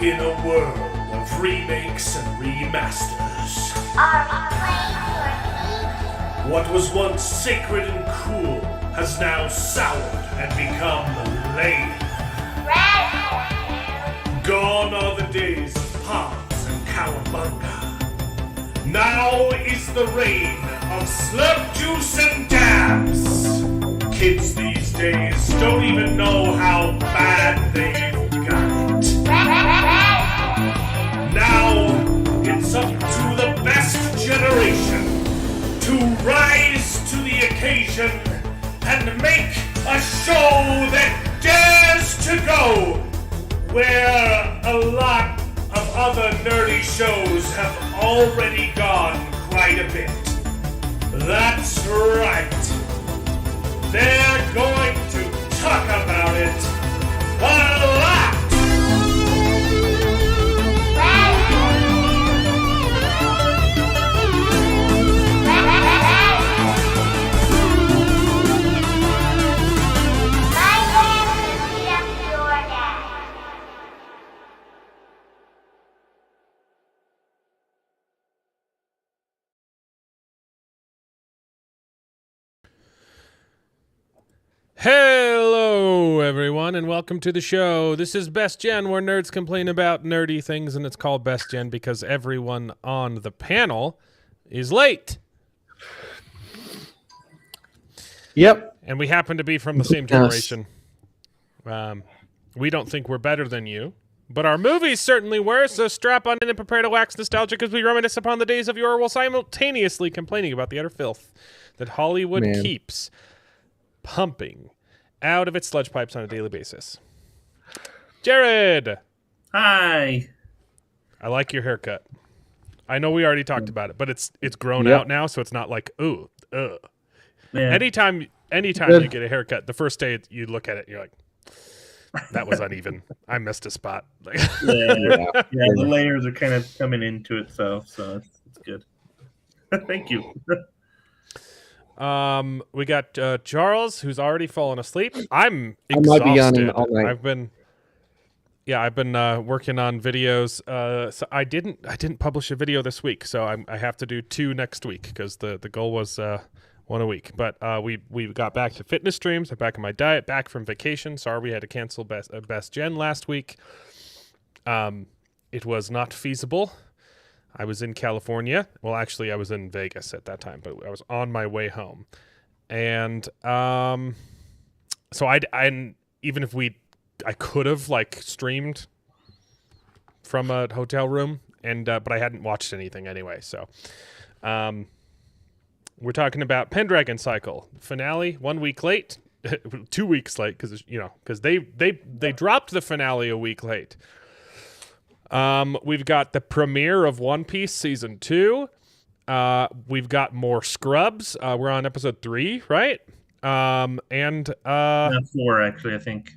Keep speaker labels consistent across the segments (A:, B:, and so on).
A: In a world of remakes and remasters,
B: Are we playing for
A: what was once sacred and cool has now soured and become lame.
B: keeps?
A: Gone are the days of pods and cowabunga. Now is the reign of slurp juice and dabs. Kids these days don't even know how bad they've got it. Now it's up to the best generation to rise to the occasion and make a show that dares to go where a lot of other nerdy shows have already gone quite a bit. That's right. They're going to talk about it a lot.
C: Hello, everyone, and welcome to the show. This is Best Gen, where nerds complain about nerdy things, and it's called Best Gen because everyone on the panel is late.
D: Yep.
C: And we happen to be from the same generation. We don't think we're better than you, but our movies certainly were, so strap on in and prepare to wax nostalgic as we reminisce upon the days of yore while simultaneously complaining about the utter filth that Hollywood keeps pumping out of its sludge pipes on a daily basis. Jared!
E: Hi.
C: I like your haircut. I know we already talked about it, but it's grown out now, so it's not like, ooh, ugh.
E: Yeah.
C: Anytime you get a haircut, the first day you look at it, you're like, that was uneven. I missed a spot.
E: Yeah, the layers are kind of coming into itself, so it's good. Thank you.
C: We got Charles, who's already fallen asleep. I'm
D: I might be
C: exhausted.
D: yawning all night.
C: I've been working on videos. So I didn't publish a video this week, so I have to do 2 next week because the goal was 1 a week. But we got back to fitness streams. I'm back on my diet. Back from vacation. Sorry we had to cancel Best Gen last week. It was not feasible. I was in California. Well, actually, I was in Vegas at that time, but I was on my way home. And so I even if I could have like streamed from a hotel room, and but I hadn't watched anything anyway. So we're talking about Pendragon Cycle finale 1 week late, 2 weeks late because they dropped the finale a week late. We've got the premiere of One Piece season 2. We've got more Scrubs. We're on episode 3, right? And
E: 4, actually, I think.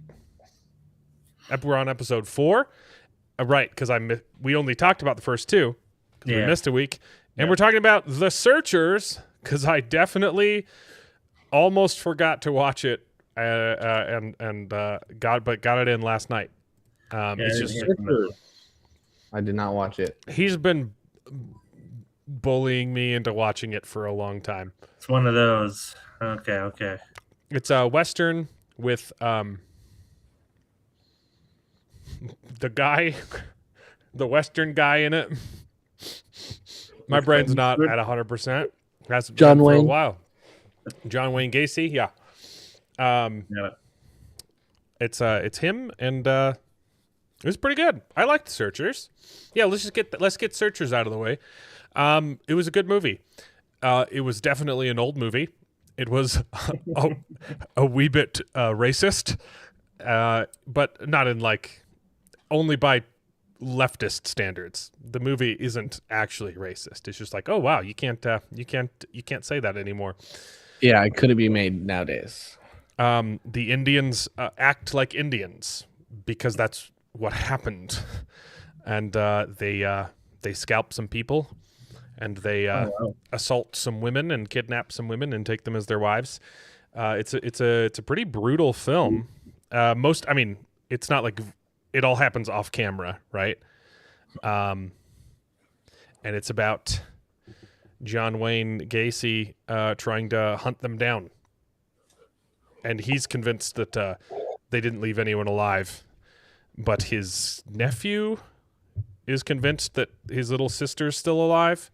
C: We're on episode 4, right? Because we only talked about the first 2 because we missed a week, and we're talking about The Searchers because I definitely almost forgot to watch it, and got it in last night. It's just.
D: I did not watch it.
C: He's been bullying me into watching it for a long time.
E: It's one of those. Okay.
C: It's a Western with the Western guy in it. My brain's not at 100%. Has
D: John
C: been for a
D: Wayne.
C: while. John Wayne Gacy, yeah. It's him, and it was pretty good. I liked The Searchers. Yeah, let's get Searchers out of the way. It was a good movie. It was definitely an old movie. It was a wee bit racist, but not in only by leftist standards. The movie isn't actually racist. It's just like, oh wow, you can't say that anymore.
D: Yeah, it couldn't be made nowadays.
C: The Indians act like Indians because that's what happened, and they scalp some people, and they assault some women and kidnap some women and take them as their wives. It's a pretty brutal film. It's not like it all happens off camera, right? And it's about John Wayne Gacy trying to hunt them down. And he's convinced that they didn't leave anyone alive. But his nephew is convinced that his little sister's still alive.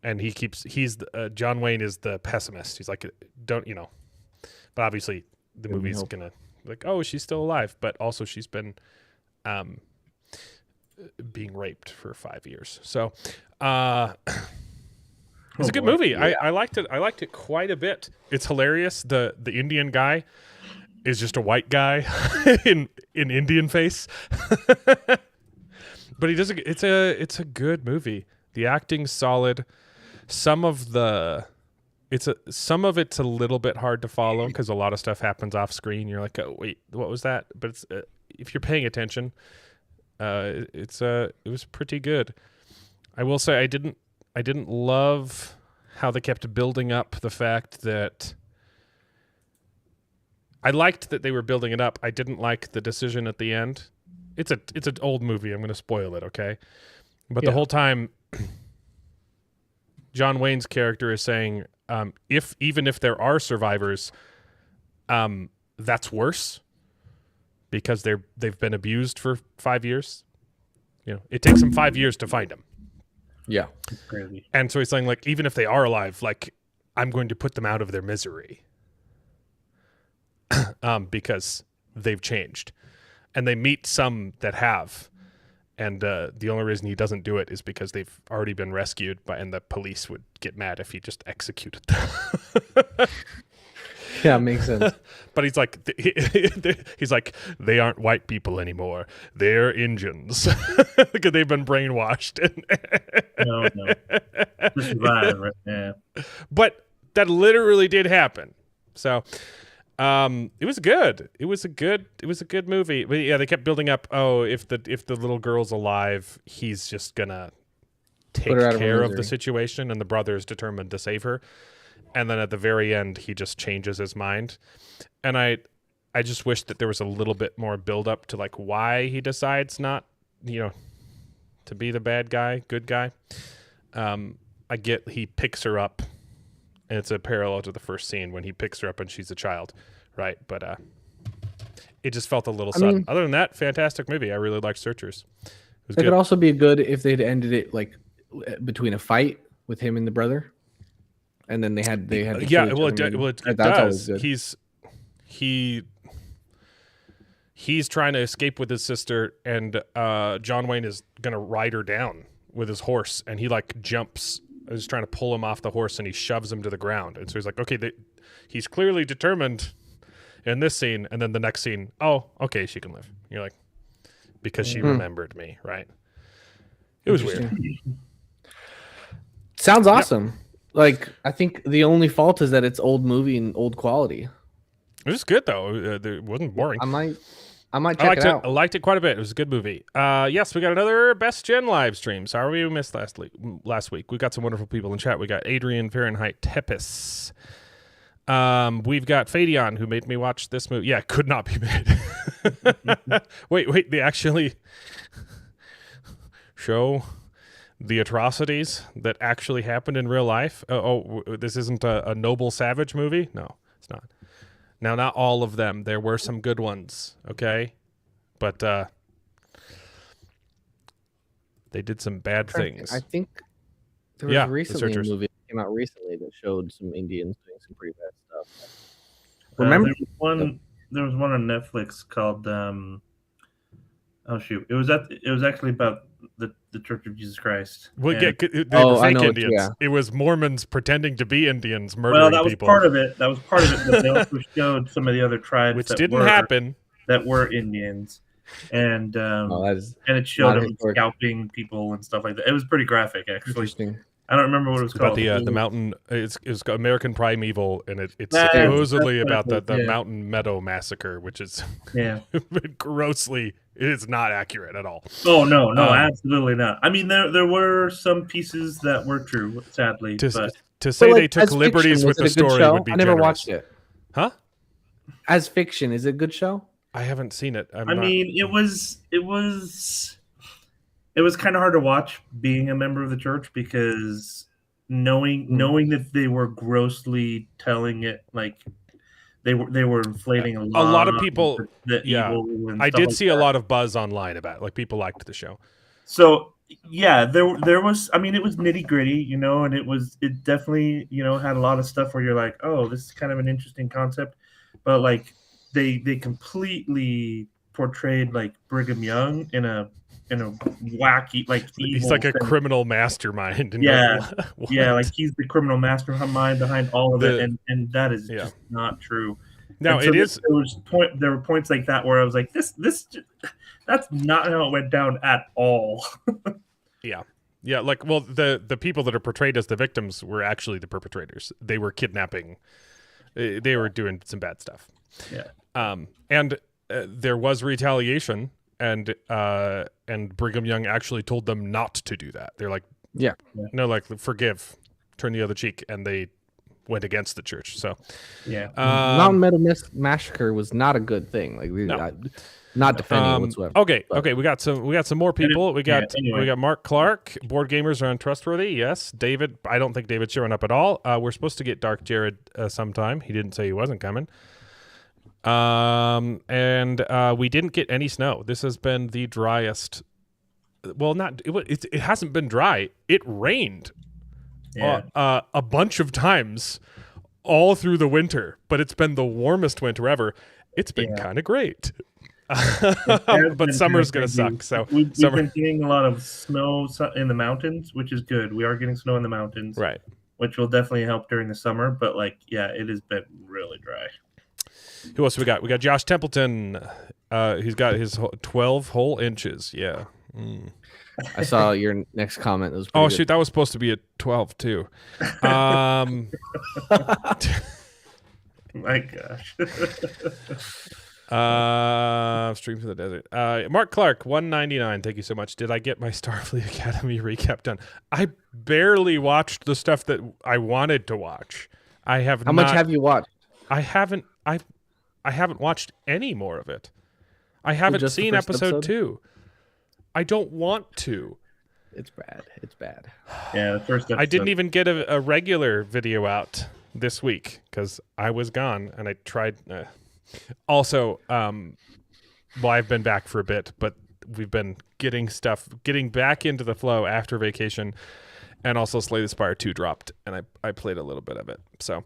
C: And John Wayne is the pessimist. He's like, don't, But obviously the movie's going to, like, oh, she's still alive. But also she's been being raped for 5 years. So it's a good movie. Yeah. I liked it. I liked it quite a bit. It's hilarious. The Indian guy is just a white guy in Indian face. But he does. It's a good movie. The acting's solid. Some of it's a little bit hard to follow because a lot of stuff happens off screen. You're like, oh wait, what was that? But it's if you're paying attention, it was pretty good. I will say I didn't love how they kept building up the fact that I liked that they were building it up. I didn't like the decision at the end. It's an old movie. I'm going to spoil it, okay? But the whole time, John Wayne's character is saying, even if there are survivors, that's worse because they've been abused for 5 years. It takes them 5 years to find them.
D: Yeah.
E: Crazy.
C: And so he's saying, like, even if they are alive, like, I'm going to put them out of their misery. Because they've changed. And they meet some that have. And the only reason he doesn't do it is because they've already been rescued, and the police would get mad if he just executed them.
D: Yeah, makes sense.
C: But he's like, they aren't white people anymore. They're Indians. Because they've been brainwashed.
E: No. This is live, right? Yeah.
C: But that literally did happen. So it was good. It was a good movie. But yeah, they kept building up, if the little girl's alive, he's just gonna take care of the situation, and the brother is determined to save her. And then at the very end, he just changes his mind. And I just wish that there was a little bit more build up to like why he decides not, to be the bad guy, good guy. I get he picks her up, and it's a parallel to the first scene when he picks her up and she's a child, right? But it just felt a little sudden. Other than that, fantastic movie. I really liked Searchers. It
D: could also be good if they'd ended it like between a fight with him and the brother. And then they had
C: yeah. Well, it does. He's trying to escape with his sister, and John Wayne is gonna ride her down with his horse, and he like jumps. He's trying to pull him off the horse, and he shoves him to the ground. And so he's like, okay, he's clearly determined in this scene, and then the next scene, oh, okay, she can live. You're like, because she remembered me, right? It was weird.
D: Sounds awesome. Yep. Like, I think the only fault is that it's old movie and old quality.
C: It was good though. It wasn't boring.
D: I might check it out.
C: I liked it quite a bit. It was a good movie. Yes, we got another Best Gen live stream. Sorry we missed last week. We got some wonderful people in chat. We got Adrian Fahrenheit Tepes. We've got Fadeon, who made me watch this movie. Yeah, it could not be made. Wait, they actually show the atrocities that actually happened in real life. This isn't a Noble Savage movie? No, it's not. Now, not all of them. There were some good ones, okay? But they did some bad things.
D: I think there was recently a movie that came out recently that showed some Indians doing some pretty bad stuff. Remember?
E: There was one on Netflix called it was actually about the Church of Jesus Christ.
C: Well, they were fake Indians. Yeah. It was Mormons pretending to be Indians, murdering people.
E: Well, that was part of it. But they also showed some of the other tribes
C: which didn't happen,
E: that were Indians, and it showed them scalping people and stuff like that. It was pretty graphic, actually.
D: Interesting.
E: I don't remember what it was called.
C: About the mountain. It's American Primeval, and it's supposedly about the Mountain Meadow Massacre, which is grossly. It is not accurate at all.
E: Oh no, absolutely not. I mean, there were some pieces that were true, sadly.
C: To say they took liberties with the story would be
D: I never
C: generous.
D: Watched it.
C: Huh?
D: As fiction, is it a good show?
C: I haven't seen it.
E: I mean, it was kind of hard to watch being a member of the church because knowing that they were grossly telling it like they were inflating a
C: lot of people.
E: the evil. And
C: I
E: stuff
C: did
E: like
C: see
E: that.
C: a lot of buzz online about it. Like people liked the show.
E: So yeah, there was. I mean, it was nitty gritty, and it definitely had a lot of stuff where you're like, oh, this is kind of an interesting concept, but like they completely portrayed like Brigham Young in a wacky like evil
C: he's like a
E: thing.
C: criminal mastermind. And
E: Yeah,
C: yeah,
E: like he's the criminal mastermind behind all of it, and that is just not true.
C: No,
E: and so
C: it is.
E: There were points like that where I was like, this that's not how it went down at all.
C: Yeah. Like, well, the people that are portrayed as the victims were actually the perpetrators. They were kidnapping. They were doing some bad stuff.
E: Yeah.
C: And there was retaliation, and Brigham Young actually told them not to do that. They're like, no, like forgive, turn the other cheek, and they went against the church. So
D: Mountain Meadow Massacre was not a good thing. Like not defending it whatsoever.
C: Okay, we got some more people. We got Mark Clark. Board gamers are untrustworthy. Yes, David. I don't think David's showing up at all. We're supposed to get Dark Jared sometime. He didn't say he wasn't coming. And we didn't get any snow. This has been the driest. Well, it hasn't been dry. It rained a bunch of times all through the winter, but it's been the warmest winter ever. It's been kind of great. But summer's going to suck. So
E: we've been getting a lot of snow in the mountains, which is good. We are getting snow in the mountains,
C: right? Which
E: will definitely help during the summer. But it has been really dry.
C: Who else we got? We got Josh Templeton. He's got his 12 whole inches. Yeah.
D: I saw your next comment. It was
C: good.
D: Shoot,
C: that was supposed to be a 12 too.
E: My gosh.
C: Stream to the desert. Mark Clark, 199. Thank you so much. Did I get my Starfleet Academy recap done? I barely watched the stuff that I wanted to watch. How
D: much have you watched?
C: I haven't watched any more of it. I haven't seen episode 2. I don't want to.
D: It's bad.
E: Yeah, the first episode.
C: I didn't even get a regular video out this week because I was gone and I tried. Also, I've been back for a bit, but we've been getting back into the flow after vacation, and also Slay the Spire 2 dropped, and I played a little bit of it. So,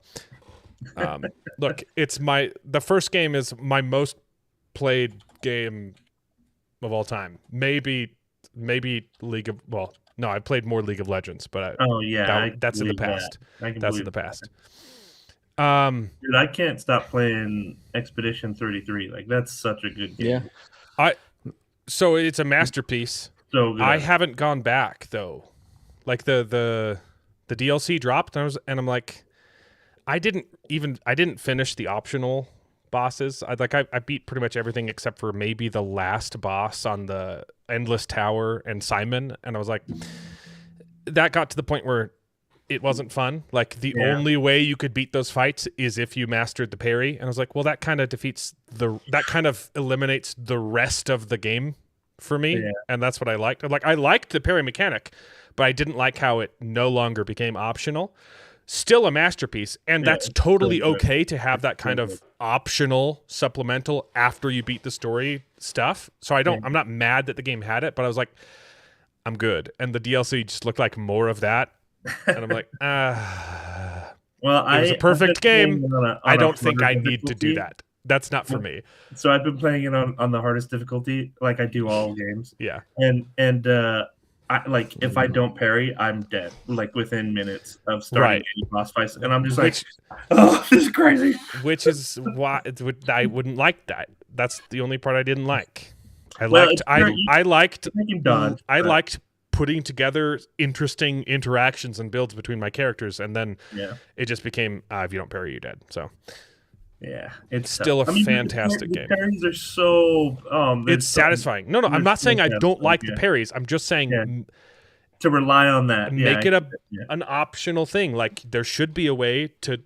C: look, the first game is my most played game of all time. Maybe League of no, I played more League of Legends, but that's in the past. That's in the past.
E: Dude, I can't stop playing Expedition 33. Like that's such a good game.
D: Yeah.
C: So it's a masterpiece.
E: So good.
C: I haven't gone back though. Like the DLC dropped and I'm like, I didn't finish the optional bosses. I beat pretty much everything except for maybe the last boss on the Endless Tower and Simon, and I was like, that got to the point where it wasn't fun. Like the only way you could beat those fights is if you mastered the parry. And I was like, well, that kind of eliminates the rest of the game for me. Yeah. And that's what I liked. I liked the parry mechanic, but I didn't like how it no longer became optional. Still a masterpiece. And that's totally okay to have that kind of optional supplemental after you beat the story stuff. So I'm not mad that the game had it, but I was like, I'm good. And the DLC just looked like more of that. And I'm like,
E: well,
C: it was a perfect game. I don't think I need to do that. That's not for me.
E: So I've been playing it on the hardest difficulty, like I do all games.
C: Yeah.
E: And if I don't parry, I'm dead. Like within minutes of starting any boss fights, and I'm just this is crazy.
C: Which is why I wouldn't like that. That's the only part I didn't like. I liked putting together interesting interactions and builds between my characters, and then it just became if you don't parry, you're dead. So
E: it's
C: still a fantastic game.
E: The parries are so
C: it's satisfying. No, I'm not saying I don't like the parries. I'm just saying
E: to rely on that.
C: Make it an optional thing. Like there should be a way to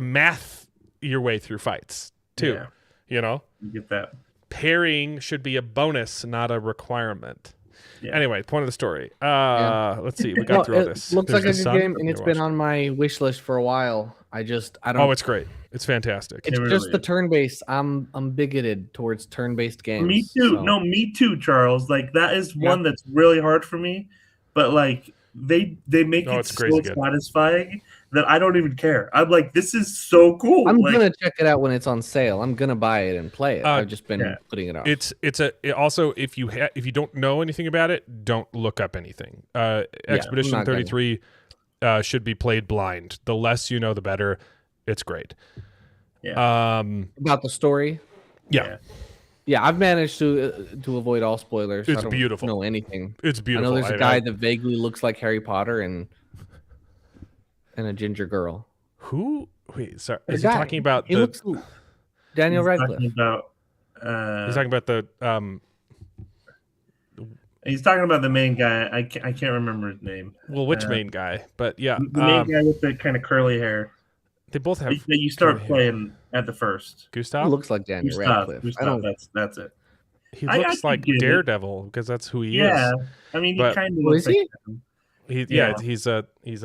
C: math your way through fights too. You know,
E: You get that.
C: Parrying should be a bonus, not a requirement.
E: Yeah.
C: Anyway, point of the story. Let's see. We got through all this.
D: Looks
C: There's
D: like a
C: the
D: good
C: sun.
D: game, and it's been on my wish list for a while. I don't.
C: Oh, it's great. It's fantastic.
D: It's
E: really
D: just the
E: is.
D: turn-based. I'm bigoted towards turn-based games.
E: Me too.
D: so-
E: No, me too, Charles. Like that is one that's really hard for me. But like they make it
C: it's
E: so
C: crazy good.
E: satisfying that I don't even care. I'm like, this is so cool.
D: I'm
E: like,
D: gonna check it out when it's on sale. I'm gonna buy it and play it. I've just been putting it off.
C: Also, if you don't know anything about it, don't look up anything. Expedition
D: not
C: 33 should be played blind. The less you know, the better. It's great.
E: Yeah.
D: About the story.
C: Yeah.
D: Yeah, I've managed to avoid all spoilers.
C: It's
D: I don't
C: beautiful.
D: know anything.
C: It's beautiful.
D: I know there's a guy that vaguely looks like Harry Potter and a ginger girl.
C: Who? Wait, sorry.
D: The
C: Is he
D: guy.
C: talking about
D: He looks Daniel Radcliffe.
E: Talking about,
C: He's talking about the
E: he's talking about the main guy. I can't remember his name.
C: well, which main guy? But yeah,
E: The main guy with the kind of curly hair
C: they both have
E: that you start
C: curly hair.
E: playing at the first.
D: He
C: Gustav.
D: looks like Daniel Radcliffe.
E: Gustav, that's it.
C: He
E: I
C: looks like
E: get it.
C: Daredevil because that's who he
E: Yeah,
C: is.
E: I mean, he
C: But-
E: kind of
D: Oh,
E: looks
D: is he?
E: like him.
C: Yeah,
E: Yeah.
C: he's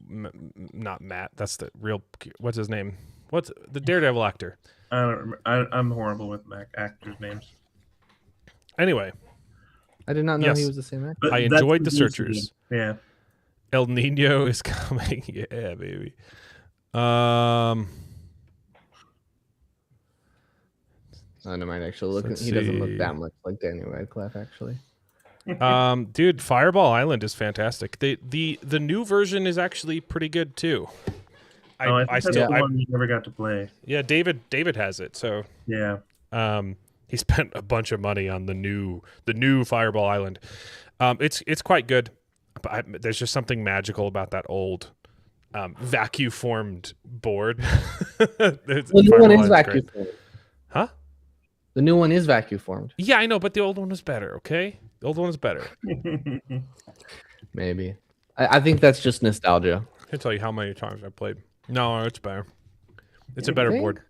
C: not Matt. That's the real. What's his name? What's the Daredevil actor?
E: I don't remember. I'm horrible with actors' names.
C: Anyway,
D: I did not know
C: Yes.
D: he was the same actor.
E: But
C: I
E: that's
C: enjoyed
E: what
C: The
E: he used to
C: Searchers.
E: do. Yeah.
C: El Nino is coming. Yeah, baby.
D: Oh, never mind. Actually, look,
C: Let's
D: he doesn't
C: see.
D: look that much like Daniel Radcliffe. Actually,
C: Dude, Fireball Island is fantastic. The new version is actually pretty good too.
E: I think that's the
C: I
E: one we never got to play.
C: yeah, David has it. So
E: Yeah.
C: he spent a bunch of money on the new Fireball Island. It's quite good, but there's just something magical about that old vacuum formed board.
D: the new one is vacuum formed.
C: Huh?
D: The new one is vacuum formed.
C: Yeah, I know, but the old one was better. Okay, the old one was better.
D: Maybe. I think that's just nostalgia.
C: I can't tell you how many times I played. No, it's better. It's a
D: You
C: better
D: think?
C: board.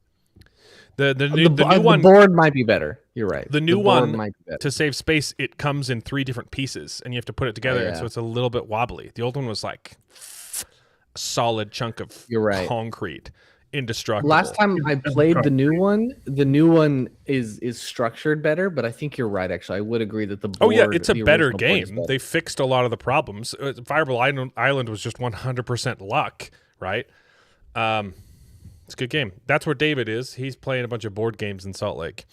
C: The new one.
D: The board might be better. You're right.
C: The new
D: board
C: one,
D: might be better.
C: to save space, it comes in 3 different pieces, and you have to put it together,
D: yeah.
C: so it's a little bit wobbly. The old one was like a solid chunk of
D: You're right.
C: concrete, indestructible.
D: Last time I played the new one is structured better, but I think you're right. Actually, I would agree that the board,
C: Oh yeah, it's a
D: the
C: better
D: original board is
C: game.
D: better.
C: They fixed a lot of the problems. Fireball Island was just 100% luck, right? It's a good game. That's where David is. He's playing a bunch of board games in Salt Lake.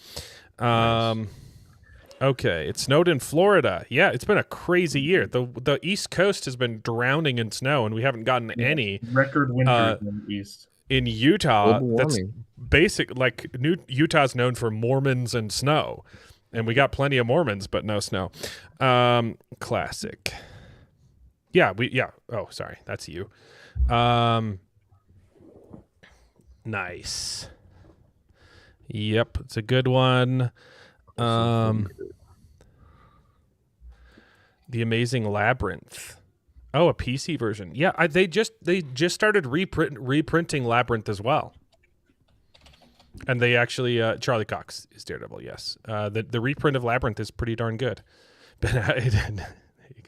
C: Okay, it snowed in Florida. Yeah, it's been a crazy year. The East Coast has been drowning in snow, and we haven't gotten any.
E: Record winters in the East.
C: In Utah,
D: Global
C: that's
D: warming.
C: basic. Like Utah's known for Mormons and snow, and we got plenty of Mormons, but no snow. Classic. Yeah, Oh, sorry, that's you. Nice. Yep, it's a good one. The Amazing Labyrinth. Oh, a PC version. Yeah, they just started reprinting Labyrinth as well. And they actually Charlie Cox is Daredevil. Yes, the reprint of Labyrinth is pretty darn good. But there you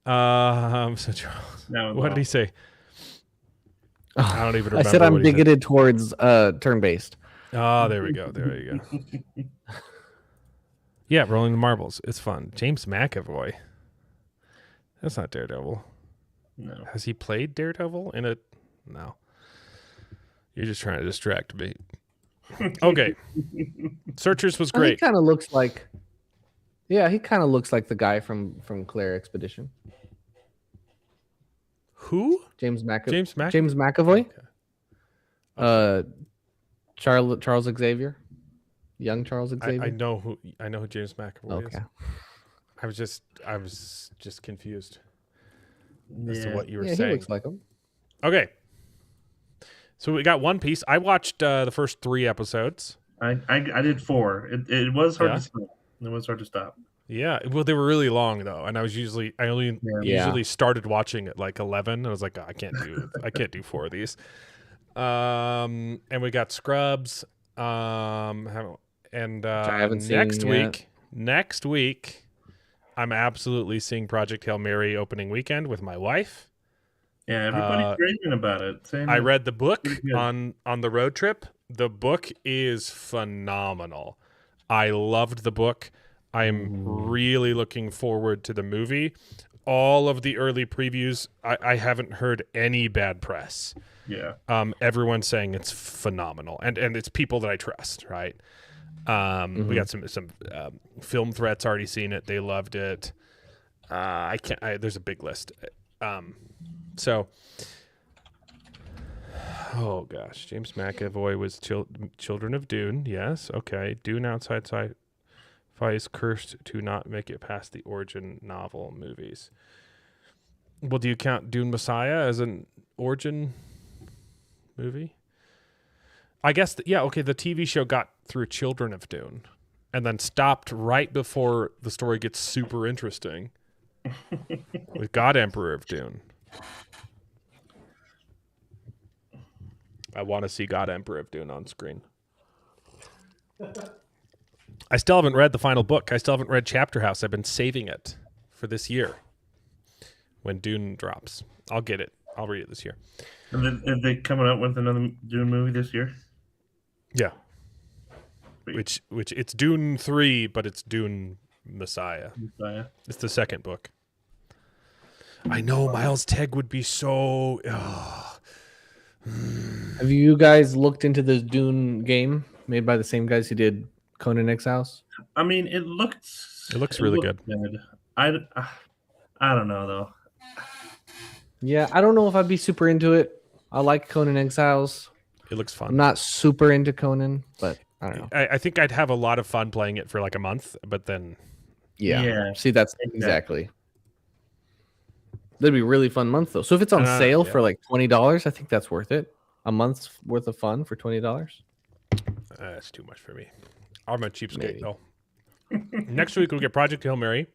C: go. So Charles, what did he say? I don't even remember.
D: I said I'm
C: what he said.
D: bigoted towards turn-based.
C: Oh, there we go. There you go. Yeah, rolling the marbles. It's fun. James McAvoy. That's not Daredevil.
E: No.
C: Has he played Daredevil in a? No. You're just trying to distract me. Okay. Searchers was
D: He
C: great.
D: kind of looks like. Yeah, he kind of looks like the guy from Claire Expedition.
C: Who?
D: James McAvoy.
C: James
D: James McAvoy.
C: Okay.
D: Charles Xavier. Young Charles Xavier.
C: I know who James McAvoy is.
D: Okay.
C: I was just confused as to
E: Yeah.
C: what you were
D: Yeah, he
C: saying.
D: looks like him.
C: Okay. So we got One Piece. I watched the first 3 episodes.
E: I did 4. It was hard
C: Yeah?
E: to stop. It was hard to stop.
C: Yeah, well, they were really long though, and I only
D: Yeah.
C: usually started watching at like 11. And I was like, oh, I can't do 4 of these. And we got Scrubs. And
D: I haven't seen
C: next week, I'm absolutely seeing Project Hail Mary opening weekend with my wife.
E: Yeah, everybody's raving about it.
C: I read the book on the road trip. The book is phenomenal. I loved the book. I'm really looking forward to the movie. All of the early previews, I haven't heard any bad press.
E: Yeah.
C: Everyone's saying it's phenomenal, and it's people that I trust, right? We got some film threats already seen it. They loved it. There's a big list. So, oh gosh, James McAvoy was Children of Dune. Yes, okay. Dune outside sci-fi is cursed to not make it past the origin novel movies. Well, do you count Dune Messiah as an origin movie? I guess, okay, the TV show got through Children of Dune and then stopped right before the story gets super interesting with God Emperor of Dune. I want to see God Emperor of Dune on screen. I still haven't read the final book. I still haven't read Chapter House. I've been saving it for this year when Dune drops. I'll get it. I'll read it this year.
E: And are they coming out with another Dune movie this year?
C: Yeah. Which it's Dune 3, but it's Dune Messiah. It's the second book. I know Miles Tegg would be so...
D: Have you guys looked into this Dune game made by the same guys who did Conan Exiles?
E: I mean, it looks
C: really good.
E: I don't know though.
D: Yeah, I don't know if I'd be super into it. I like Conan Exiles.
C: It looks fun.
D: I'm not super into Conan, but I don't know.
C: I think I'd have a lot of fun playing it for like a month, but then...
D: Yeah. See, that's exactly. That'd be a really fun month, though. So if it's on sale for like $20, I think that's worth it. A month's worth of fun for $20.
C: That's too much for me. I'm a cheapskate, though. Next week, we'll get Project Hail Mary,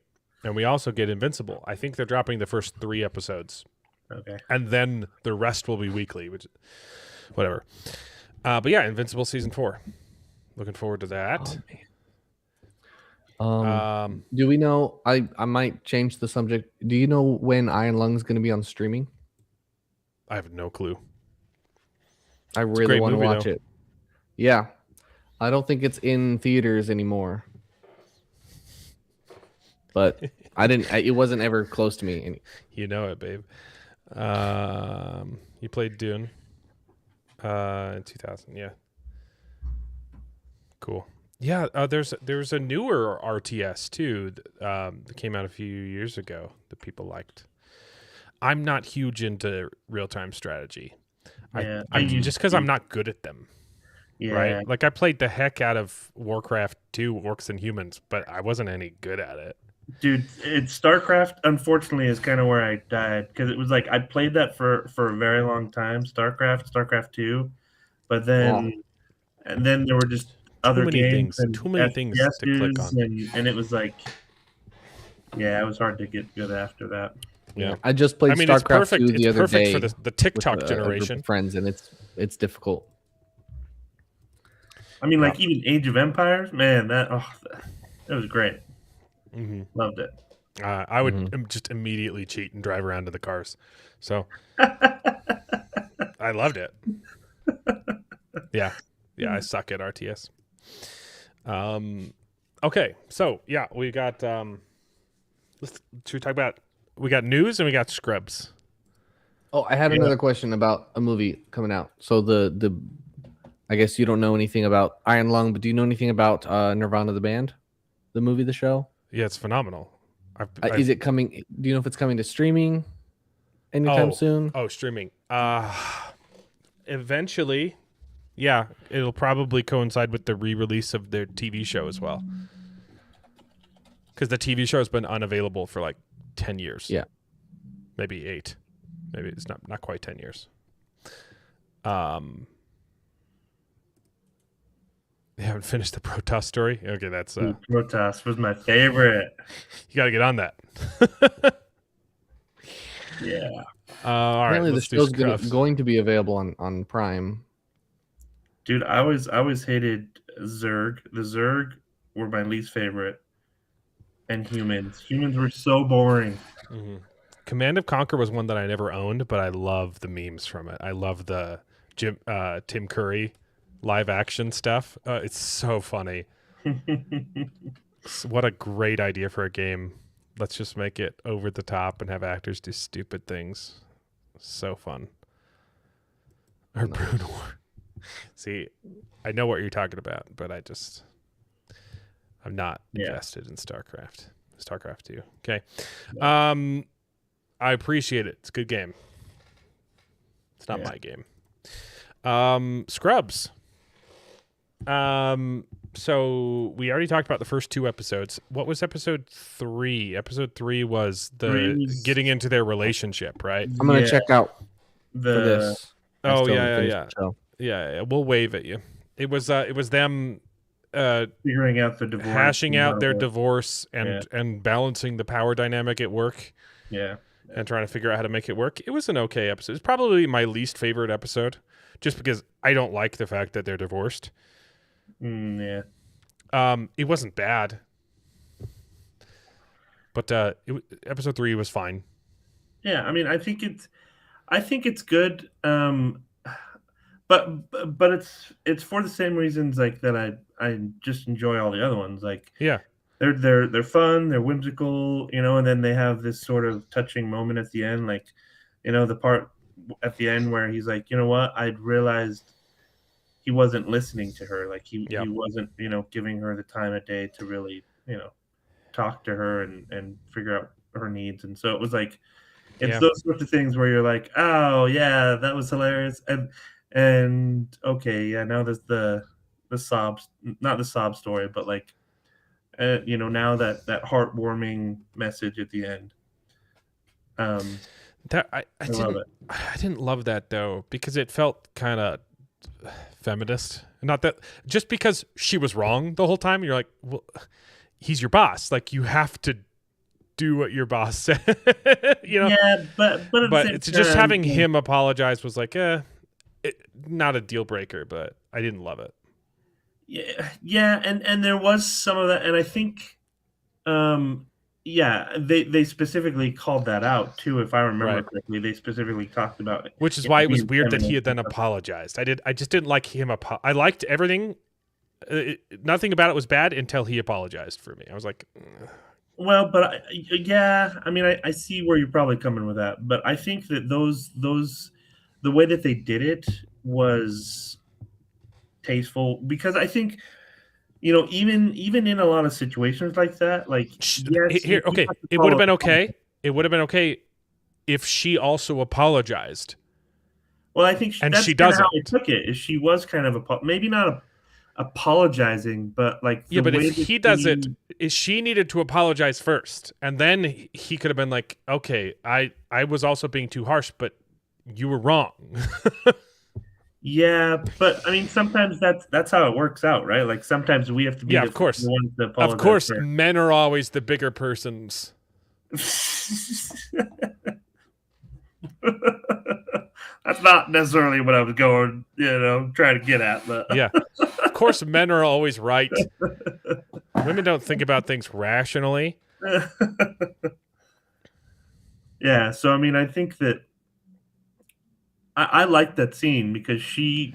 C: and we also get Invincible. I think they're dropping the first 3 episodes.
E: Okay.
C: And then the rest will be weekly, which... Whatever. But yeah, Invincible Season 4. Looking forward to that.
D: Do we know? I might change the subject. Do you know when Iron Lung's going to be on streaming?
C: I have no clue.
D: I really want to watch it. Yeah, I don't think it's in theaters anymore. But I didn't. It wasn't ever close to me.
C: You know it, babe. You played Dune in 2000. Yeah. Cool. Yeah, there's a newer RTS too that came out a few years ago that people liked. I'm not huge into real-time strategy.
E: Yeah,
C: just because I'm not good at them.
E: Yeah.
C: Right? Like I played the heck out of Warcraft 2 Orcs and Humans, but I wasn't any good at it.
E: Dude, StarCraft unfortunately is kind of where I died because it was like I played that for a very long time, StarCraft 2, but then and then there were just other games and
C: too many things to click on,
E: and it was like, yeah, it was hard to get good after that.
C: Yeah,
D: I just played StarCraft 2 the other day
C: for the TikTok generation.
D: Friends, and it's difficult.
E: I mean, like even Age of Empires, man, that was great.
C: Mm-hmm.
E: Loved it.
C: I would just immediately cheat and drive around in the cars. So I loved it. Yeah, I suck at RTS. Okay, so yeah, we got. Should we talk about? We got news and we got Scrubs.
D: Oh, I had another question about a movie coming out. So the I guess you don't know anything about Iron Lung, but do you know anything about Nirvana the band, the movie, the show?
C: Yeah, it's phenomenal.
D: Is it coming? Do you know if it's coming to streaming anytime soon?
C: Oh, streaming. Eventually, yeah, it'll probably coincide with the re-release of their TV show as well. Because the TV show has been unavailable for like 10 years.
D: Yeah.
C: Maybe 8. Maybe it's not quite 10 years. You haven't finished the Protoss story? Okay, that's...
E: Protoss was my favorite.
C: You got to get on that.
E: Yeah.
C: All
D: Apparently
C: right,
D: the show's going to be available on Prime.
E: Dude, I always hated Zerg. The Zerg were my least favorite, and humans. Humans were so boring.
C: Command of Conquer was one that I never owned, but I love the memes from it. I love the Tim Curry live action stuff. It's so funny. What a great idea for a game. Let's just make it over the top and have actors do stupid things. So fun. Or Brood War. See, I know what you're talking about, but I'm not invested in StarCraft. StarCraft 2. Okay. I appreciate it. It's a good game. It's not my game. Scrubs. So we already talked about the first 2 episodes. What was episode 3? Episode 3 was getting into their relationship, right?
D: I'm gonna check out for this.
C: Oh yeah. We'll wave at you. It was them
E: figuring out the divorce,
C: hashing out their divorce and balancing the power dynamic at work.
E: Yeah.
C: And trying to figure out how to make it work. It was an okay episode. It's probably my least favorite episode, just because I don't like the fact that they're divorced.
E: Yeah.
C: It wasn't bad, but episode 3 was fine.
E: Yeah, I mean, I think it's good. But it's for the same reasons like that I just enjoy all the other ones. Like they're fun, they're whimsical, and then they have this sort of touching moment at the end, like the part at the end where he's like, you know what, I'd realized he wasn't listening to her, like he wasn't giving her the time of day to really talk to her and figure out her needs. And so it was like it's those sorts of things where you're like, oh yeah, that was hilarious. And okay, yeah, now there's the sobs, not the sob story, but like now that heartwarming message at the end.
C: That I didn't love that though, because it felt kind of feminist. Not that just because she was wrong the whole time, you're like, well, he's your boss, like you have to do what your boss said.
E: Yeah, but
C: it's just having him apologize was like not a deal breaker, but I didn't love it.
E: Yeah, and there was some of that, and I think they specifically called that out too, if I remember correctly. They specifically talked about it,
C: which is why it was weird that he had then apologized. I just didn't like him. I liked everything. Nothing about it was bad until he apologized for me. I was like,
E: well, but I mean, I see where you're probably coming with that, but I think that those the way that they did it was tasteful, because I think even in a lot of situations like that, like
C: it would have been okay. It would have been okay if she also apologized.
E: Well, I think that's
C: she doesn't.
E: How I took it is she was kind of maybe not apologizing, but like
C: but if he does it, she needed to apologize first, and then he could have been like, okay, I was also being too harsh, but you were wrong.
E: Yeah, but I mean, sometimes that's how it works out, right? Like sometimes we have to be
C: of course.
E: the ones to apologize.
C: Of course,
E: first.
C: Men are always the bigger persons.
E: That's not necessarily what I was going, trying to get at, but
C: yeah, of course, men are always right. Women don't think about things rationally.
E: Yeah, so I mean, I think that I like that scene because she,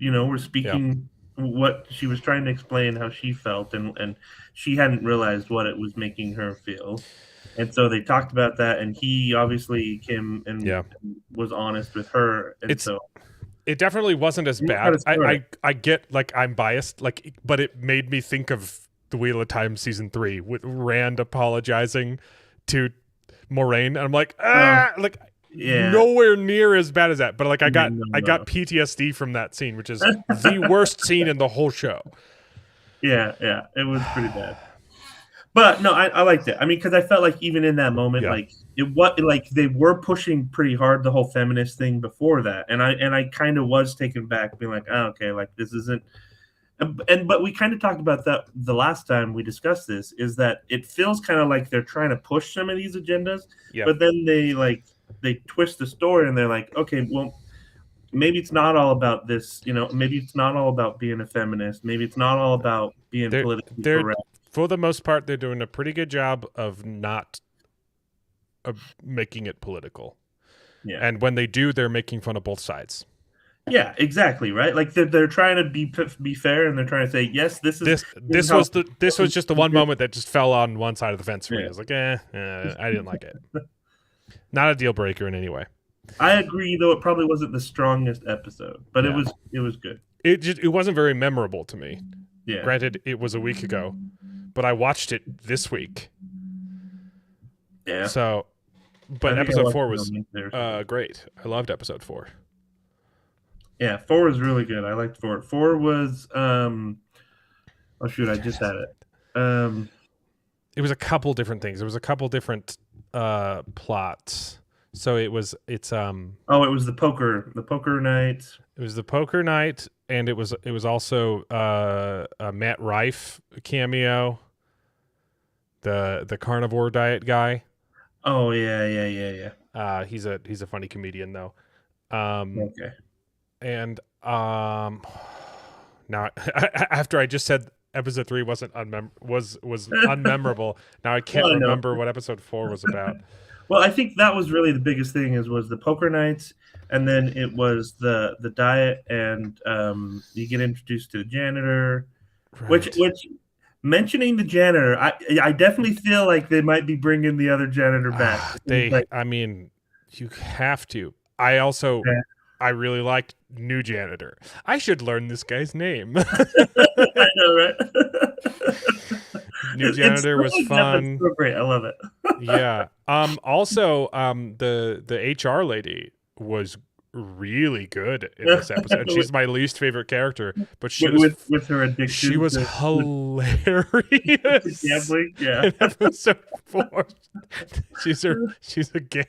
E: was speaking what she was trying to explain how she felt, and she hadn't realized what it was making her feel. And so they talked about that, and he obviously came and was honest with her. And
C: it definitely wasn't as bad. I get, like, I'm biased, like, but it made me think of The Wheel of Time season 3 with Rand apologizing to Moraine, and I'm like, nowhere near as bad as that. But like, I got PTSD from that scene, which is the worst scene in the whole show.
E: Yeah, it was pretty bad. But no, I liked it. I mean, because I felt like even in that moment, like they were pushing pretty hard the whole feminist thing before that, and I kind of was taken back, being like, oh, okay, like this isn't. But we kind of talked about that the last time we discussed this. Is that it feels kind of like they're trying to push some of these agendas, but then they twist the story and they're like, okay, well, maybe it's not all about this. Maybe it's not all about being a feminist. Maybe it's not all about being politically correct.
C: For the most part, they're doing a pretty good job of not making it political.
E: Yeah.
C: And when they do, they're making fun of both sides.
E: Yeah, exactly, right? Like they're trying to be fair, and they're trying to say, yes, this was
C: just the one moment that just fell on one side of the fence for me. I was like, I didn't like it. Not a deal breaker in any way.
E: I agree, though it probably wasn't the strongest episode, but
C: Yeah.
E: it was good.
C: It wasn't very memorable to me.
E: Yeah.
C: Granted, it was a week ago, but I watched it this week.
E: Yeah.
C: So, but
E: I think I
C: episode
E: watched
C: 4
E: it
C: was
E: on Wednesday.
C: great. I loved episode 4.
E: Yeah, 4 was really good. I liked 4. 4 was oh shoot, I just had it.
C: It was a couple different things. There was a couple different plots. So it was
E: Oh, it was the poker night.
C: It was the poker night, and it was also a Matt Rife cameo, the carnivore diet guy.
E: Oh yeah.
C: He's a funny comedian though.
E: Okay.
C: And now after I just said episode 3 was unmemorable, now I can't remember what episode 4 was about.
E: Well, I think that was really the biggest thing was the poker nights, and then it was the diet, and you get introduced to the janitor,
C: Right.
E: which mentioning the janitor, I definitely feel like they might be bringing the other janitor back.
C: I mean, you have to. I really liked new janitor. I should learn this guy's name.
E: I know, right?
C: New janitor was fun.
E: So great. I love it.
C: Yeah. Also, the HR lady was really good in this episode. She's my least favorite character, but she was
E: with her addiction.
C: She was hilarious.
E: Gambling, yeah.
C: In episode 4, she's a gay.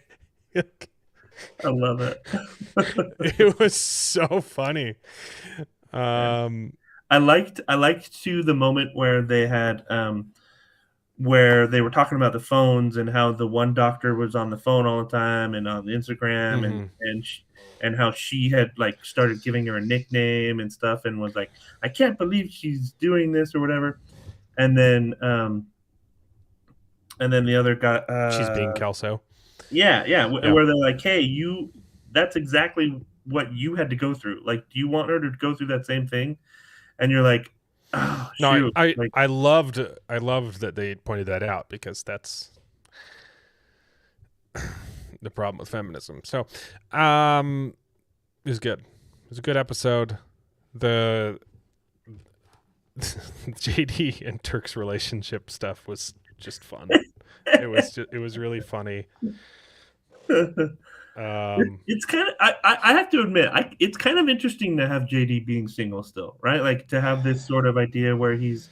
E: I love it.
C: It was so funny.
E: I liked too the moment where they had where they were talking about the phones and how the one doctor was on the phone all the time and on Instagram and how she had like started giving her a nickname and stuff and was like, I can't believe she's doing this or whatever. And then the other guy
C: she's being Kelso.
E: Yeah. Where they're like, hey, that's exactly what you had to go through. Like, do you want her to go through that same thing? And you're like, oh,
C: no,
E: shoot.
C: I loved that they pointed that out, because that's the problem with feminism. So, it was good. It was a good episode. The JD and Turk's relationship stuff was just fun. It was really funny.
E: It's kind of I have to admit it's kind of interesting to have JD being single still, right? Like to have this sort of idea where he's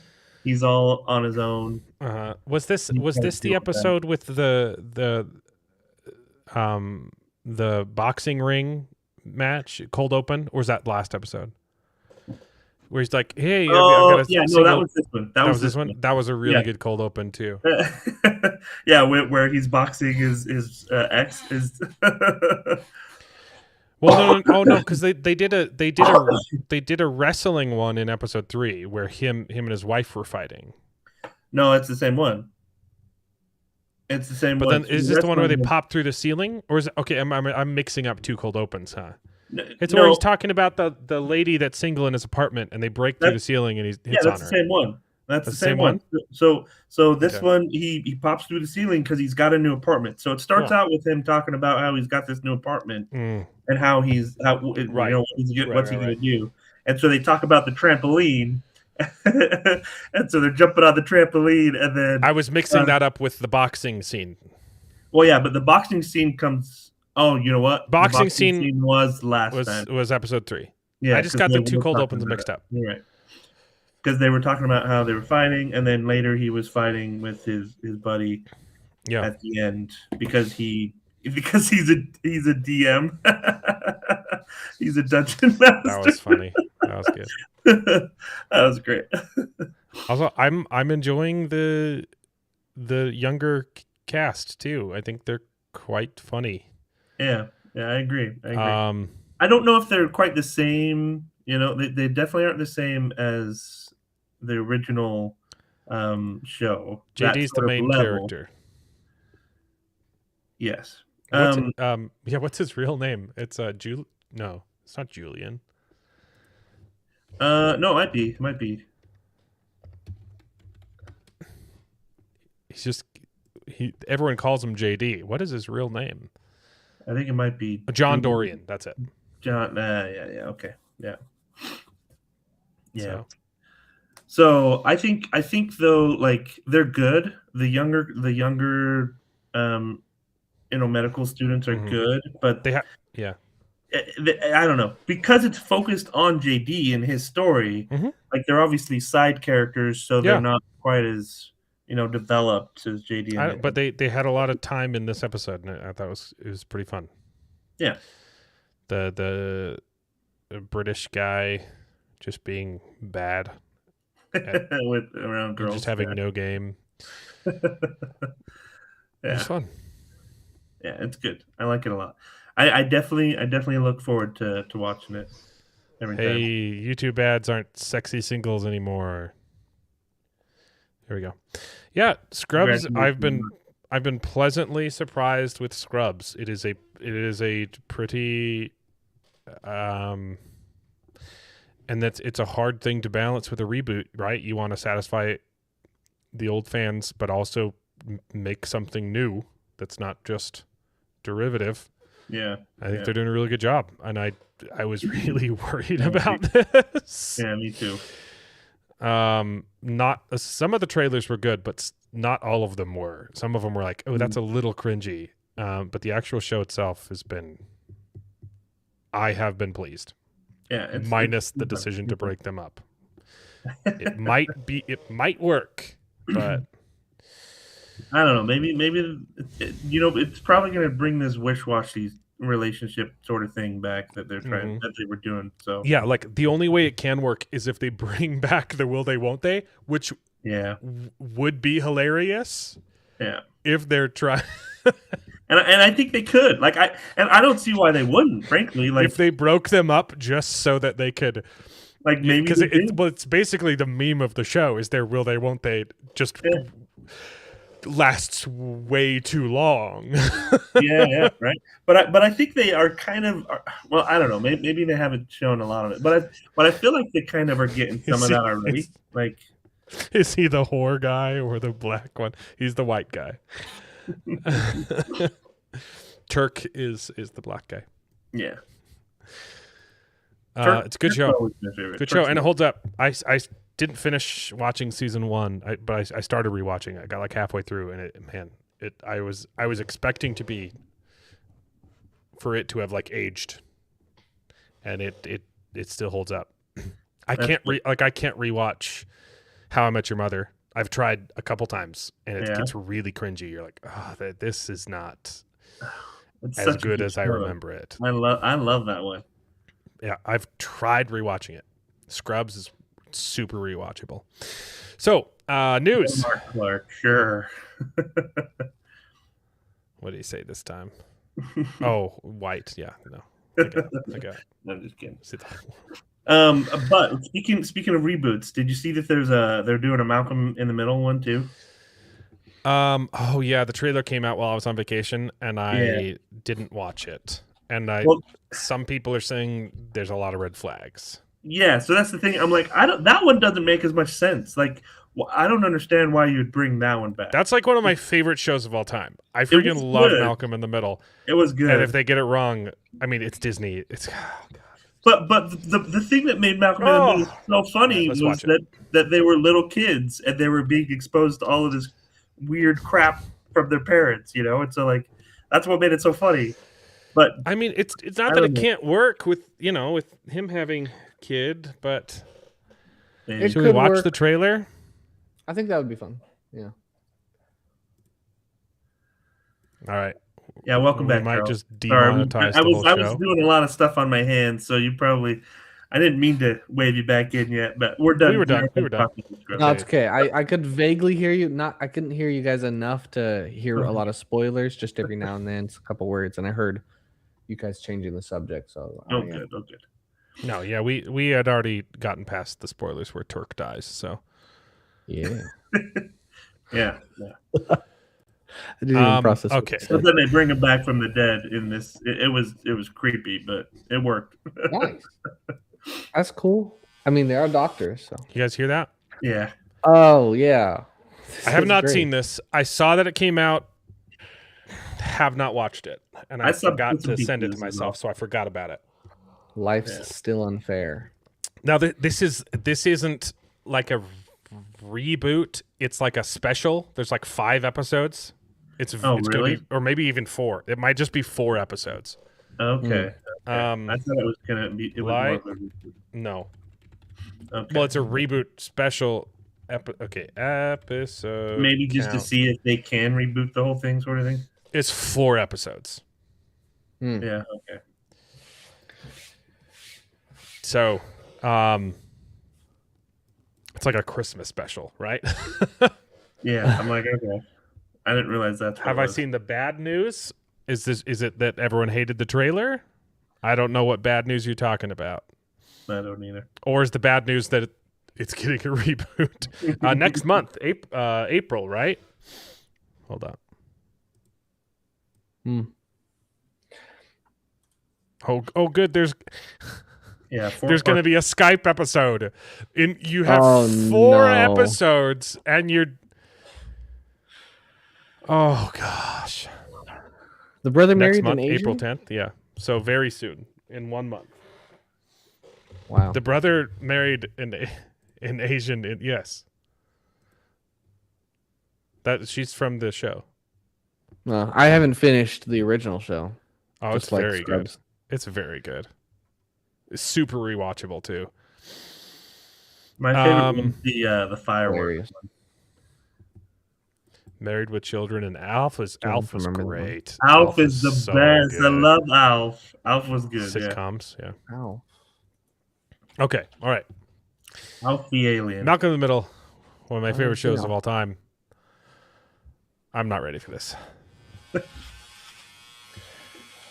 E: all on his own.
C: Was this the episode with the boxing ring match, cold open, or was that last episode? Where he's like, "Hey, I've got a
E: no, that was this one. That was
C: this one. That was a really good cold open too.
E: Yeah, where he's boxing his ex is.
C: Well, no, because they did a wrestling one in episode 3 where him and his wife were fighting.
E: No, it's the same one. It's the same
C: but
E: one.
C: But then is this the one where they pop through the ceiling, or is it okay? I'm mixing up 2 cold opens, huh? It's where he's talking about the lady that's single in his apartment, and they break through the ceiling, and he hits on her.
E: That's the same one. That's the same one. So this one he pops through the ceiling because he's got a new apartment. So it starts out with him talking about how he's got this new apartment and how what's he going to do. And so they talk about the trampoline, and so they're jumping on the trampoline, and then
C: I was mixing that up with the boxing scene.
E: Well, yeah, but the boxing scene comes. Oh, you know what?
C: Boxing scene
E: was last time.
C: Was episode 3.
E: Yeah,
C: I just got the 2 cold opens mixed up.
E: You're right. Because they were talking about how they were fighting, and then later he was fighting with his buddy at the end because he's a DM. He's a dungeon master.
C: That was funny. That was good.
E: That was great.
C: Also, I'm enjoying the younger cast too. I think they're quite funny.
E: Yeah, I agree. I don't know if they're quite the same. You know, they definitely aren't the same as the original show. That
C: JD's the
E: sort of
C: main
E: level.
C: character.
E: Yes.
C: What's what's his real name? It's No, it's not Julian.
E: No, it might be. It might be.
C: He's just everyone calls him JD. What is his real name?
E: I think it might be
C: John Dorian. That's it.
E: John. Yeah. Okay. Yeah. Yeah.
C: So,
E: So I think though, like they're good. The younger, medical students are
C: Mhm.
E: good, but
C: they have
E: I don't know, because it's focused on JD and his story.
C: Mhm.
E: Like they're obviously side characters, so
C: Yeah.
E: they're not quite as developed as JD.
C: but they had a lot of time in this episode, and I thought it was pretty fun.
E: Yeah.
C: The British guy just being bad
E: with around
C: and
E: girls,
C: just having no game. It
E: yeah,
C: was fun.
E: yeah, it's good. I like it a lot. I definitely look forward to watching it every
C: Hey,
E: time.
C: YouTube ads aren't sexy singles anymore. There we go. Yeah, Scrubs. I've been pleasantly surprised with Scrubs. It is a pretty and it's a hard thing to balance with a reboot, right? You want to satisfy the old fans, but also make something new that's not just derivative.
E: Yeah,
C: I think
E: yeah.
C: they're doing a really good job, and I was really worried
E: Yeah,
C: about this.
E: Yeah, me too.
C: Not some of the trailers were good, but not all of them were. Some of them were like, oh, that's a little cringy. But the actual show itself I have been pleased.
E: Yeah,
C: Minus the decision to break them up. It might work, but
E: I don't know. Maybe it's probably going to bring this wish-washy relationship sort of thing back that they're trying that they were doing. So
C: yeah, like the only way it can work is if they bring back the will they won't they, which would be hilarious.
E: Yeah,
C: if they're trying.
E: And I think they could. I don't see why they wouldn't. Frankly, like
C: if they broke them up just so that they could,
E: like maybe
C: because it's basically the meme of the show is their will they won't they just lasts way too long.
E: yeah, right. But I think they are kind of well. I don't know. Maybe they haven't shown a lot of it, but I feel like they kind of are getting some of that already. Like,
C: is he the whore guy or the black one? He's the white guy. Turk is the black guy.
E: Yeah.
C: It's a good show. Good show, and it holds up. I didn't finish watching season 1, but I started rewatching. I got like halfway through, and I was expecting for it to have like aged, and it still holds up. I can't rewatch How I Met Your Mother. I've tried a couple times, and it gets really cringy. You're like, oh, this is not as good as I remember it.
E: I love that one.
C: Yeah, I've tried rewatching it. Scrubs is super rewatchable. So, news.
E: Mark Clark, sure.
C: What did he say this time? Oh, white. Yeah, no. I got it.
E: I'm just kidding. But speaking of reboots, did you see that they're doing a Malcolm in the Middle one too?
C: Oh yeah, the trailer came out while I was on vacation, and I didn't watch it. And some people are saying there's a lot of red flags.
E: Yeah, so that's the thing. I'm like, that one doesn't make as much sense. Like, I don't understand why you'd bring that one back.
C: That's like one of my favorite shows of all time. I freaking love Malcolm in the Middle.
E: It was good.
C: And if they get it wrong, I mean, it's Disney. It's
E: But the thing that made Malcolm in the Middle so funny was that they were little kids and they were being exposed to all of this weird crap from their parents, and so like that's what made it so funny. But
C: I mean, it's not that it can't work with with him having kid, but should we watch the trailer?
D: I think that would be fun. Yeah.
C: All right.
E: Yeah, welcome back.
C: We might
E: Carl.
C: just demonetize the whole show.
E: I was doing a lot of stuff on my hands, so I didn't mean to wave you back in yet, but we're done.
C: We were done.
D: No, it's okay. I could vaguely hear you. I couldn't hear you guys enough to hear a lot of spoilers. Just every now and then, it's a couple words, and I heard you guys changing the subject. So
E: Oh,
D: yeah.
E: good. Oh, good.
C: No, yeah, we had already gotten past the spoilers where Turk dies. So
D: Yeah.
E: Yeah.
D: I didn't even process. what
C: okay.
D: you
E: But
D: said.
E: then they bring him back from the dead in this. It was creepy, but it worked.
D: Nice. That's cool. I mean, they are doctors, so.
C: You guys hear that?
E: Yeah.
D: Oh yeah.
C: I have
D: This
C: not
D: is
C: seen
D: great.
C: this. I saw that it came out. Have not watched it, and I
E: I saw
C: forgot
E: bits and
C: to send it to
E: pieces as
C: myself,
E: well.
C: so I forgot about it.
D: Life's
E: Yeah.
D: still unfair.
C: Now this isn't like a reboot. It's like a special. There's like 5 episodes. It's
E: Oh,
C: it's gonna
E: really?
C: be, or maybe even 4. It might just be 4 episodes.
E: Okay. I thought it was gonna be. It was more
C: Light-
E: of a reboot.
C: No,
E: Okay.
C: well, it's a reboot special. Episode.
E: Maybe just to
C: count.
E: see if they can reboot the whole thing, sort of thing.
C: It's 4 episodes.
E: Yeah. Okay.
C: So, it's like a Christmas special, right?
E: Yeah. I'm like, okay. I didn't realize that's. what
C: Have
E: it
C: I
E: was.
C: seen the bad news? Is it that everyone hated the trailer? I don't know what bad news you're talking about.
E: I don't either.
C: Or is the bad news that it's getting a reboot next month, April, right? Hold on. Oh, good. There's
E: Yeah.
C: going to be a Skype episode. You have
D: Oh,
C: 4
D: no.
C: episodes, and you're. Oh gosh.
D: The brother
C: Next
D: married
C: month,
D: an Asian.
C: April 10th. Yeah. So very soon, in 1 month.
D: Wow.
C: The brother married an Asian. Yes. She's from the show.
D: No, I haven't finished the original show.
C: Oh,
D: Just
C: it's
D: like
C: very good.
D: Scrubs.
C: It's very good. It's super rewatchable too.
E: My favorite one's the firework.
D: Hilarious.
C: Married with Children and Alf was
D: Don't remember that one.
C: great.
E: Alf is the
C: so
E: best. I
C: good.
E: love Alf. Alf was good. Yeah.
C: Sitcoms. Yeah.
D: Ow.
C: Okay. All right.
E: Alf the alien.
C: Malcolm in the Middle. One of my favorite shows
D: yeah.
C: of all time. I'm not ready for this.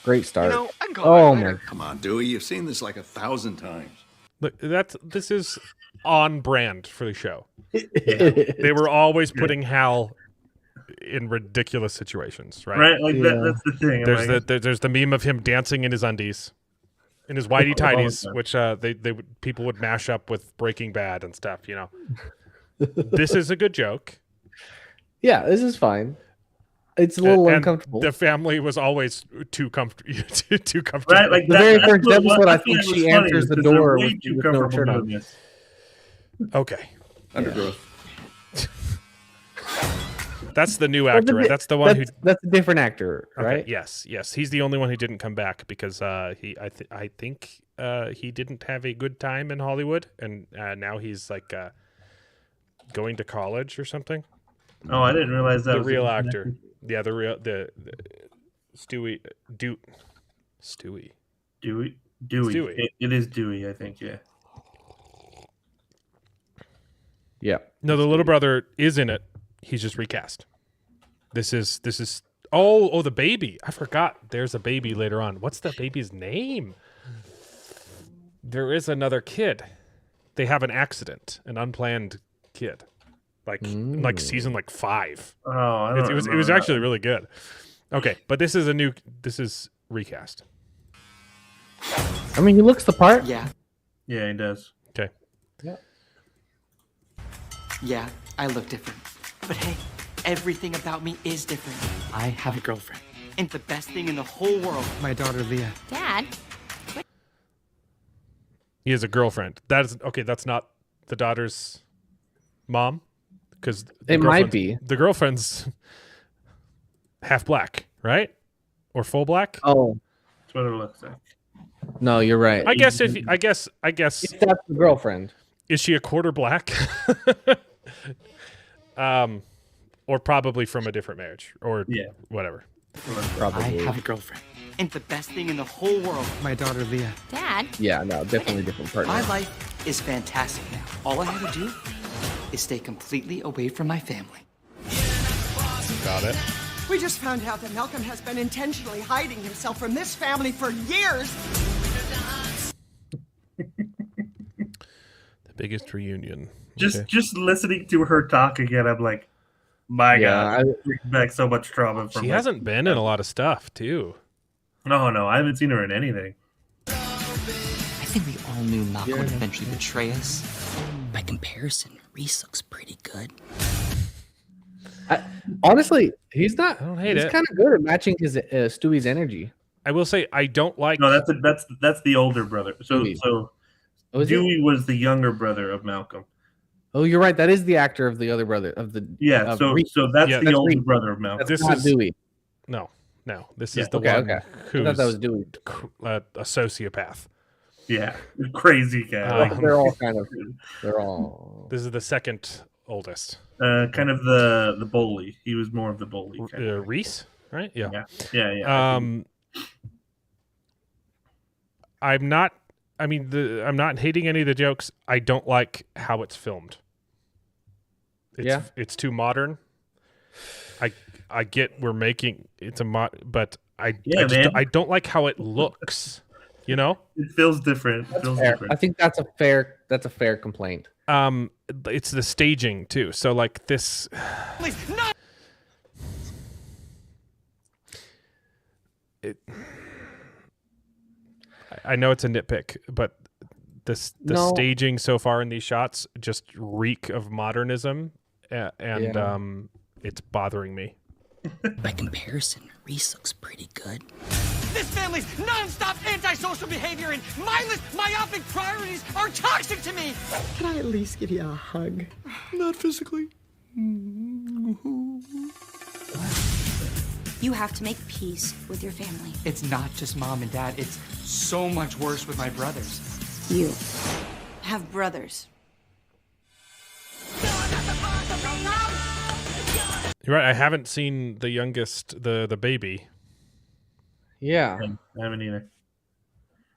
D: Great start.
F: You know, I can go
D: Oh
F: back
D: my.
F: later.
G: Come on, Dewey. You've seen this like 1,000 times.
C: Look, this is on brand for the show. They were always putting Hal in ridiculous situations, right?
E: Right? Like
D: Yeah.
E: that's the thing. I'm like,
C: There's the meme of him dancing in his undies, in his whitey tighties, which people would mash up with Breaking Bad and stuff. You know, this is a good joke.
D: Yeah, this is fine. It's a little
C: And
D: uncomfortable.
C: The family was always too comfortable. too comfortable.
E: right? Like
D: The very
E: that's
D: first
E: what-
D: episode, I
E: that's
D: think
E: what was
D: she
E: funny,
D: answers
E: is
D: the
E: 'cause they're
D: door
E: way
D: with-
E: too
D: with no
E: comfortable
D: shirt on.
E: doing this.
C: Okay,
G: Undergrowth.
C: that's the new actor, right? That's the one who.
D: That's a different actor,
C: Okay,
D: right?
C: yes. He's the only one who didn't come back because I think he didn't have a good time in Hollywood, and now he's like going to college or something.
E: Oh, I didn't realize that
C: The
E: was
C: real
E: a-
C: actor, yeah, the Stewie.
E: Dewey.
C: Dewey.
E: It is Dewey, I think. Yeah.
D: Yeah.
C: No, the little brother is in it. He's just recast. This is the baby. I forgot. There's a baby later on. What's the baby's name? There is another kid. They have an accident, an unplanned kid, like season 5.
E: Oh, I don't
C: It was
E: remember that.
C: actually really good. Okay, but this is recast.
D: I mean, he looks the part.
F: Yeah,
E: Yeah, he does.
C: Okay.
F: yeah, I look different. But hey, everything about me is different. I have a girlfriend. And the best thing in the whole world, my daughter Leah.
B: Dad,
C: He has a girlfriend. That's okay. That's not the daughter's mom, because
D: It might be.
C: the girlfriend's half black, right, or full black.
D: Oh
E: That's what it looks like.
D: no, you're right.
C: I guess I guess
D: If that's the girlfriend.
C: is she a quarter black? Or probably from a different marriage, or
E: Yeah.
C: whatever.
D: Probably.
F: I have a girlfriend. And the best thing in the whole world, my daughter Leah.
B: Dad,
D: Yeah, no, definitely different partner.
F: My life is fantastic now. All I have to do is stay completely away from my family.
C: Got it.
H: We just found out that Malcolm has been intentionally hiding himself from this family for years.
C: The biggest reunion.
E: Just listening to her talk again, I'm like, my God, I bring back so much trauma from
C: She
E: her.
C: hasn't been in a lot of stuff, too.
E: No, I haven't seen her in anything.
F: I think we all knew Malcolm would eventually betray us. By comparison, Reese looks pretty good.
D: Honestly, he's not.
C: I don't hate
D: he's
C: it.
D: kind of good at matching his Stewie's energy.
C: I will say I don't like.
E: No, that's the older brother. So
D: Oh, is
E: Dewey was the younger brother of Malcolm.
D: Oh, you're right. That is the actor of the other brher of the.
E: Yeah, so
D: Reese.
E: that's
C: Yeah,
E: the
D: that's
E: older
D: Reese.
E: brother of Malcolm.
D: That's
C: This
D: not
C: is-
D: Dewey.
C: No. This
E: Yeah.
C: is the
D: Okay,
C: one
D: okay.
C: who's
D: I thought that was Dewey.
C: a sociopath.
E: Yeah, crazy guy. Like,
D: They're all kind of. They're all.
C: This is the second oldest.
E: kind of the bully. He was more of the bully. Kind of.
C: Reese, right? Yeah.
E: Yeah.
C: I'm not. I mean, I'm not hating any of the jokes. I don't like how it's filmed. It's too modern. I get we're making it's a but I don't like how it looks. You know,
E: It feels different. It feels
D: Fair.
E: different.
D: I think that's a fair complaint.
C: it's the staging too. So like this.
F: Please, no!
C: I know it's a nitpick, but the staging so far in these shots just reek of modernism, and it's bothering me.
F: By comparison, Reese looks pretty good. This family's non-stop antisocial behavior and mindless, myopic priorities are toxic to me!
H: Can I at least give you a hug?
F: Not physically.
I: You have to make peace with your family.
F: It's not just mom and dad, it's so much worse with my brothers.
I: You have brothers.
C: You're right. I haven't seen the youngest, the baby.
D: Yeah.
E: I haven't either.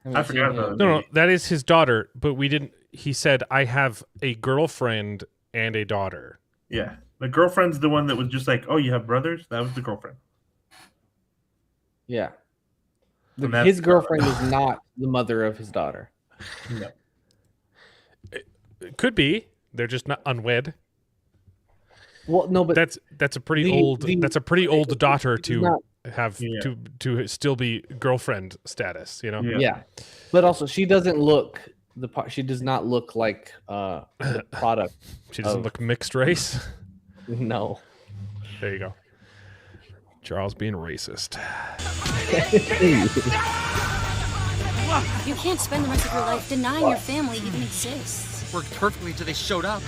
D: Haven't
E: I forgot
D: seen
E: about
D: him.
E: it.
C: No, that is his daughter, but we didn't. He said, I have a girlfriend and a daughter.
E: Yeah. The girlfriend's the one that was just like, oh, you have brothers? That was the girlfriend.
D: Yeah.
E: And that's-
D: His girlfriend is not the mother of his daughter.
E: No.
C: It could be. They're just not unwed.
D: Well, no, but
C: That's a pretty
D: the-
C: old.
D: the-
C: That's a pretty old daughter to
D: not-
C: have
E: Yeah.
C: to still be girlfriend status. You know.
E: Yeah.
D: but also she doesn't look the part. She does not look like the product.
C: She doesn't
D: of-
C: look mixed race.
D: No.
C: There you go. Charles being racist.
I: You can't spend the rest of your life denying your family even exists.
F: Worked perfectly until they showed up.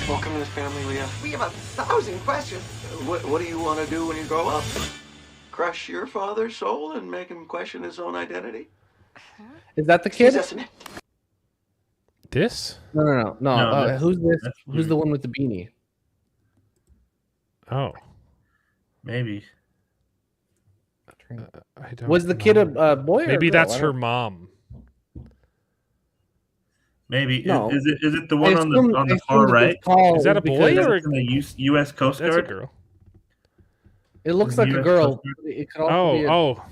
J: Welcome to the family, Leah.
H: We have 1,000 questions.
J: What do you want to do when you grow up? Crush your father's soul and make him question his own identity?
D: Is that the kid?
J: Isn't it?
C: This?
D: No.
E: No,
D: Who's this?
E: that's
D: Who's the one with the beanie?
C: Oh,
E: Maybe.
C: I don't.
D: Was the kid a boy? or
C: Maybe
D: a girl?
C: that's
D: I
C: her
D: don't-
C: mom.
E: Maybe.
D: No.
E: Is it the one
D: I
E: on
D: assume-
E: the
D: I assumed
E: far
D: it was
E: right?
D: called
C: Is that a boy
D: because
C: or
E: It's in the U.S. Coast
C: That's a
E: Guard.
C: girl.
D: it looks like a
E: US
D: girl?
E: Coast
D: It could also be
C: Oh.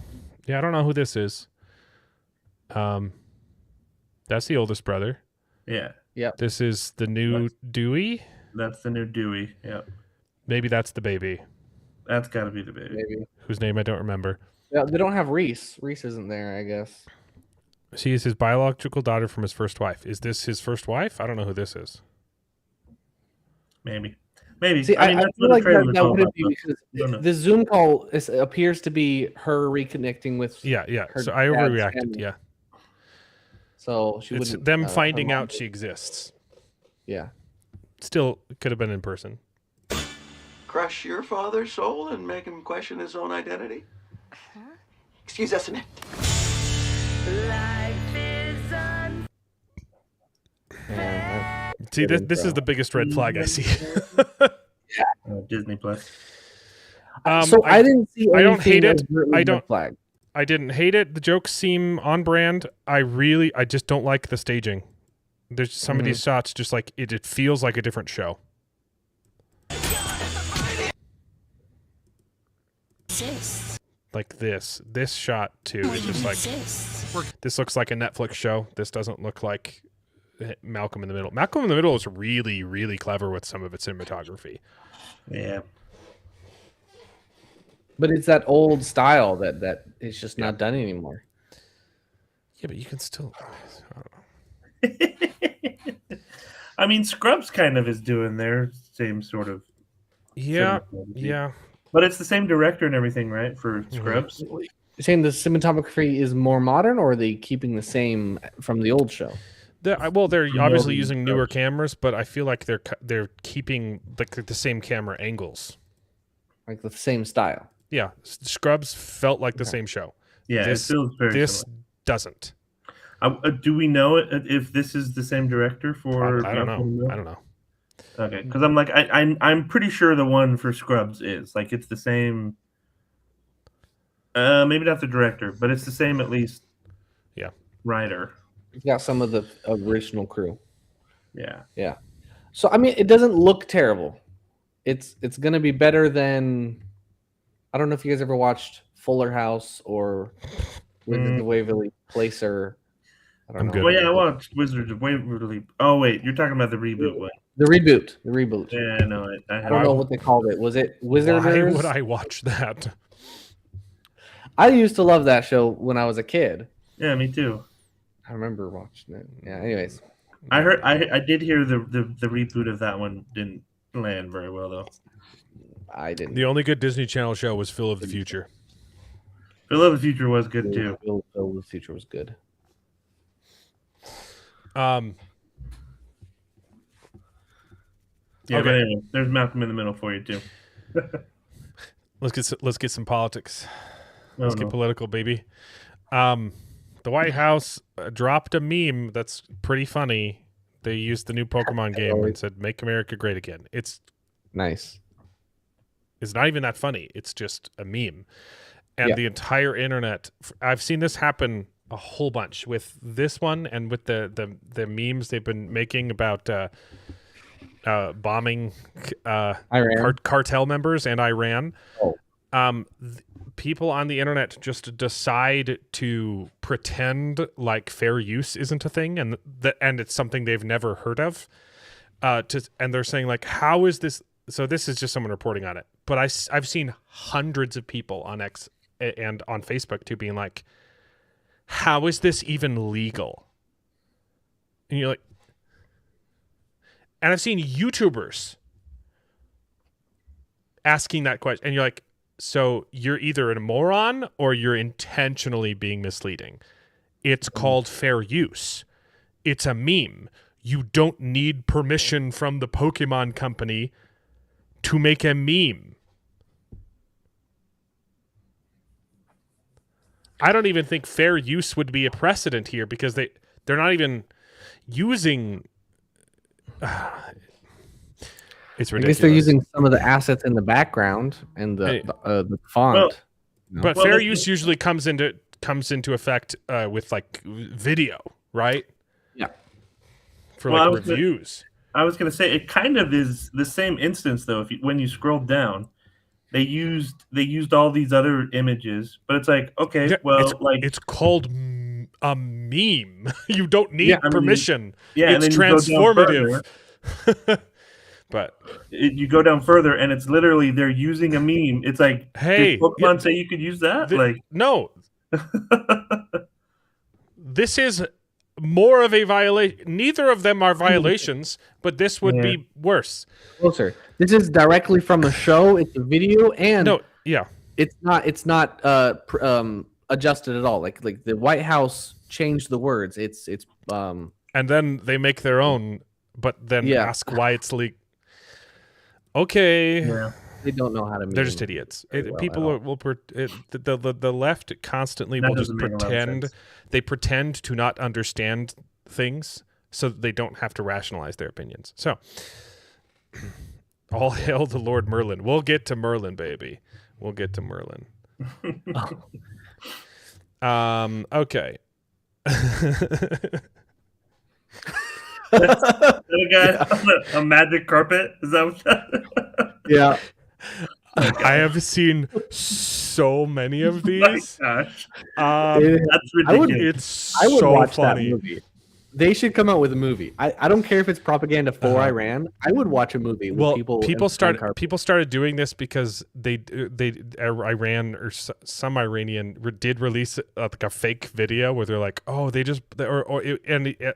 C: Yeah, I don't know who this is. That's the oldest brother.
E: Yeah,
C: This is the new Dewey.
E: that's the new Dewey. Yeah,
C: Maybe that's the baby,
E: that's got to be the baby.
D: maybe.
C: whose name I don't remember.
D: Yeah, they don't have Reese. Reese isn't there, I guess.
C: She is his biological daughter from his first wife. Is this his first wife? I don't know who this is.
E: Maybe.
D: See, I
E: that's
D: feel
E: what
D: like
E: the trailer
D: that
E: was all
D: wouldn't
E: about,
D: be
E: though.
D: because
E: No, no.
D: the Zoom call appears to be her reconnecting with.
C: Yeah.
D: her
C: So I
D: dad's
C: overreacted.
D: family.
C: Yeah.
D: So she
C: It's
D: wouldn't.
C: them
D: her
C: finding
D: mom
C: out
D: would-
C: she exists.
D: Yeah.
C: Still could have been in person.
J: Crush your father's soul and make him question his own identity? Excuse us a minute.
D: Yeah,
C: See, this is the biggest red flag I see.
E: Disney Plus.
D: so I didn't see.
C: I don't hate
D: anything
C: it.
D: overtly
C: I
D: red
C: don't-
D: Flag.
C: I didn't hate it. The jokes seem on brand. I just don't like the staging. There's some of these shots just like it feels like a different show.
I: exists.
C: Like this shot too
I: Family
C: is just
I: even
C: like
I: exists.
C: this looks like a Netflix show. This doesn't look like Malcolm in the Middle. Malcolm in the Middle is really, really clever with some of its cinematography.
E: Yeah.
D: But it's that old style that is just not done anymore.
C: Yeah, but you can still. I don't know.
E: I mean, Scrubs kind of is doing their same sort of.
C: Yeah,
E: cinematography.
C: yeah.
E: But it's the same director and everything, right? For Scrubs.
D: You're saying the cinematography is more modern, or are they keeping the same from the old show?
C: They're
E: the
C: obviously
E: old
C: using newer
E: stuff.
C: cameras, but I feel like they're keeping the same camera angles.
D: Like the same style?
C: Yeah, Scrubs felt like the same show.
E: Yeah,
C: this
E: it feels very
C: this
E: similar.
C: doesn't.
E: Do we know if this is the same director for?
C: I don't know. I don't know.
E: Okay, because I'm like I'm pretty sure the one for Scrubs is like it's the same. Maybe not the director, but it's the same at least.
C: Yeah.
E: Writer.
D: It's got some of the original crew.
E: Yeah.
D: Yeah. So I mean, it doesn't look terrible. It's gonna be better than. I don't know if you guys ever watched Fuller House or Wizards of Waverly Place or. I don't know.
C: good.
E: Well, yeah, I watched Wizards of Waverly. Oh wait, you're talking about the reboot one.
D: The reboot. The reboot.
E: Yeah, no,
D: I don't know what they called it. Was it
C: Why
D: Wizarders?
C: would I watch that?
D: I used to love that show when I was a kid.
E: Yeah, me too.
D: I remember watching it. Yeah. Anyways,
E: I did hear the reboot of that one didn't land very well though.
D: I didn't.
C: The only good Disney Channel show was Phil of the Future.
E: Phil of the Future was good too.
D: Phil of the Future was good.
E: Yeah,
C: Okay.
E: but anyway, there's Malcolm in the Middle for you too.
C: Let's get some politics.
E: Oh,
C: Let's get political, baby. The White House dropped a meme that's pretty funny. They used the new Pokemon game and said, "Make America Great Again." It's
D: nice.
C: It's not even that funny. It's just a meme. And the entire internet, I've seen this happen a whole bunch with this one and with the memes they've been making about bombing
D: Iran.
C: cartel members and Iran.
D: Oh.
C: People on the internet just decide to pretend like fair use isn't a thing and it's something they've never heard of. And they're saying like, how is this? So this is just someone reporting on it. But I've seen hundreds of people on X and on Facebook too being like, how is this even legal? And you're like, and I've seen YouTubers asking that question. And you're like, so you're either a moron or you're intentionally being misleading. It's called fair use. It's a meme. You don't need permission from the Pokemon company to make a meme. I don't even think fair use would be a precedent here because they're not even using. It's ridiculous.
D: I guess they're using some of the assets in the background and the font.
C: But fair use usually comes into effect with like video, right?
D: Yeah.
C: For like reviews.
E: I was gonna say it kind of is the same instance though. When you scroll down, they used all these other images, but it's like okay,
C: it's called a meme. You don't need permission.
E: And
C: it's
E: then you
C: transformative. But
E: you go down further, and it's literally they're using a meme. It's like,
C: hey,
E: did Pokemon say you could use that?
C: No. This is more of a violation. Neither of them are violations, but this would be worse.
D: Closer. This is directly from a show. It's a video, and it's not adjusted at all. Like the White House changed the words. It's
C: and then they make their own, but then ask why it's leaked. Okay.
E: Yeah.
D: They don't know how to.
C: They're just idiots. The left constantly will just pretend. They pretend to not understand things, so they don't have to rationalize their opinions. So, all hail the Lord Merlin. We'll get to Merlin, baby. We'll get to Merlin. Okay.
E: A magic carpet? Is that what that?
D: Yeah.
C: I have seen so many of these.
E: Gosh,
C: That's
E: ridiculous.
C: I would so
D: watch
C: funny.
D: that movie. They should come out with a movie. I don't care if it's propaganda for Iran. I would watch a movie with
C: people started doing this because Iran or some Iranian did release like a fake video where they're like, oh, they just a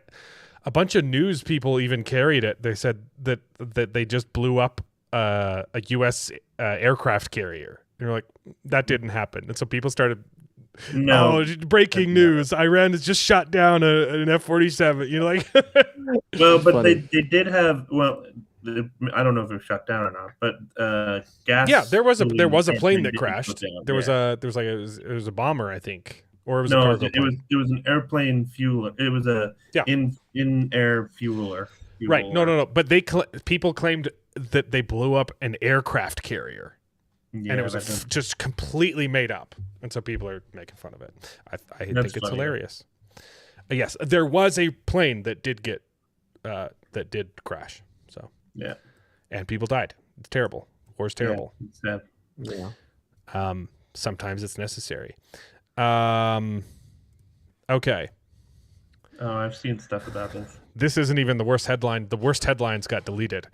C: bunch of news people even carried it. They said that they just blew up a U.S. Aircraft carrier. And you're like, that didn't happen. And so people started.
E: No.
C: Oh, breaking news! Iran has just shot down an F-47. You know, like.
E: Well, but they did have. Well, I don't know if it was shot down or not, but gas.
C: Yeah, there was a plane that crashed. There was a bomber, I think, or it was a cargo plane.
E: It was an airplane fuel. It was a in air fueler.
C: Right. No. But people claimed that they blew up an aircraft carrier.
E: Yeah,
C: and it was just completely made up, and so people are making fun of it. I think it's funny, hilarious. Yes, there was a plane that did get that did crash. So
E: yeah,
C: and people died. It's terrible. War's terrible.
E: Yeah, it's sad.
D: Yeah.
C: Sometimes it's necessary. Okay.
E: Oh, I've seen stuff about this.
C: This isn't even the worst headline. The worst headlines got deleted.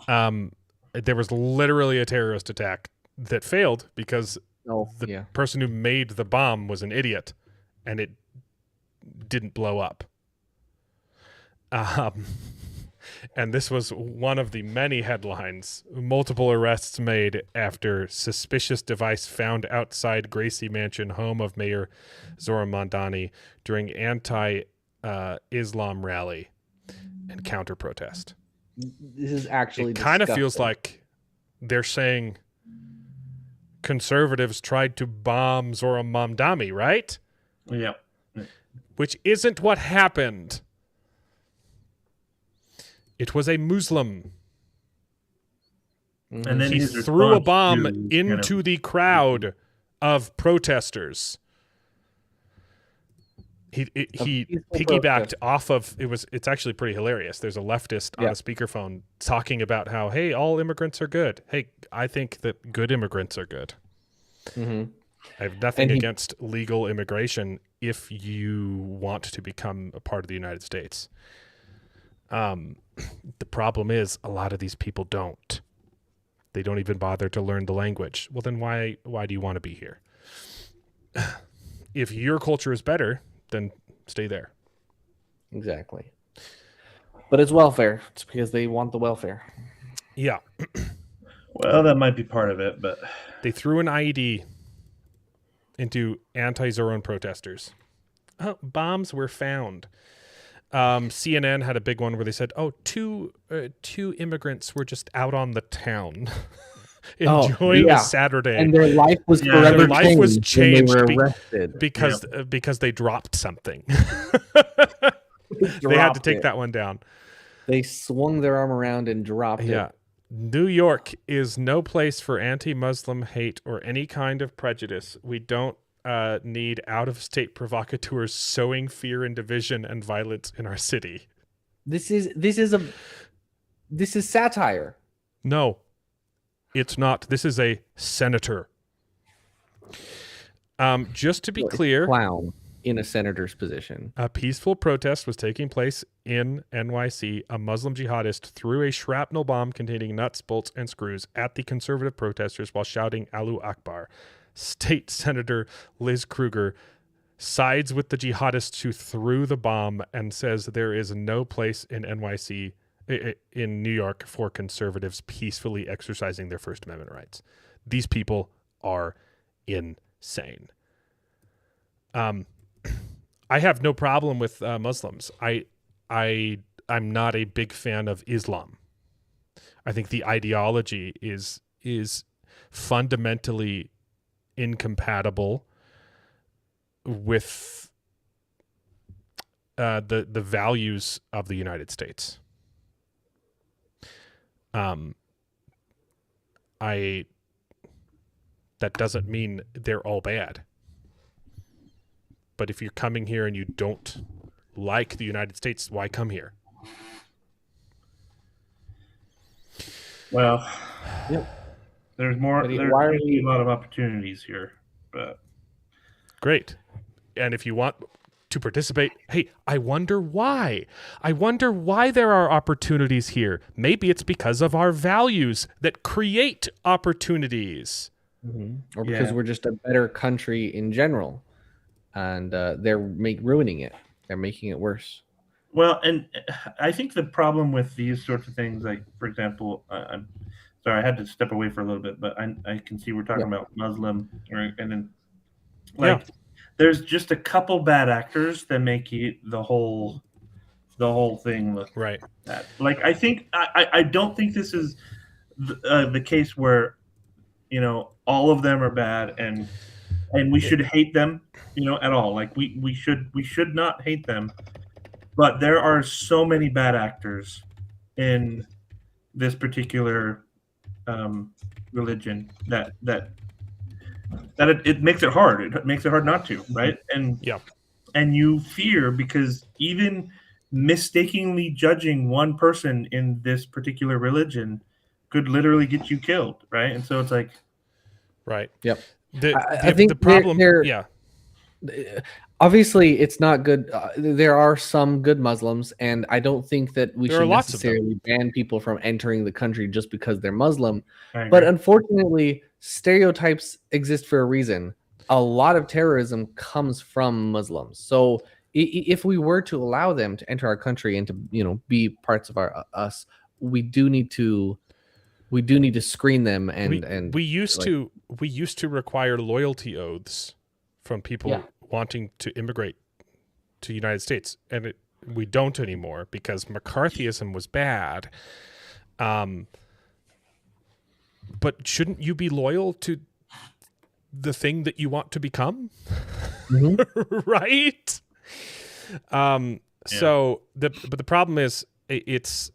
C: There was literally a terrorist attack that failed because the person who made the bomb was an idiot, and it didn't blow up. And this was one of the many headlines. Multiple arrests made after suspicious device found outside Gracie Mansion, home of Mayor Zohran Mamdani, during anti-Islam rally and counter-protest.
D: This is actually
C: kind of feels like they're saying conservatives tried to bomb Zohran Mamdani, right?
E: Yeah.
C: Which isn't what happened. It was a Muslim.
E: And then
C: he threw a bomb into the crowd of protesters. He piggybacked off of it's actually pretty hilarious. There's a leftist on a speakerphone talking about how, hey, all immigrants are good. Hey, I think that good immigrants are good.
D: Mm-hmm.
C: I have nothing against legal immigration if you want to become a part of the United States. The problem is a lot of these people don't. They don't even bother to learn the language. Well, then why do you want to be here? If your culture is better, then stay there.
D: Exactly. But it's welfare. It's because they want the welfare.
C: Yeah.
E: Well, that might be part of it, but
C: they threw an IED into anti-Zohran protesters. Oh, bombs were found. CNN had a big one where they said, two immigrants were just out on the town enjoying a Saturday,
D: and their life was forever changed when they were arrested
C: because they dropped something. They had to take that one down.
D: They swung their arm around and dropped it.
C: New York is no place for anti-Muslim hate or any kind of prejudice. We don't need out-of-state provocateurs sowing fear and division and violence in our city.
D: This is satire.
C: No, it's not. This is a senator. Just to be clear,
D: clown in a senator's position.
C: A peaceful protest was taking place in NYC. A Muslim jihadist threw a shrapnel bomb containing nuts, bolts, and screws at the conservative protesters while shouting Allahu Akbar. State Senator Liz Kruger sides with the jihadists who threw the bomb and says there is no place in NYC, in New York, for conservatives peacefully exercising their First Amendment rights. These people are insane. I have no problem with Muslims. I'm not a big fan of Islam. I think the ideology is fundamentally incompatible with the values of the United States. That doesn't mean they're all bad. But if you're coming here and you don't like the United States, why come here?
E: Well, There's more.
D: But
E: There's
D: why are
E: going to be
D: we?
E: a lot of opportunities here, but
C: Great. And if you want to participate, hey, I wonder why. I wonder why there are opportunities here. Maybe it's because of our values that create opportunities.
D: Or because
E: Yeah.
D: we're just a better country in general, and they're ruining it. They're making it worse.
E: Well, and I think the problem with these sorts of things, like for example, I'm sorry, I had to step away for a little bit, but I can see we're talking
D: Yeah.
E: about Muslim, right? And then
C: Yeah.
E: there's just a couple bad actors that make the whole thing look
C: Right.
E: bad. Like I don't think this is the case where all of them are bad and we should hate them at all. Like we should not hate them. But there are so many bad actors in this particular religion that it makes it hard. It makes it hard not to, right? And you fear because even mistakenly judging one person in this particular religion could literally get you killed, right? And so it's like,
C: right.
D: Yep.
C: I
D: think
C: the problem. Yeah.
D: Obviously, it's not good. There are some good Muslims, and I don't think that we
C: There are
D: should
C: lots of them.
D: necessarily ban people from entering the country just because they're Muslim.
E: I
D: But
E: agree.
D: unfortunately, stereotypes exist for a reason. A lot of terrorism comes from Muslims. So if we were to allow them to enter our country and to be parts of us, we do need to screen them and
C: we used to require loyalty oaths from people wanting to immigrate to the United States, and we don't anymore because McCarthyism was bad. But shouldn't you be loyal to the thing that you want to become? Right? So the problem is it's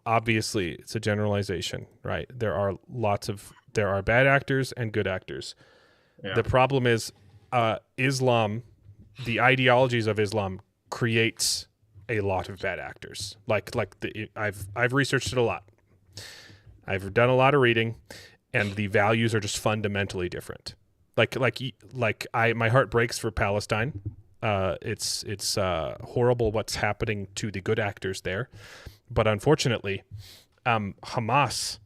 C: obviously it's a generalization, right? There are bad actors and good actors.
E: Yeah.
C: The problem is Islam, the ideologies of Islam creates a lot of bad actors. I've researched it a lot. I've done a lot of reading, and the values are just fundamentally different. My heart breaks for Palestine. It's horrible what's happening to the good actors there, but unfortunately, Hamas,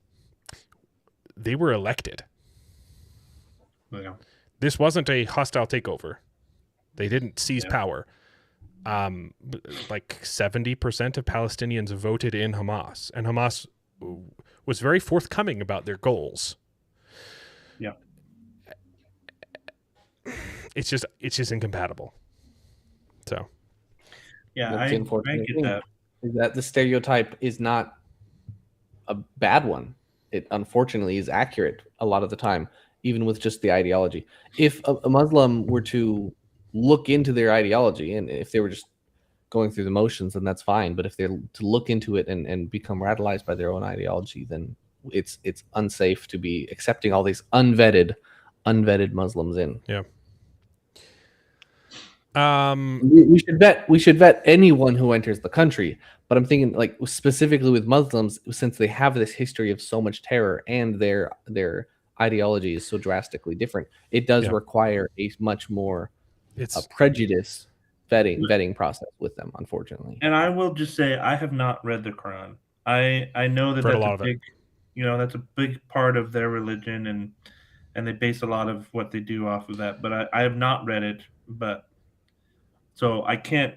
C: they were elected.
E: Yeah.
C: This wasn't a hostile takeover. They didn't seize power. 70% of Palestinians voted in Hamas, and Hamas was very forthcoming about their goals.
E: Yeah.
C: It's just incompatible. So.
E: Yeah,
D: That's
E: I
D: the unfortunate
E: get
D: thing,
E: that.
D: is that the stereotype is not a bad one. It unfortunately is accurate a lot of the time, even with just the ideology. If a Muslim were to look into their ideology, and if they were just going through the motions, then that's fine. But if they're to look into it and become radicalized by their own ideology, then it's unsafe to be accepting all these unvetted Muslims in.
C: Yeah.
D: We should vet anyone who enters the country, but I'm thinking like specifically with Muslims, since they have this history of so much terror and their ideology is so drastically different, it does require a much more prejudice vetting process with them, unfortunately.
E: And I will just say I have not read the Quran. I know that
C: Read a
E: that's
C: lot
E: a
C: of it.
E: big that's a big part of their religion, and they base a lot of what they do off of that. But I have not read it, so I can't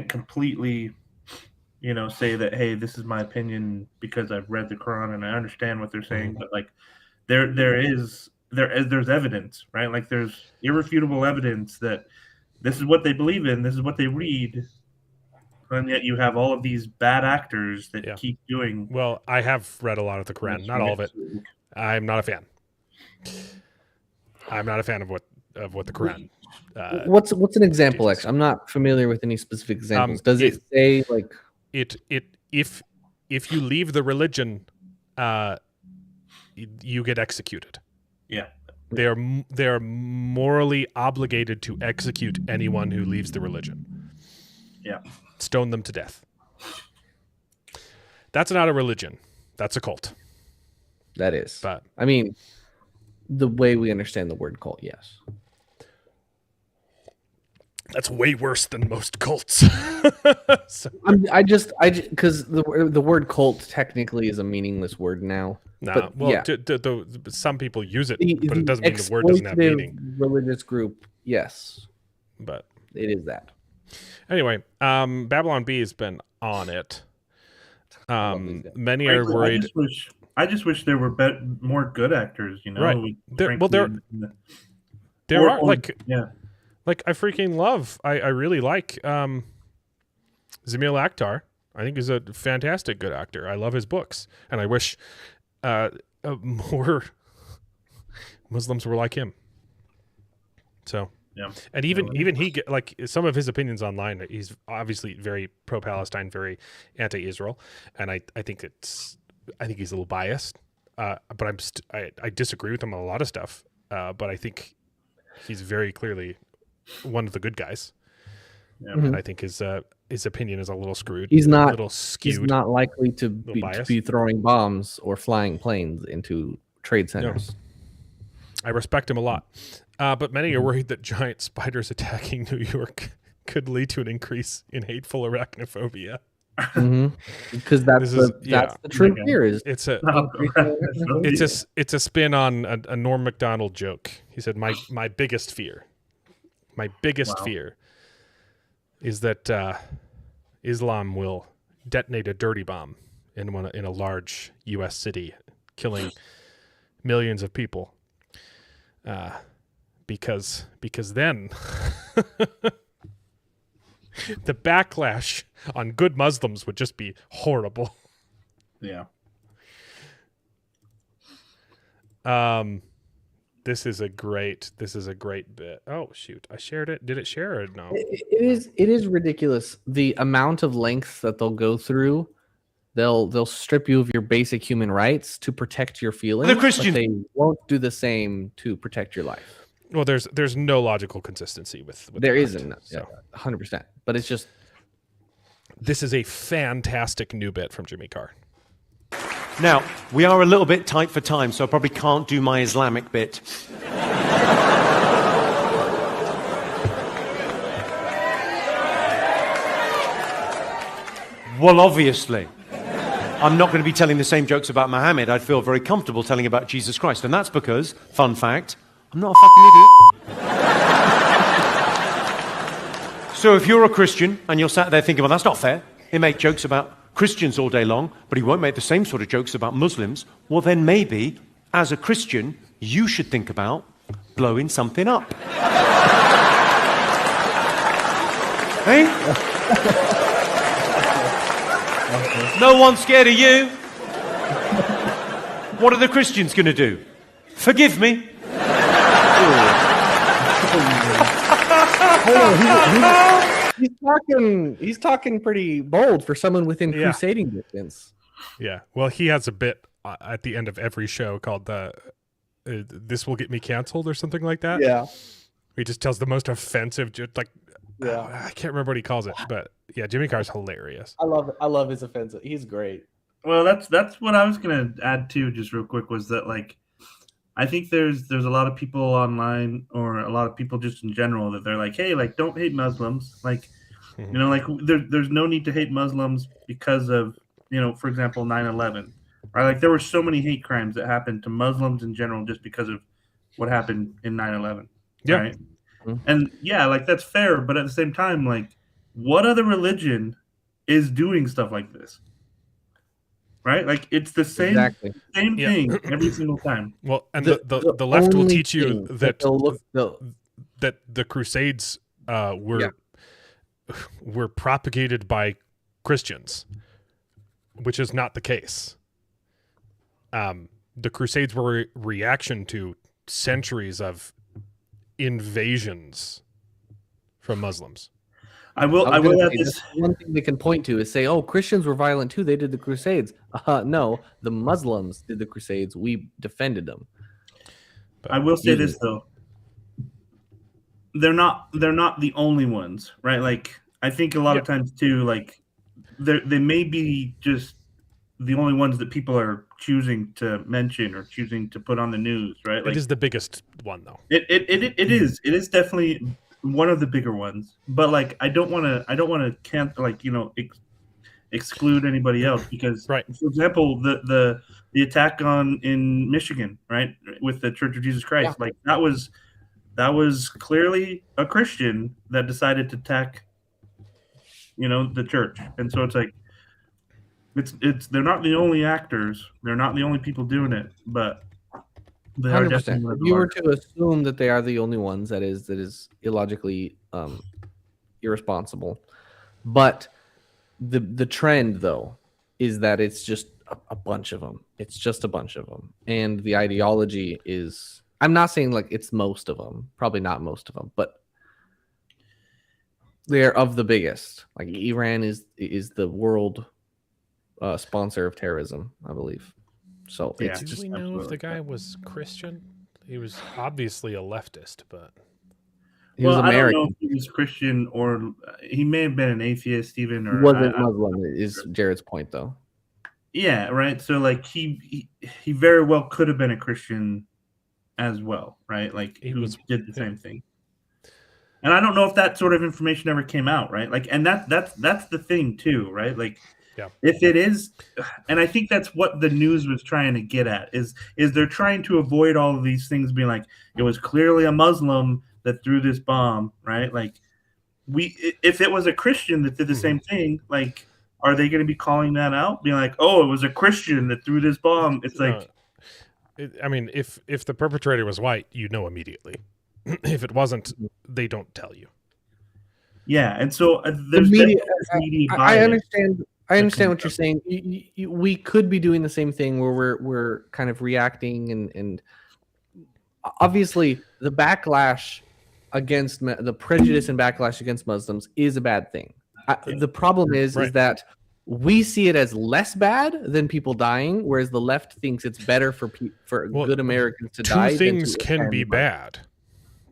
E: completely say that, hey, this is my opinion because I've read the Quran and I understand what they're saying. But like there's evidence, right? Like there's irrefutable evidence that this is what they believe in, this is what they read, and yet you have all of these bad actors that keep doing.
C: Well, I have read a lot of the Quran, not all of it. I'm not a fan. I'm not a fan of what the Quran.
D: What's an example? Actually, I'm not familiar with any specific examples. Does it say like
C: if you leave the religion, you get executed?
E: Yeah.
C: They are morally obligated to execute anyone who leaves the religion.
E: Yeah.
C: Stone them to death. That's not a religion. That's a cult.
D: That is.
C: But
D: I mean, the way we understand the word cult, yes.
C: that's way worse than most cults. So,
D: Because the word cult technically is a meaningless word now.
C: no,
D: But,
C: well,
D: yeah.
C: some people use it, but it doesn't mean the word doesn't have
D: exploitative
C: meaning.
D: Religious group, yes,
C: But
D: it is that.
C: anyway, Babylon Bee has been on it. Many are
E: Frankly,
C: worried.
E: I just wish there were more good actors. You know,
C: Right. There are like I freaking love. I really like Zamil Akhtar. I think he's a fantastic good actor. I love his books, and I wish more Muslims were like him. So,
E: yeah,
C: and even he like some of his opinions online. He's obviously very pro-Palestine, very anti-Israel, and I think he's a little biased. But I disagree with him on a lot of stuff. But I think he's very clearly one of the good guys. Yeah. And I think his opinion is a little screwed.
D: He's not
C: a little skewed.
D: He's not likely to be throwing bombs or flying planes into trade centers.
C: No. I respect him a lot. But many are worried that giant spiders attacking New York could lead to an increase in hateful arachnophobia.
D: Because that's the true fear. Is
C: it's a spin on a Norm Macdonald joke. He said, "My biggest fear is that Islam will detonate a dirty bomb in a large U.S. city, killing millions of people. Because then." The backlash on good Muslims would just be horrible.
E: Yeah.
C: This is a great bit. Oh shoot, I shared it. Did it share or no?
D: It is ridiculous the amount of lengths that they'll go through. They'll strip you of your basic human rights to protect your feelings.
K: The Christian,
D: but they won't do the same to protect your life.
C: Well, there's no logical consistency with
D: there
C: that,
D: isn't,
C: so.
D: 100%. But it's just
C: this is a fantastic new bit from Jimmy Carr.
K: Now we are a little bit tight for time, so I probably can't do my Islamic bit. Well, obviously, I'm not going to be telling the same jokes about Muhammad. I'd feel very comfortable telling about Jesus Christ, and that's because, fun fact, I'm not a fucking idiot. So if you're a Christian and you're sat there thinking, well, that's not fair. He make jokes about Christians all day long, but he won't make the same sort of jokes about Muslims. Well, then maybe, as a Christian, you should think about blowing something up. Hey? No one's scared of you. What are the Christians going to do? Forgive me.
D: He's talking pretty bold for someone within crusading distance.
C: Yeah. Well, he has a bit at the end of every show called "This will get me canceled" or something like that.
D: Yeah.
C: He just tells the most offensive, I can't remember what he calls it, but yeah, Jimmy Carr's hilarious.
D: I love his offensive. He's great.
E: Well, that's what I was gonna add too, just real quick, was that like I think there's a lot of people online, or a lot of people just in general, that they're like, hey, like, don't hate Muslims. Like, you know, like there's no need to hate Muslims because of, you know, for example, 9/11. Right? Like there were so many hate crimes that happened to Muslims in general just because of what happened in 9/11.
C: Yeah.
E: Right? And yeah, like that's fair, but at the same time, like, what other religion is doing stuff like this? Right? Like it's the same thing every single time.
C: Well, and the left will teach you that
D: that
C: the Crusades were propagated by Christians, which is not the case. The Crusades were a reaction to centuries of invasions from Muslims.
E: I will add this.
D: One thing they can point to is say, "Oh, Christians were violent too. They did the Crusades." No, the Muslims did the Crusades. We defended them.
E: But I will say this though: they're not the only ones, right? Like I think a lot of times too, like they may be just the only ones that people are choosing to mention or choosing to put on the news, right?
C: It is the biggest one, though.
E: It is definitely one of the bigger ones. But like, I don't want to exclude anybody else because,
C: right.
E: For example, the attack in Michigan, right, with the Church of Jesus Christ, like that was clearly a Christian that decided to attack, the church, and so it's like they're not the only actors, they're not the only people doing it, but they are
D: 100%.
E: definitely one of
D: If
E: the
D: you were
E: larger.
D: to assume that they are the only ones, that is illogically irresponsible. But the trend, though, is that it's just a bunch of them. It's just a bunch of them, and the ideology is. I'm not saying like it's most of them. Probably not most of them, but they're of the biggest. Like Iran is the world sponsor of terrorism, I believe. So it's
C: Do
D: just.
C: we know if the guy was Christian? He was obviously a leftist, but
D: He was
E: I don't know
D: American.
E: if he was Christian or he may have been an atheist, even.
D: He
E: Or
D: wasn't Muslim. Is Jared's point, though?
E: Yeah, right. So like he very well could have been a Christian as well, right? Like he did the same thing. And I don't know if that sort of information ever came out, right? Like, and that's the thing too, right? Like, if it is, and I think that's what the news was trying to get at is they're trying to avoid all of these things being like it was clearly a Muslim that threw this bomb, right? Like, if it was a Christian that did the same thing, like, are they going to be calling that out, being like, oh, it was a Christian that threw this bomb? It's like,
C: I mean, if the perpetrator was white, you know immediately. If it wasn't, they don't tell you.
E: Yeah, and so there's
D: media.
E: media
D: I
E: bias.
D: I understand what you're saying. We could be doing the same thing where we're kind of reacting and obviously the backlash against the prejudice and backlash against Muslims is a bad thing. The problem is that we see it as less bad than people dying, whereas the left thinks it's better for good Americans to die.
C: Two things can be bad.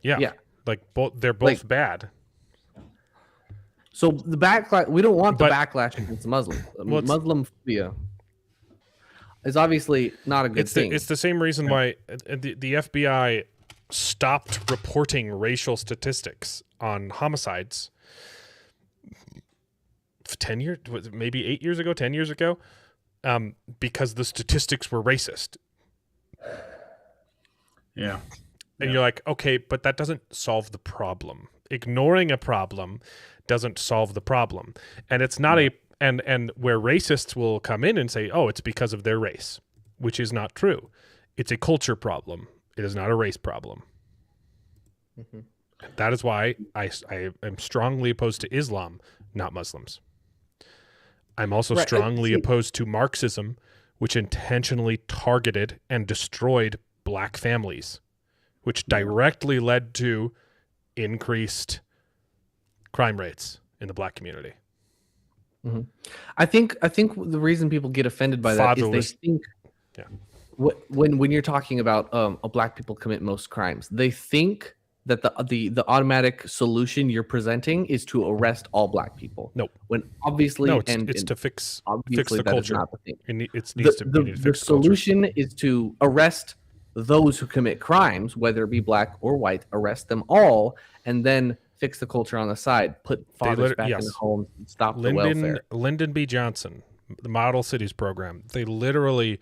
C: Yeah. Like they're both bad.
D: So the backlash, we don't want the backlash against Muslims. Muslim phobia is obviously not a good thing.
C: It's the same reason why the FBI stopped reporting racial statistics on homicides 10 years, maybe 8 years ago, 10 years ago, because the statistics were racist.
E: Yeah.
C: And you're like, okay, but that doesn't solve the problem. Ignoring a problem doesn't solve the problem. And it's not and where racists will come in and say, oh, it's because of their race, which is not true. It's a culture problem. It is not a race problem. Mm-hmm. That is why I am strongly opposed to Islam, not Muslims. I'm also strongly opposed to Marxism, which intentionally targeted and destroyed black families, which directly led to increased crime rates in the black community.
D: Mm-hmm. I think the reason people get offended by that is they think when you're talking about black people commit most crimes, they think that the automatic solution you're presenting is to arrest all black people.
C: Nope.
D: When obviously
C: it's to fix the
D: that
C: culture.
D: is not the thing.
C: The
D: solution is to arrest those who commit crimes, whether it be black or white, arrest them all, and then fix the culture on the side. Put fathers back in the homes and stop the welfare.
C: Lyndon B. Johnson, the Model Cities program, they literally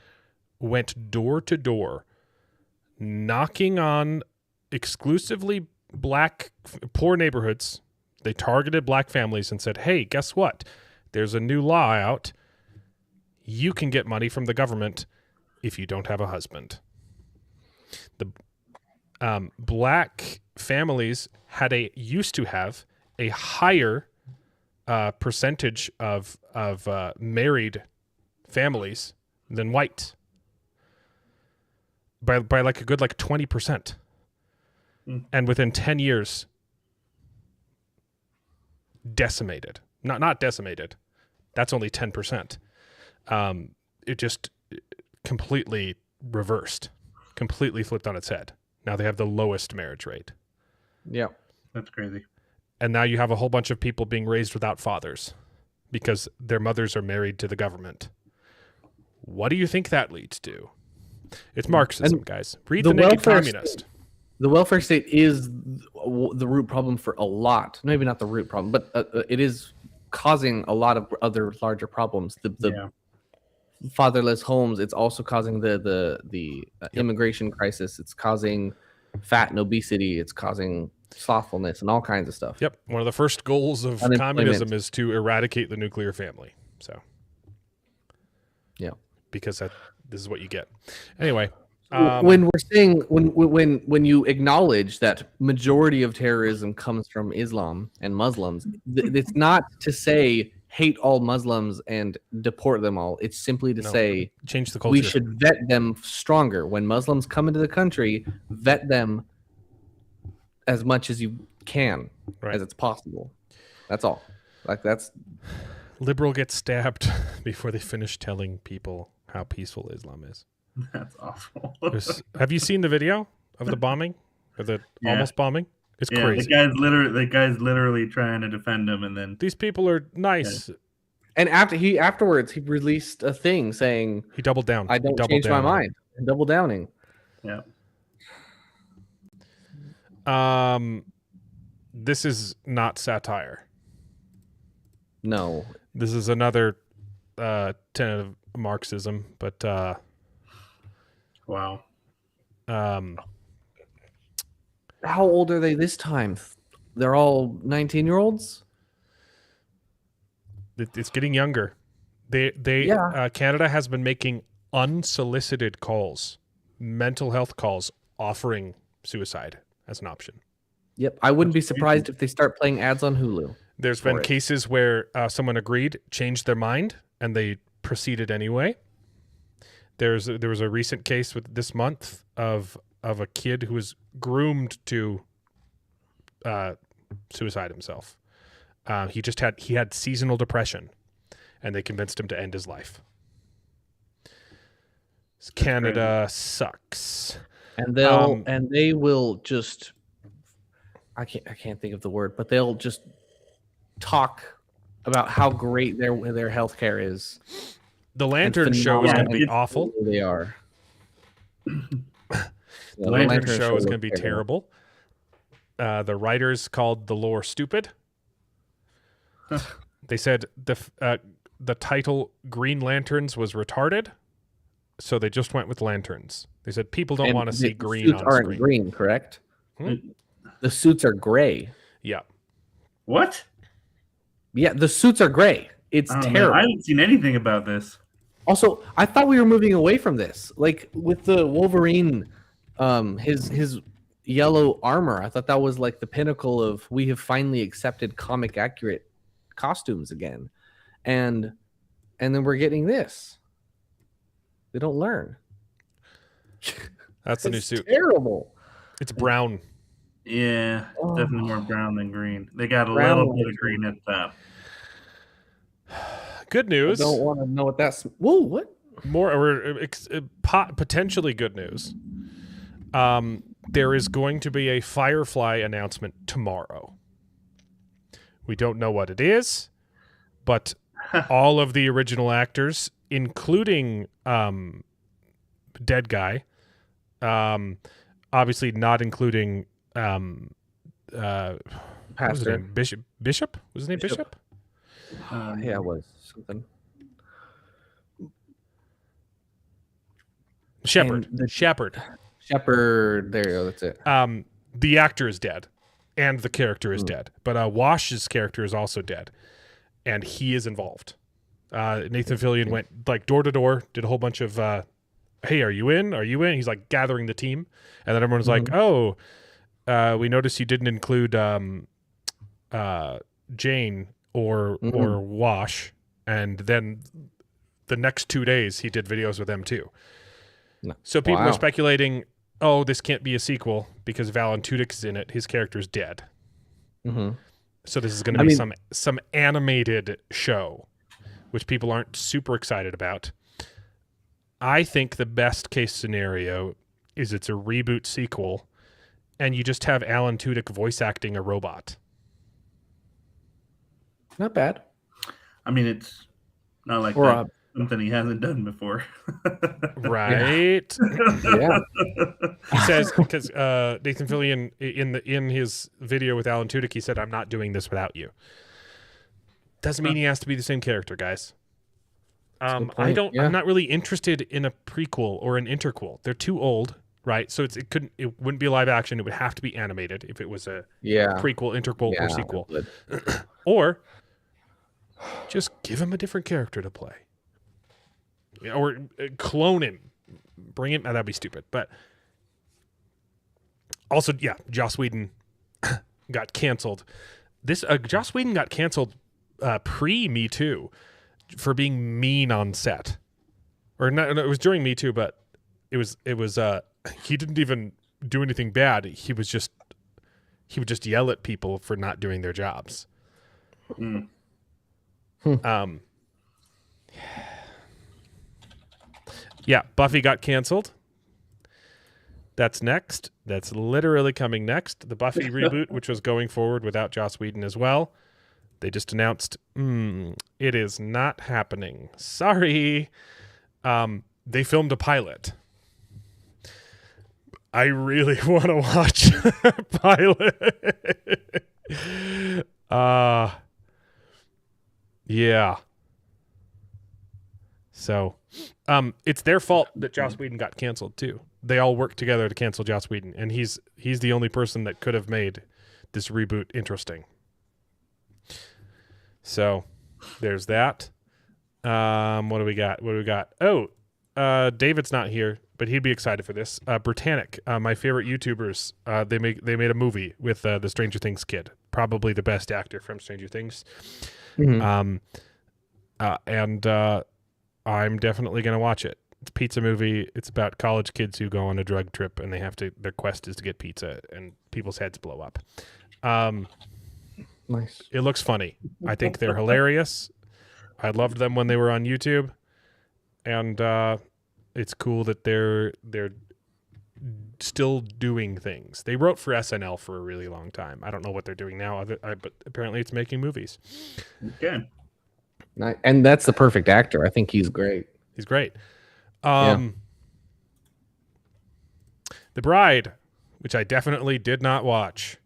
C: went door to door, knocking on exclusively black poor neighborhoods. They targeted black families and said, hey, guess what? There's a new law out. You can get money from the government if you don't have a husband. The black families used to have a higher percentage of married families than white by like a good 20%. And within 10 years, decimated. Not decimated. That's only 10%. It just completely reversed, completely flipped on its head. Now they have the lowest marriage rate.
D: Yeah.
E: That's crazy.
C: And now you have a whole bunch of people being raised without fathers because their mothers are married to the government What do you think that leads to? It's Marxism, guys. Read
D: the
C: The Naked
D: welfare
C: Communist.
D: The welfare state is the root problem for a lot. Maybe not the root problem, but it is causing a lot of other larger problems. The fatherless homes. It's also causing the immigration crisis. It's causing fat and obesity. It's causing slothfulness and all kinds of stuff.
C: Yep. One of the first goals of communism is to eradicate the nuclear family. So,
D: yeah,
C: because this is what you get. Anyway,
D: when we're saying when you acknowledge that majority of terrorism comes from Islam and Muslims, it's not to say hate all Muslims and deport them all. It's simply to say
C: change the culture.
D: We should vet them stronger. When Muslims come into the country, vet them as much as you can, as it's possible. That's all. That's
C: liberal gets stabbed before they finish telling people how peaceful Islam is.
E: That's awful.
C: Have you seen the video of the bombing, or the almost bombing? It's crazy.
E: The guy's literally trying to defend him, and then
C: these people are nice.
D: Yeah. And afterwards he released a thing saying
C: he doubled down.
D: I don't change my mind. And double downing.
E: Yeah.
C: This is not satire.
D: No.
C: This is another tenet of Marxism, but
E: wow.
D: How old are they this time? They're all 19-year-olds?
C: It's getting younger. Canada has been making unsolicited calls, mental health calls, offering suicide as an option.
D: Yep. I wouldn't be surprised if they start playing ads on Hulu.
C: There's been cases where someone agreed, changed their mind, and they proceeded anyway. There was a recent case with this month of a kid who was groomed to suicide himself. He had seasonal depression, and they convinced him to end his life. Canada sucks,
D: and they will just. I can't think of the word, but they'll just talk about how great their healthcare is.
C: The Lantern Show is going to be awful.
D: They are.
C: The Lantern Show is going to be terrible. The writers called the lore stupid. They said the title Green Lanterns was retarded, so they just went with lanterns. They said people don't want to see green on screen.
D: The suits aren't green, correct? The suits are gray.
C: Yeah.
E: What?
D: Yeah, the suits are gray. It's terrible.
E: I haven't seen anything about this.
D: Also, I thought we were moving away from this. Like with the Wolverine, his yellow armor. I thought that was like the pinnacle of we have finally accepted comic accurate costumes again. And then we're getting this. They don't learn.
C: That's the new suit.
D: Terrible.
C: It's brown.
E: Yeah, definitely more brown than green. They got a little bit of green at the top.
C: Good news.
D: I don't want to know what that's. Whoa, what?
C: Potentially good news. There is going to be a Firefly announcement tomorrow. We don't know what it is, but all of the original actors, including Dead Guy, obviously not including
D: Pastor
C: Bishop? Was his name Bishop?
D: Yeah, it was something.
C: Shepherd.
D: Shepherd. There you go. That's it.
C: The actor is dead, and the character is dead. But Wash's character is also dead, and he is involved. Nathan Fillion went like door to door, did a whole bunch of, "Hey, are you in? Are you in?" He's like gathering the team, and then everyone's like, "Oh, we noticed you didn't include Jane or Wash," and then the next 2 days he did videos with them too. So people are speculating, oh, this can't be a sequel because Alan Tudyk's in it. His character's dead.
D: Mm-hmm.
C: So this is going to be some animated show, which people aren't super excited about. I think the best case scenario is it's a reboot sequel, and you just have Alan Tudyk voice acting a robot.
D: Not bad.
E: I mean, it's not like Something he hasn't done before.
C: Right.
D: Yeah.
C: He says, because Nathan Fillion in his video with Alan Tudyk, he said, "I'm not doing this without you." Doesn't mean he has to be the same character, guys. I'm not really interested in a prequel or an interquel. They're too old, right? So it wouldn't be live action. It would have to be animated if it was a prequel, interquel, or sequel. Or just give him a different character to play. Or clone him. Bring him. That'd be stupid. But also, yeah, Joss Whedon got canceled. Joss Whedon got canceled pre-Me Too for being mean on set. Or not, it was during Me Too, but it was he didn't even do anything bad. He would just yell at people for not doing their jobs. Yeah, Buffy got canceled. That's next. That's literally coming next. The Buffy reboot, which was going forward without Joss Whedon as well. They just announced, it is not happening. Sorry. They filmed a pilot. I really want to watch a pilot. Yeah. So, it's their fault that Joss Whedon got canceled too. They all worked together to cancel Joss Whedon, and he's the only person that could have made this reboot interesting. So, there's that. What do we got? Oh, David's not here, but he'd be excited for this. Britannic, my favorite YouTubers, they made a movie with the Stranger Things kid, probably the best actor from Stranger Things. And I'm definitely going to watch it. It's a pizza movie. It's about college kids who go on a drug trip and their quest is to get pizza and people's heads blow up.
D: Nice.
C: It looks funny. I think they're hilarious. I loved them when they were on YouTube, and it's cool that they're still doing things. They wrote for SNL for a really long time. I don't know what they're doing now, but apparently it's making movies.
E: Okay.
D: And that's the perfect actor. I think he's great.
C: He's great. The Bride, which I definitely did not watch.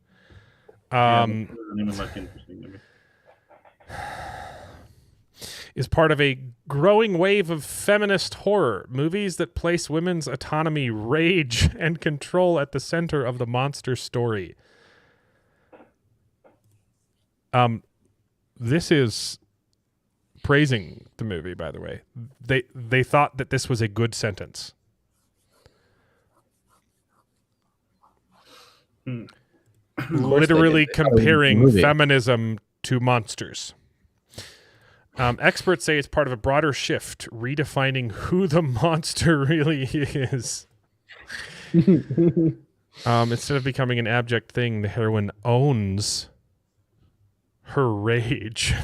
C: Is part of a growing wave of feminist horror movies that place women's autonomy, rage, and control at the center of the monster story. This is praising the movie, by the way. They thought that this was a good sentence. Literally comparing feminism to monsters. Experts say it's part of a broader shift, redefining who the monster really is. Instead of becoming an abject thing, the heroine owns her rage.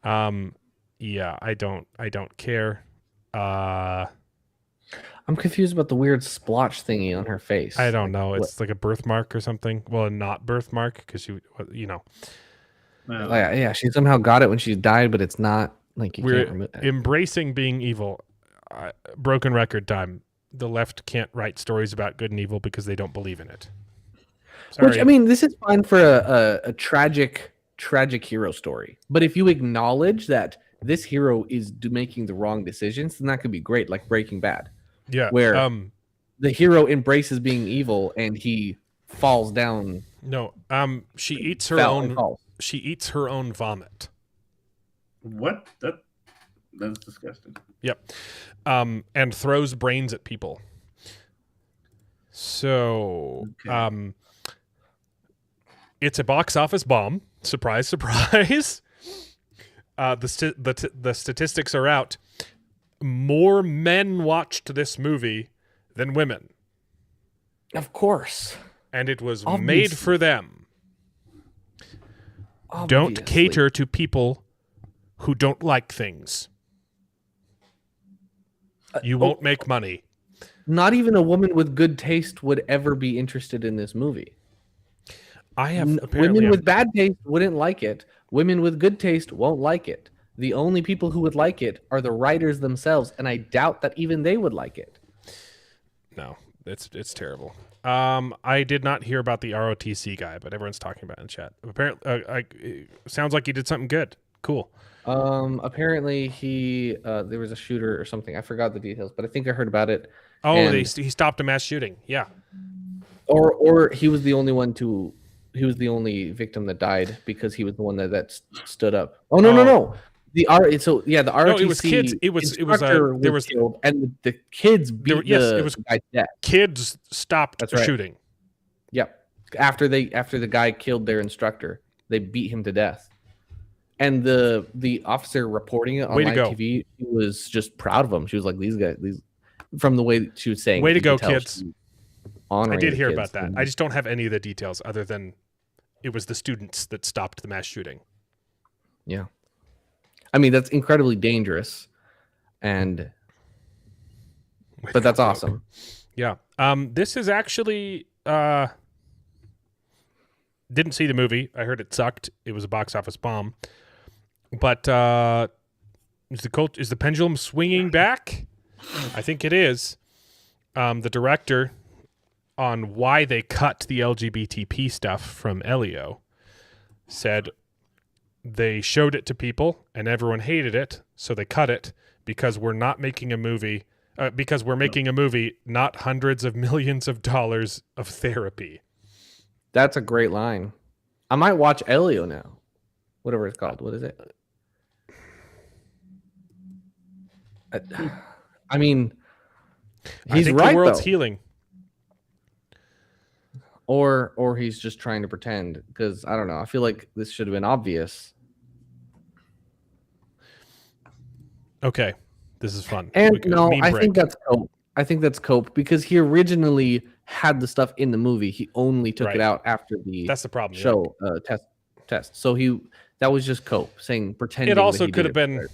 C: Yeah, I don't care.
D: I'm confused about the weird splotch thingy on her face.
C: I don't know. It's like a birthmark or something. Well, not birthmark because you know.
D: Yeah, she somehow got it when she died, but it's not like
C: we're
D: can't remove it.
C: Embracing being evil. Broken record time. The left can't write stories about good and evil because they don't believe in it. Sorry.
D: Which, I mean, this is fine for a tragic hero story. But if you acknowledge that this hero is making the wrong decisions, then that could be great, like Breaking Bad.
C: Yeah.
D: Where the hero embraces being evil and he falls down.
C: No. She eats her own vomit.
E: What? That's disgusting.
C: Yep. And throws brains at people. So, okay. It's a box office bomb. Surprise, surprise. The statistics are out. More men watched this movie than women.
D: Of course.
C: And it was made for them. Obviously. Don't cater to people who don't like things. You won't make money.
D: Not even a woman with good taste would ever be interested in this movie.
C: Women
D: with bad taste wouldn't like it. Women with good taste won't like it. The only people who would like it are the writers themselves, and I doubt that even they would like it.
C: No, it's terrible. I did not hear about the ROTC guy, but everyone's talking about it in chat. Apparently, it sounds like he did something good. Cool.
D: Apparently he there was a shooter or something. I forgot the details, but I think I heard about it.
C: Oh,
D: and,
C: he stopped a mass shooting. Yeah.
D: Or he was the only one to. He was the only victim that died because he was the one that stood up. Oh no. The ROTC.
C: No, it was kids. It was there was
D: killed, and the kids beat the guy to death.
C: Kids stopped the shooting.
D: Yep. After the guy killed their instructor, they beat him to death. And the officer reporting it on live TV, she was just proud of him. She was like, these guys, from the way she was saying,
C: way to go, kids.
D: I
C: did hear about that. I just don't have any of the details other than it was the students that stopped the mass shooting.
D: Yeah. I mean, that's incredibly dangerous, but that's awesome.
C: Yeah. This is actually didn't see the movie. I heard it sucked. It was a box office bomb. But is the pendulum swinging back? I think it is. The director on why they cut the LGBTP stuff from Elio said they showed it to people and everyone hated it, so they cut it because we're not making a movie. Because we're making a movie, not hundreds of millions of dollars of therapy.
D: That's a great line. I might watch Elio now. Whatever it's called. What is it? I mean, he's right,
C: the world's
D: though.
C: healing.
D: Or he's just trying to pretend, because I don't know. I feel like this should have been obvious.
C: Okay, this is fun.
D: And no, I think that's cope. I think that's cope because he originally had the stuff in the movie. He only took it out after
C: that's the problem.
D: Show test. So that was just cope saying pretending.
C: It also could have been,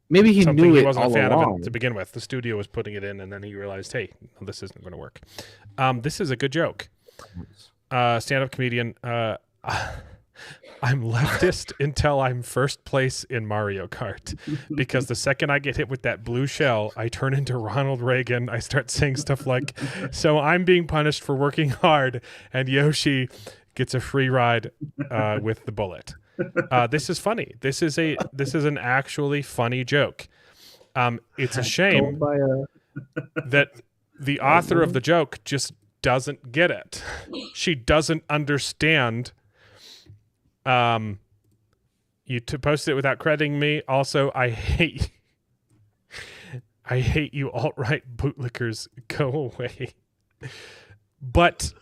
D: maybe he knew
C: he wasn't
D: all
C: a fan
D: along.
C: of it to begin with. The studio was putting it in, and then he realized, hey, this isn't going to work. This is a good joke. Stand-up comedian. I'm leftist until I'm first place in Mario Kart, because the second I get hit with that blue shell, I turn into Ronald Reagan. I start saying stuff like, so I'm being punished for working hard, and Yoshi gets a free ride with the bullet. This is funny. This is an actually funny joke. It's a shame that the author of the joke just doesn't get it. She doesn't understand. You to post it without crediting me. Also, I hate you alt-right bootlickers. Go away. But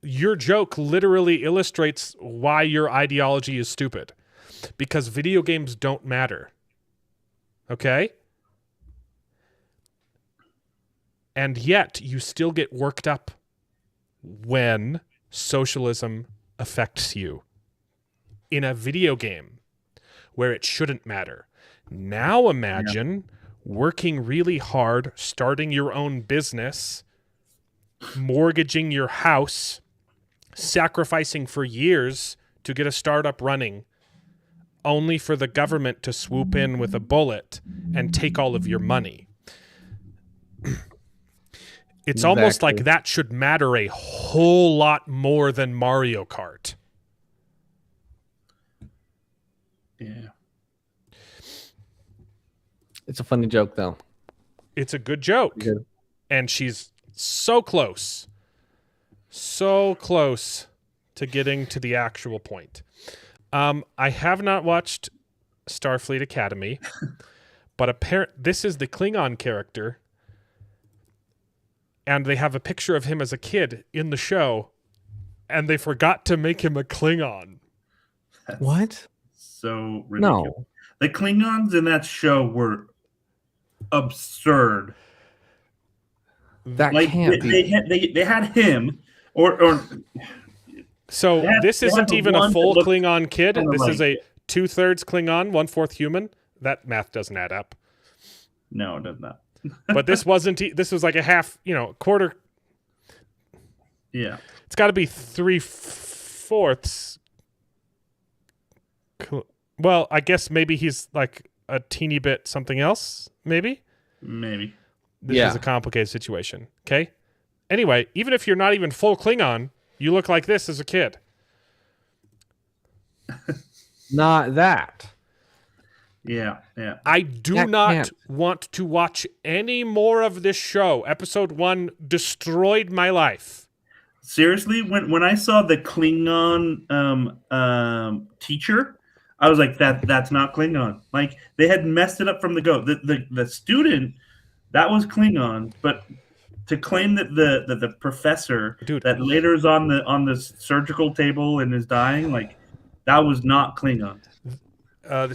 C: your joke literally illustrates why your ideology is stupid, because video games don't matter. Okay? And yet you still get worked up when socialism affects you in a video game where it shouldn't matter. Now imagine working really hard, starting your own business, mortgaging your house, sacrificing for years to get a startup running, only for the government to swoop in with a bullet and take all of your money. It's almost like that should matter a whole lot more than Mario Kart.
E: Yeah.
D: It's a funny joke, though.
C: It's a good joke.
D: Good.
C: And she's so close to getting to the actual point. I have not watched Starfleet Academy, but this is the Klingon character, and they have a picture of him as a kid in the show, and they forgot to make him a Klingon.
D: What?
E: So ridiculous.
D: No.
E: The Klingons in that show were absurd.
D: That can't be.
E: They had him, or
C: so this isn't even a full Klingon kid. This is a 2/3 Klingon, 1/4 human. That math doesn't add up.
E: No, it does not.
C: But this wasn't. This was like a half, quarter.
E: Yeah,
C: it's got to be 3/4. Well, I guess maybe he's like a teeny bit something else. Maybe. This is a complicated situation. Okay. Anyway, even if you're not even full Klingon, you look like this as a kid.
D: Not that.
E: Yeah.
C: I do not want to watch any more of this show. Episode 1 destroyed my life.
E: Seriously, when I saw the Klingon teacher, I was like, that's not Klingon. Like, they had messed it up from the go. The student, that was Klingon, but to claim that the professor that later is on the surgical table and is dying, like, that was not Klingon.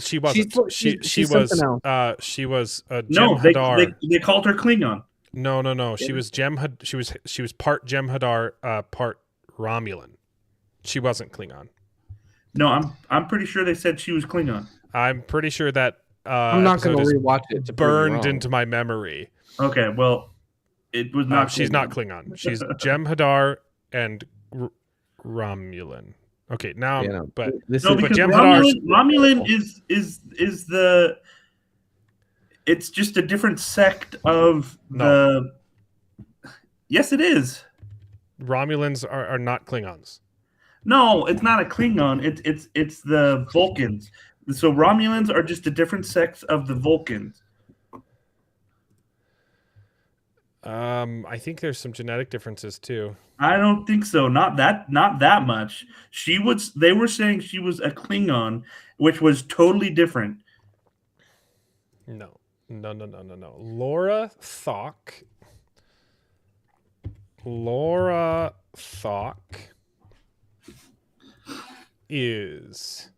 C: She wasn't. She was Jem
E: No,
C: Hadar.
E: they called her Klingon.
C: No. She was she was part Jem Hadar, part Romulan. She wasn't Klingon.
E: No, I'm pretty sure they said she was Klingon.
C: I'm pretty sure that
D: I'm not going to rewatch it. To
C: burned into my memory.
E: Okay, well, it was not.
C: She's not Klingon. She's Jem Hadar and Romulan. Okay, now, but Jem
E: Romulan is the. It's just a different sect of the. Yes, it is.
C: Romulans are not Klingons.
E: No, it's not a Klingon. It's the Vulcans. So Romulans are just a different sect of the Vulcans.
C: I think there's some genetic differences too.
E: I don't think so. Not that much. They were saying she was a Klingon, which was totally different.
C: No. Laura Thok is.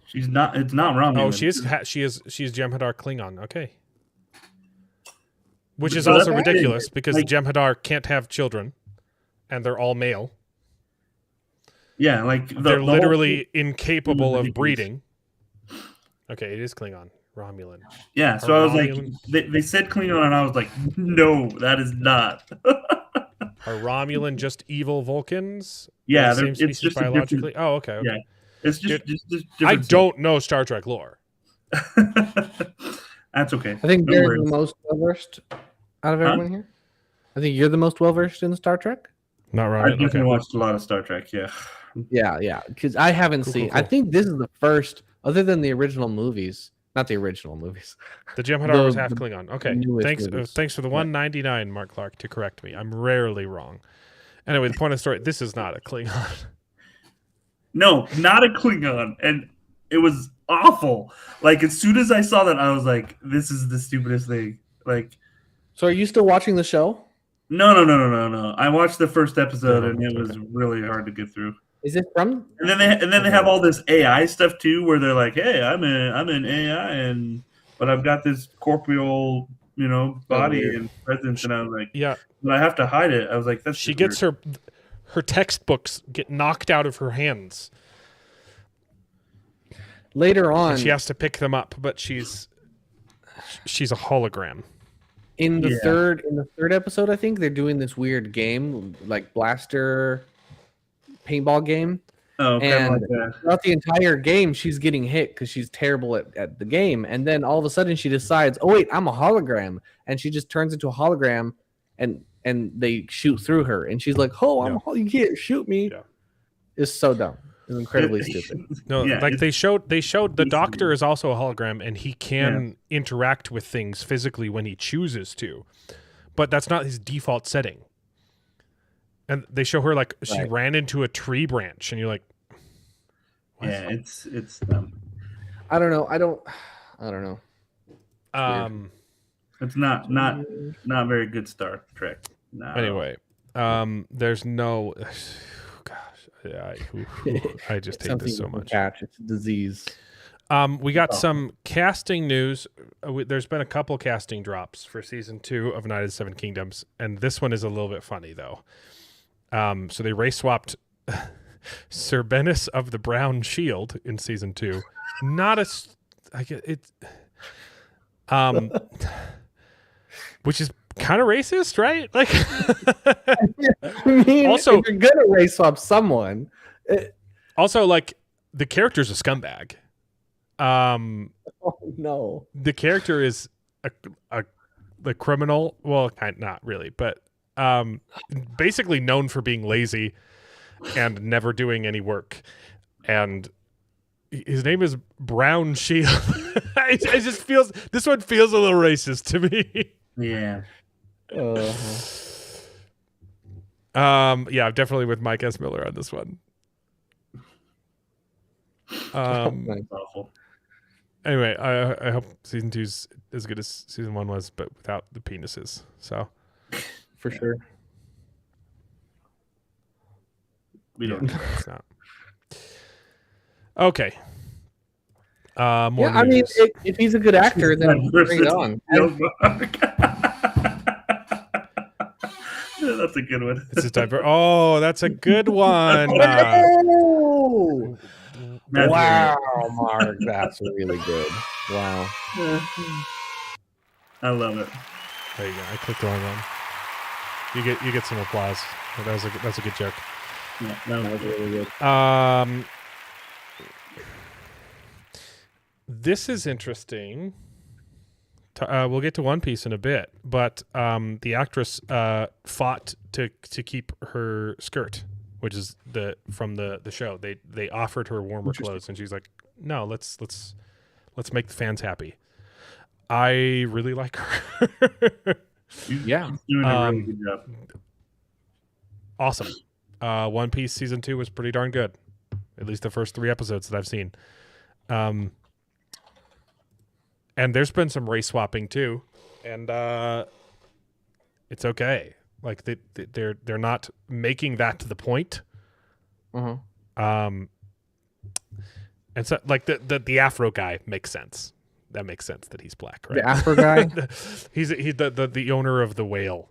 E: She's not. It's not Romulan.
C: Oh, she's Jem Hadar Klingon. Okay. Which is also ridiculous because Jem Hadar can't have children, and they're all male.
E: Yeah, like
C: they're literally incapable of breeding. Okay, it is Klingon, Romulan.
E: Yeah, so I was like, they said Klingon, and I was like, no, that is not.
C: Are Romulan just evil Vulcans?
E: Yeah,
C: the same species
E: just
C: biologically. Oh, okay.
E: Yeah, it's just
C: I don't know Star Trek lore.
E: That's okay.
D: I think you're the most well-versed out of everyone here. I think you're the most well-versed in Star Trek.
C: Not right.
E: I definitely watched a lot of Star Trek, yeah.
D: Yeah, because I haven't seen... Cool. I think this is the first, other than the original movies, not the original movies.
C: The Jem Hadar was half Klingon. Okay, thanks for the 199, Mark Clark, to correct me. I'm rarely wrong. Anyway, the point of the story, this is not a Klingon.
E: No, not a Klingon. And it was awful. Like, as soon as I saw that, I was like, this is the stupidest thing. Like...
D: So are you still watching the show?
E: No. I watched the first episode, and it was really hard to get through.
D: Is it from?
E: And then they have all this AI stuff too, where they're like, "Hey, I'm an AI, but I've got this corporeal, body and presence," and I was like,
C: "Yeah,
E: but I have to hide it." I was like, "That's."
C: She gets her textbooks get knocked out of her hands.
D: Later on,
C: and she has to pick them up, but she's a hologram.
D: In the third episode, I think they're doing this weird game, like blaster paintball game.
E: Oh,
D: and throughout the entire game, she's getting hit because she's terrible at the game. And then all of a sudden, she decides, "Oh wait, I'm a hologram," and she just turns into a hologram, and they shoot through her, and she's like, "Oh, you can't shoot me." Yeah. It's so dumb. It's incredibly stupid.
C: No, they showed the Doctor is also a hologram, and he can interact with things physically when he chooses to, but that's not his default setting. And they show her like she ran into a tree branch, and you're like,
E: what? Yeah, it's dumb.
D: I don't know. I don't know.
E: It's not very good Star Trek. No.
C: Anyway, there's no. Yeah, I just hate this so much.
D: It's a disease.
C: We got some casting news. There's been a couple casting drops for season 2 of United Seven Kingdoms, and this one is a little bit funny though. So they race swapped Sir Bennis of the Brown Shield in season 2. Which is kind of racist, right? Like,
D: I mean, also, if you're gonna race swap someone,
C: Also, like, the character's a scumbag.
D: Oh no.
C: The character is the criminal. Well, not really, but basically known for being lazy and never doing any work. And his name is Brown Shield. It just feels, this one feels a little racist to me.
E: Yeah.
C: Yeah, I'm definitely with Mike S. Miller on this one.
E: That's awful.
C: Anyway, I hope season 2's as good as season 1 was, but without the penises. So,
D: For sure.
E: We don't.
C: It's not. Okay. More
D: Yeah, I mean,
C: news.
D: if he's a good actor, then bring it on.
E: That's a good one.
C: This is Oh, that's a good one.
D: Oh!
E: That's
D: Wow, Mark, that's really good. Wow.
E: I love it.
C: There you go. I clicked the wrong one. You get some applause. That's a good joke.
E: Yeah, that was really good.
C: This is interesting. We'll get to One Piece in a bit, but the actress fought to keep her skirt, which is from the show. They offered her warmer clothes, and she's like, "No, let's make the fans happy." I really like her.
D: Yeah,
E: She's doing a really good job.
C: Awesome. One Piece season 2 was pretty darn good. At least the first 3 episodes that I've seen. And there's been some race swapping too, and it's okay. Like they're not making that to the point.
D: Uh-huh.
C: And so like the Afro guy makes sense. That makes sense that he's black, right?
D: The Afro guy.
C: he's the owner of the whale.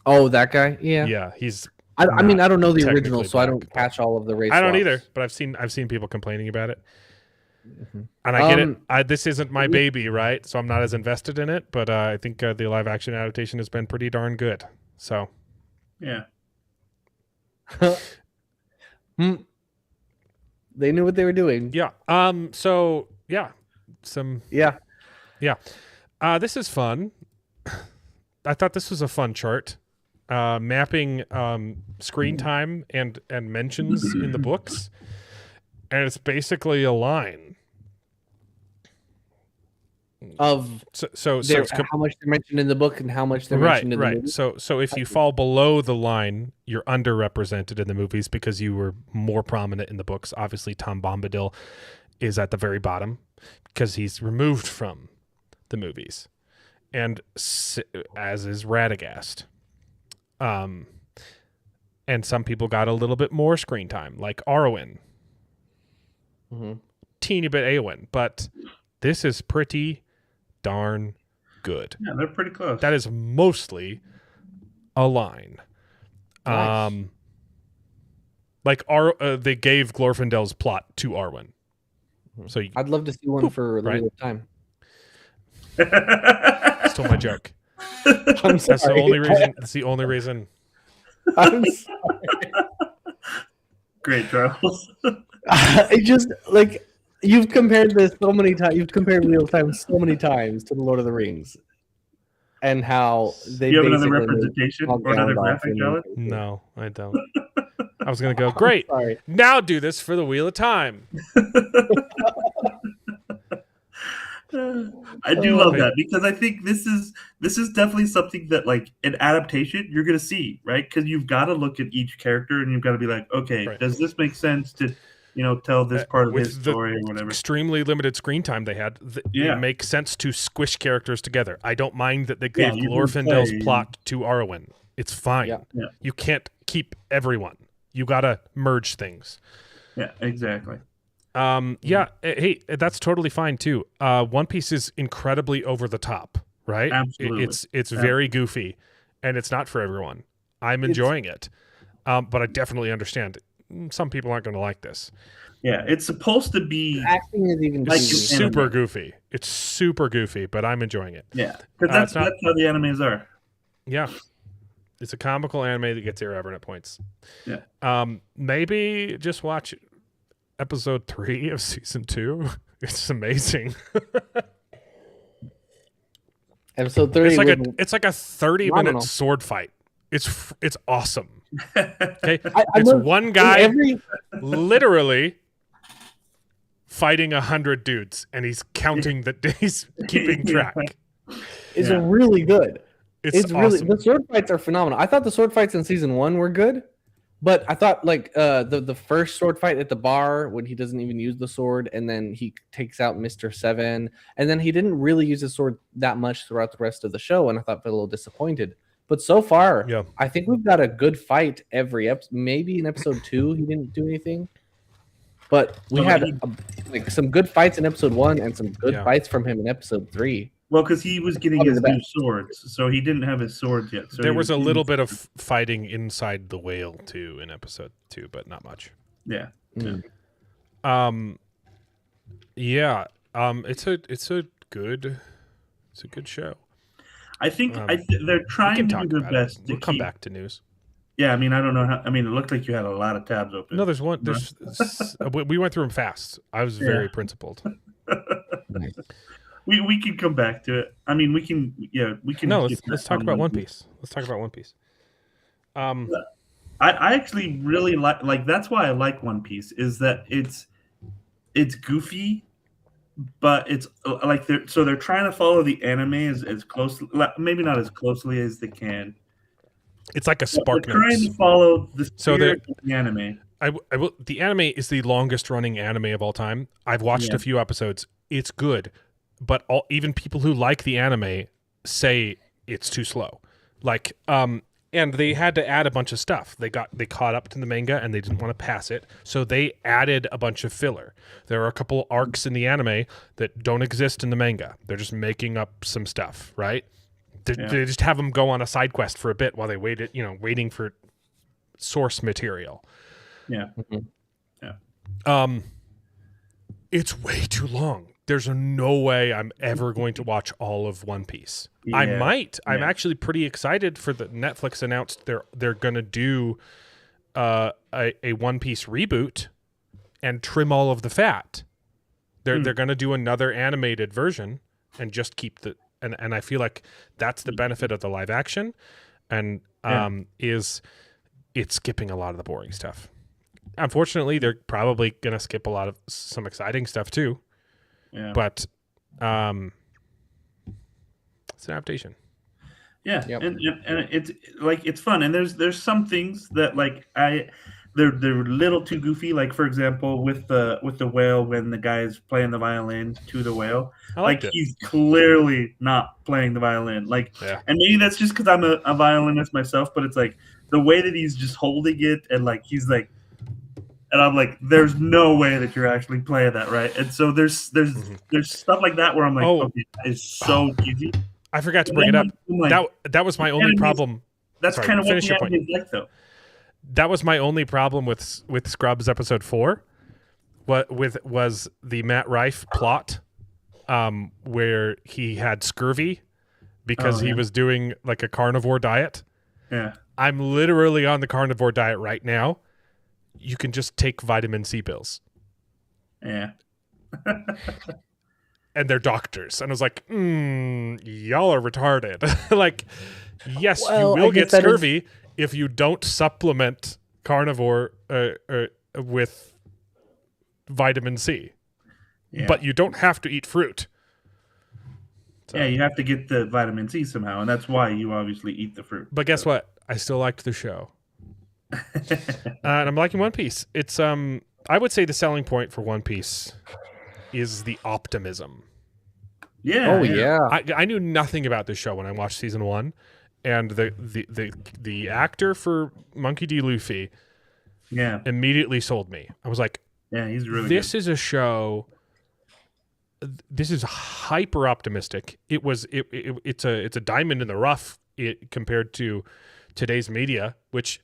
D: Oh, that guy. Yeah.
C: Yeah, he's.
D: I mean, I don't know the
C: technically
D: original, so I don't
C: black,
D: catch all of the race.
C: I don't
D: swaps.
C: either, but I've seen people complaining about it.
D: Mm-hmm.
C: And I get it. This isn't my baby, right? So I'm not as invested in it. But I think the live action adaptation has been pretty darn good. So
E: Yeah.
D: They knew what they were doing.
C: yeah. So yeah.
D: Yeah.
C: This is fun. I thought this was a fun chart. Mapping screen time and mentions in the books, and it's basically a line
D: Of
C: so
D: how much they're mentioned in the book and how much they're mentioned in the movie.
C: So if you fall below the line, you're underrepresented in the movies because you were more prominent in the books. Obviously, Tom Bombadil is at the very bottom because he's removed from the movies, and as is Radagast. And some people got a little bit more screen time, like Arwen. Teeny bit Eowyn, but this is pretty darn good.
E: Yeah, they're pretty close.
C: That is mostly a line.
D: Nice.
C: Like they gave Glorfindel's plot to Arwen. So
D: I'd love to see one for the
C: right?
D: Wheel of Time.
C: Stole my joke.
D: I'm sorry.
C: That's the only reason. That's the only reason.
D: I'm sorry.
E: Great, Charles.
D: It just like you've compared this so many times. You've compared Wheel of Time so many times to the Lord of the Rings, and how they.
E: You have another
D: basically
E: representation
D: made
E: or another
D: Gandalf
E: graphic,
D: and-
E: Charlie?
C: No, I don't. I was gonna go. Great.
D: Sorry.
C: Now do this for the Wheel of Time.
E: I do love that because I think this is definitely something that like an adaptation you're gonna see, right? Because you've got to look at each character and you've got to be like, okay,
C: Right.
E: does this make sense to tell this part of
C: With
E: his
C: the
E: story or whatever?
C: Extremely limited screen time they had.
E: Yeah.
C: It makes sense to squish characters together. I don't mind that they gave
E: you can
C: Glorfindel's
E: say-
C: plot to Arwen. It's fine.
D: Yeah.
E: Yeah.
C: You can't keep everyone. You gotta merge things.
E: Yeah, exactly.
C: Yeah. Hey, that's totally fine too. One Piece is incredibly over the top, right?
E: Absolutely.
C: It's very goofy, and it's not for everyone. I'm enjoying it, but I definitely understand some people aren't going to like this.
E: Yeah, it's supposed to be
D: Acting is even
E: like
C: It's
D: goofy.
E: anime.
C: super goofy. It's super goofy, but I'm enjoying it.
E: Yeah, because
C: it's not-
E: that's how the animes are.
C: Yeah. It's a comical anime that gets irreverent at points.
E: Yeah.
C: Maybe just watch episode 3 of season 2. It's amazing.
D: Episode 3.
C: It's like a 30-minute sword fight. It's awesome. Okay, it's one guy literally fighting 100 dudes, and he's counting he's keeping track.
D: It's really good.
C: It's
D: really
C: awesome.
D: The sword fights are phenomenal. I thought the sword fights in season 1 were good, but I thought like the first sword fight at the bar when he doesn't even use the sword, and then he takes out Mr. Seven, and then he didn't really use his sword that much throughout the rest of the show, and I thought a little disappointed. But so far, I think we've got a good fight every episode. Maybe in episode 2 he didn't do anything, but we had like some good fights in episode 1 and some good fights from him in episode 3.
E: Well, because he was getting his new swords, so he didn't have his swords yet. So
C: there was a little bit of fighting inside the whale too in episode 2, but not much.
E: Yeah.
C: It's a good show.
E: I think they're trying to do their best.
C: We'll come back to news.
E: Yeah, I mean, I don't know how. I mean, it looked like you had a lot of tabs open.
C: No, there's one. We went through them fast. I was very principled.
E: We can come back to it. I mean, we can.
C: No, let's talk about One Piece. Let's talk about One Piece.
E: I actually really like. That's why I like One Piece. Is that it's goofy, but it's like they're trying to follow the anime as closely, maybe not as closely as they can.
C: It's like a Spark
E: They're trying to follow the spirit of the anime.
C: The anime is the longest running anime of all time. I've watched a few episodes. It's good, but even people who like the anime say it's too slow. Like, and they had to add a bunch of stuff. They caught up to the manga and they didn't want to pass it, so they added a bunch of filler. There are a couple arcs in the anime that don't exist in the manga. They're just making up some stuff, right? They just have them go on a side quest for a bit while they waiting for source material.
E: Yeah.
C: It's way too long. There's no way I'm ever going to watch all of One Piece.
E: Yeah.
C: I might. I'm actually pretty excited for the Netflix announced they're going to do a One Piece reboot and trim all of the fat. They're going to do another animated version and just keep and I feel like that's the benefit of the live action, and is it's skipping a lot of the boring stuff. Unfortunately, they're probably going to skip a lot of some exciting stuff too.
E: Yeah.
C: But it's an adaptation.
E: Yeah, and it's like it's fun, and there's some things that like they're a little too goofy. Like for example, with the whale, when the guy's playing the violin to the whale, he's clearly not playing the violin. And maybe that's just because I'm a violinist myself, but it's like the way that he's just holding it, and like he's like. And I'm like, there's no way that you're actually playing that right. And so there's stuff like that where I'm like, okay, that is so easy.
C: I forgot to bring it up. That was my only problem.
E: That's kind of what the anime is like, though.
C: That was my only problem with Scrubs episode 4. Was the Matt Rife plot, where he had scurvy because he was doing like a carnivore diet.
E: Yeah,
C: I'm literally on the carnivore diet right now. You can just take vitamin C pills.
E: Yeah.
C: And they're doctors. And I was like, y'all are retarded. Like, yes, you will get scurvy if you don't supplement carnivore with vitamin C.
E: Yeah.
C: But you don't have to eat fruit.
E: So. Yeah, you have to get the vitamin C somehow, and that's why you obviously eat the fruit.
C: But guess what? I still liked the show. And I'm liking One Piece. It's I would say the selling point for One Piece is the optimism.
E: Yeah.
D: Oh yeah.
C: I knew nothing about this show when I watched season 1, and the actor for Monkey D. Luffy, immediately sold me. I was like,
E: yeah, he's really.
C: This
E: good.
C: is a show. This is hyper optimistic. It's a diamond in the rough compared to today's media, which.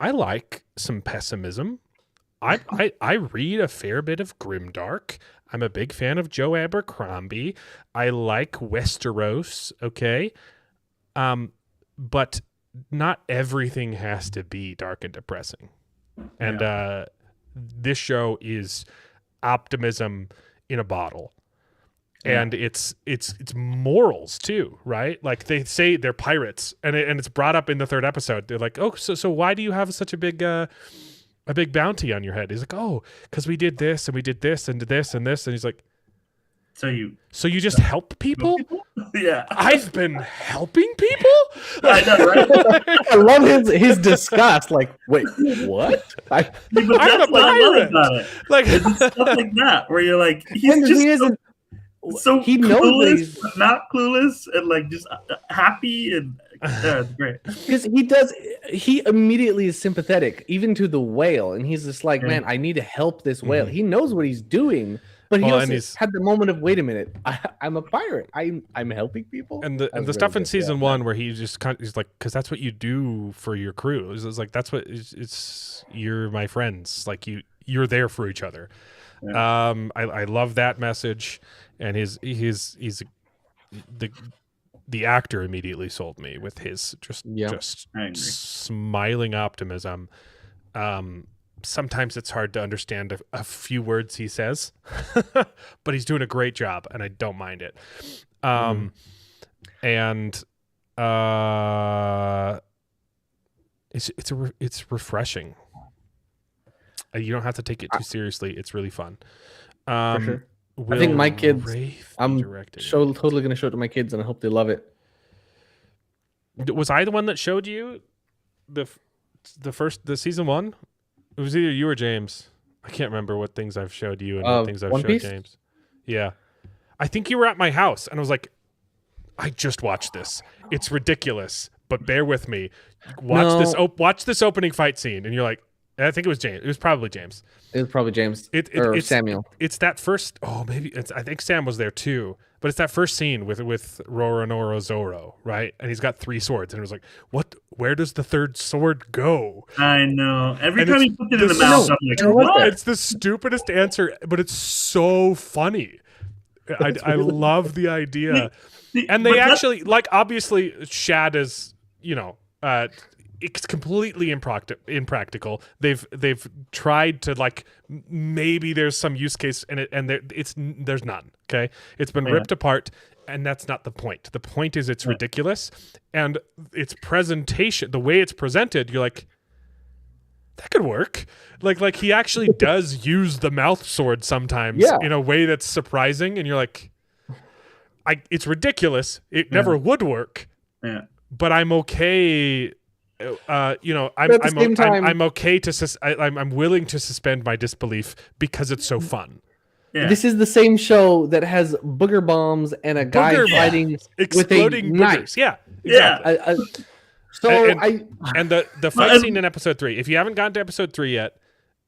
C: I like some pessimism. I read a fair bit of grimdark. I'm a big fan of Joe Abercrombie. I like Westeros, okay? But not everything has to be dark and depressing. And this show is optimism in a bottle. And it's morals too, right? Like they say they're pirates, and it's brought up in the 3rd episode. They're like, oh, so why do you have such a big bounty on your head? He's like, oh, because we did this and we did this and this and this, and he's like, so you just help people?
E: Yeah,
C: I've been helping people.
E: I know, right?
D: I love his disgust. Like, wait, what?
E: But
C: I'm
E: that's
C: a
E: what I love
C: pirate.
E: about it.
C: Like
E: It's stuff like that, where you're like,
D: And
E: he's
D: the
E: just
D: thing is,
E: so
D: he knows that
E: clueless,
D: he's-
E: but not clueless, and like just happy, and it's great.
D: because he immediately is sympathetic, even to the whale, and he's just like, man, I need to help this whale. He knows what he's doing, but he
C: Well, and
D: also
C: he's-
D: had the moment of, wait a minute, I'm a pirate. I'm helping people.
C: And
D: That
C: the
D: was
C: stuff
D: really
C: in
D: good,
C: season
D: yeah.
C: 1 where he just he's like, because that's what you do for your crew. It's like that's what it's you're my friends. Like you're there for each other.
E: Yeah.
C: I love that message, and he's the actor immediately sold me with his just
E: I agree.
C: smiling optimism. Sometimes it's hard to understand a few words he says, but he's doing a great job, and I don't mind it. And it's refreshing. You don't have to take it too seriously. It's really fun.
D: For sure. I think my kids, I'm totally going to show it to my kids, and I hope they love it.
C: Was I the one that showed you the season 1? It was either you or James. I can't remember what things I've showed you and what things I've
D: One
C: showed
D: Piece?
C: James. Yeah. I think you were at my house, and I was like, I just watched this. It's ridiculous, but bear with me. Watch this opening fight scene, and you're like, I think it was James. It was probably James.
D: It was probably James
C: It's
D: Samuel.
C: It's that first. Oh, maybe I think Sam was there too. But it's that first scene with Roronoa Zoro, right? And he's got 3 swords, and it was like, what? Where does the 3rd sword go?
E: I know. Every
C: And
E: time
C: it's
E: he puts it in the mouth, I'm like, what?
C: It's the stupidest answer, but it's so funny. I love the idea. And they actually, like, obviously, Shad is, it's completely impractical. They've tried to, like, maybe there's some use case in it, and there's none. Okay, it's been ripped apart, and that's not the point. The point is it's ridiculous, and its presentation, the way it's presented, you're like, that could work. Like he actually does use the mouth sword sometimes in a way that's surprising, and you're like, it's ridiculous. It never would work. Yeah, but I'm okay. I'm okay to I'm willing to suspend my disbelief because it's so fun.
E: Yeah.
D: This is the same show that has booger bombs and a guy fighting
C: exploding
D: with a knife.
C: boogers. Yeah, exactly. And the fight scene in episode 3. If you haven't gotten to episode 3 yet,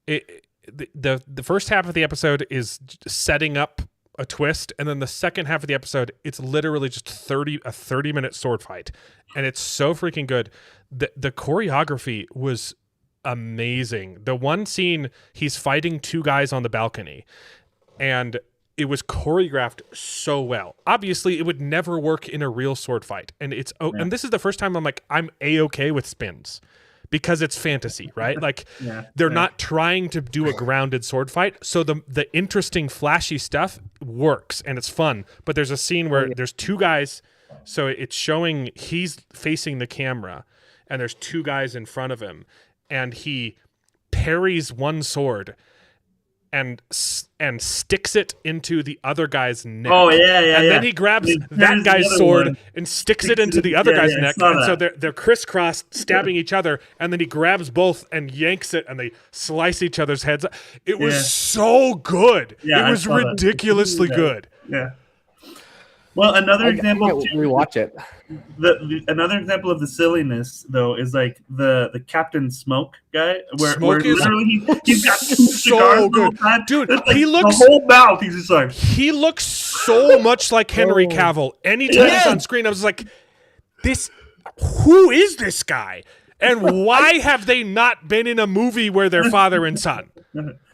C: the first half of the episode is setting up a twist, and then the second half of the episode, it's literally just a 30-minute sword fight, and it's so freaking good. The choreography was amazing. The one scene, he's fighting 2 guys on the balcony, and it was choreographed so well. Obviously, it would never work in a real sword fight, and and this is the first time I'm A-okay with spins. Because it's fantasy, right? Like they're not trying to do a grounded sword fight. So the interesting, flashy stuff works and it's fun. But there's a scene where there's 2 guys. So it's showing he's facing the camera and there's 2 guys in front of him. And he parries one sword and sticks it into the other guy's neck.
E: Oh, yeah.
C: And then he grabs that guy's sword and sticks it into the other guy's neck. And so they're crisscrossed, stabbing each other. And then he grabs both and yanks it, and they slice each other's heads. It was so good.
E: Yeah,
C: it was ridiculously good.
E: Yeah. Well, another example.
D: Rewatch it.
E: Another example of the silliness, though, is like the Captain Smoke guy, where
C: is
E: literally he's got 2
C: so
E: cigars
C: good, dude.
E: It's like
C: he looks
E: the whole mouth. He's just like
C: he looks so much like Henry Cavill. Anytime he's on screen, I was like, who is this guy? And why have they not been in a movie where they're father and son?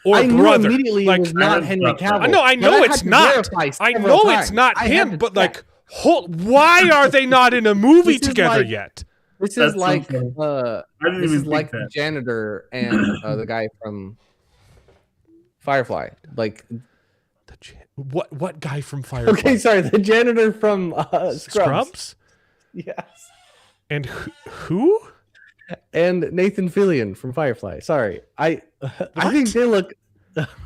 C: Or
D: I
C: brother.
D: Knew immediately it was not Henry Cavill.
C: I know it's not. I know it's not him, but like, why are they not in a movie together yet?
D: This is like the janitor and the guy from Firefly. Like,
C: what guy from Firefly?
D: okay, sorry, the janitor from Scrubs. Yes.
C: And who?
D: And Nathan Fillion from Firefly. Sorry, I think they look.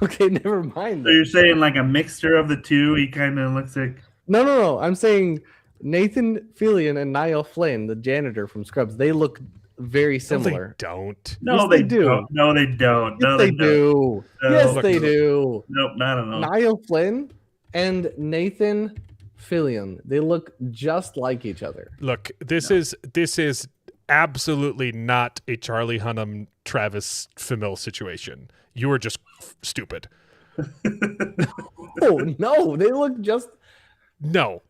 D: Okay, never mind.
E: So you're saying like a mixture of the two? He kind of looks like.
D: No. I'm saying Nathan Fillion and Niall Flynn, the janitor from Scrubs. They look very similar.
C: No, they don't.
E: No,
D: yes,
E: they
D: do.
E: Don't. No, they don't.
D: Yes,
E: No,
D: they
E: don't.
D: do.
E: No.
D: Yes, they do.
E: Nope, I don't know.
D: Niall Flynn and Nathan Fillion. They look just like each other.
C: Look, this is absolutely not a Charlie Hunnam Travis Fimmel situation. You are just stupid.
D: Oh no, they look just
C: no.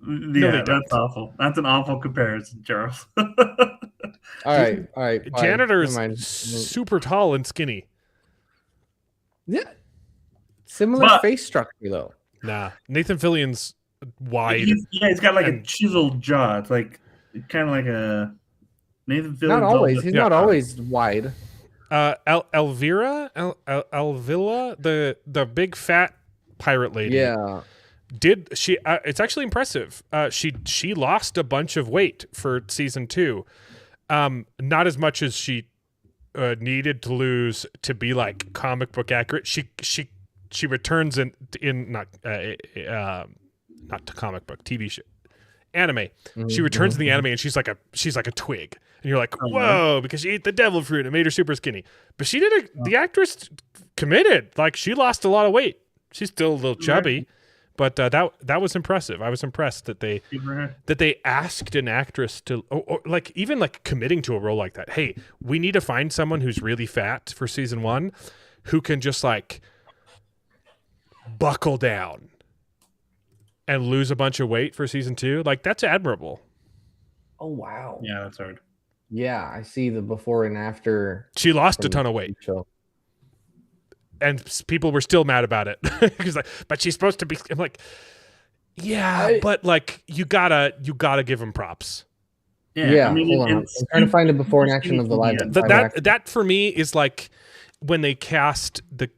E: Yeah, that's awful. That's an awful comparison, Charles.
D: All right. Fine.
C: Janitor's super tall and skinny.
D: Yeah. Similar face structure though.
C: Nah. Nathan Fillion's wide.
E: He's got like a chiseled jaw. It's like kind of like a Nathan Fillion.
D: Not always. He's not always wide.
C: Elvira, the big fat pirate lady.
D: Yeah.
C: Did she? It's actually impressive. She lost a bunch of weight for season 2. Not as much as she needed to lose to be like comic book accurate. She returns in not to comic book TV show anime. Mm-hmm. She returns in the anime and she's like a twig, and you're like, whoa, because she ate the devil fruit and it made her super skinny. But she did the actress committed. Like she lost a lot of weight. She's still a little chubby. But that was impressive. I was impressed that they asked an actress to, or like even like committing to a role like that. Hey, we need to find someone who's really fat for season 1, who can just like buckle down and lose a bunch of weight for season 2. Like that's admirable.
D: Oh wow.
E: Yeah, that's hard.
D: Yeah, I see the before and after.
C: She lost a ton of weight. And people were still mad about it because, like, but she's supposed to be. I'm like, yeah, but like, you gotta give him props.
D: Yeah, I mean, hold on. I'm trying to find a before and action of the live.
C: That for me is like when they cast the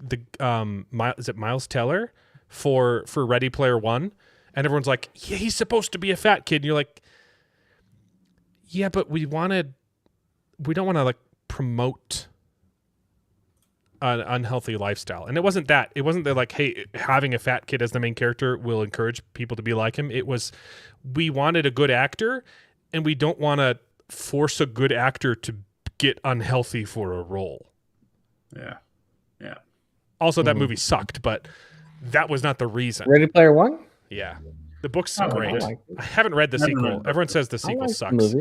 C: is it Miles Teller for Ready Player One, and everyone's like, yeah, he's supposed to be a fat kid. And you're like, yeah, but we don't want to like promote an unhealthy lifestyle. And it wasn't that like, hey, having a fat kid as the main character will encourage people to be like him. It was, we wanted a good actor and we don't want to force a good actor to get unhealthy for a role.
E: Yeah.
C: Also, that movie sucked, but that was not the reason.
D: Ready Player One?
C: Yeah. The book's great. I haven't read the sequel. Everyone says the sequel sucks.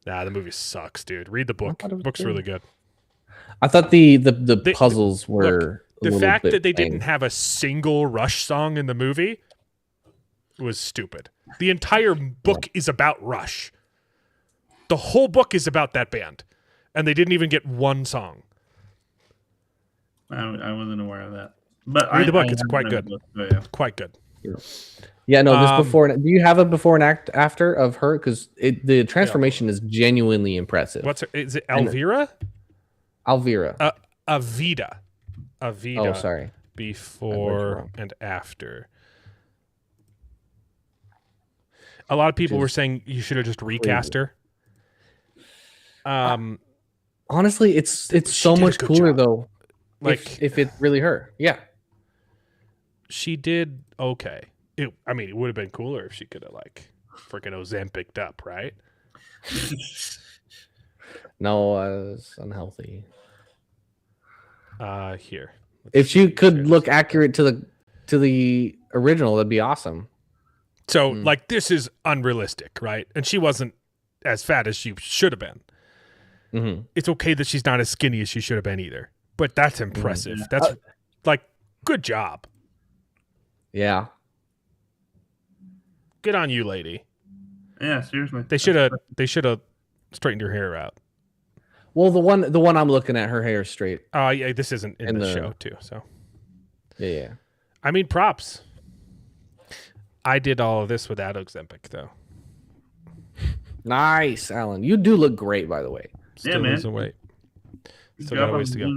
C: Nah, the movie sucks, dude. Read the book. The book's really good.
D: I thought the puzzles were
C: the fact that they didn't have a single Rush song in the movie was stupid. The entire book is about Rush. The whole book is about that band, and they didn't even get one song.
E: I wasn't aware of that. But
C: read the book; it's quite good. Quite good.
D: Yeah, no. This before. Do you have a before and after of her? Because the transformation is genuinely impressive.
C: Is it Elvira?
D: Elvira.
C: Avita.
D: Oh, sorry.
C: Before and after. A lot of people were saying you should have just recast her.
D: Honestly, it's so much cooler though. Like if it's really her. Yeah.
C: She did okay. It would have been cooler if she could have like freaking Ozempic'd up, right?
D: No, it's unhealthy.
C: Here.
D: If she could look accurate to the original, that'd be awesome.
C: So, like, this is unrealistic, right? And she wasn't as fat as she should have been.
D: Mm-hmm.
C: It's okay that she's not as skinny as she should have been either. But that's impressive. Mm-hmm. That's like, good job.
D: Yeah.
C: Good on you, lady.
E: Yeah, seriously.
C: They should have straightened her hair out.
D: Well, the one I'm looking at, her hair is straight.
C: Oh, yeah, this isn't in the show too. So,
D: yeah.
C: I mean, props. I did all of this without Ozempic, though.
D: Nice, Alan. You do look great, by the way.
C: Still losing weight. Still got a ways to go.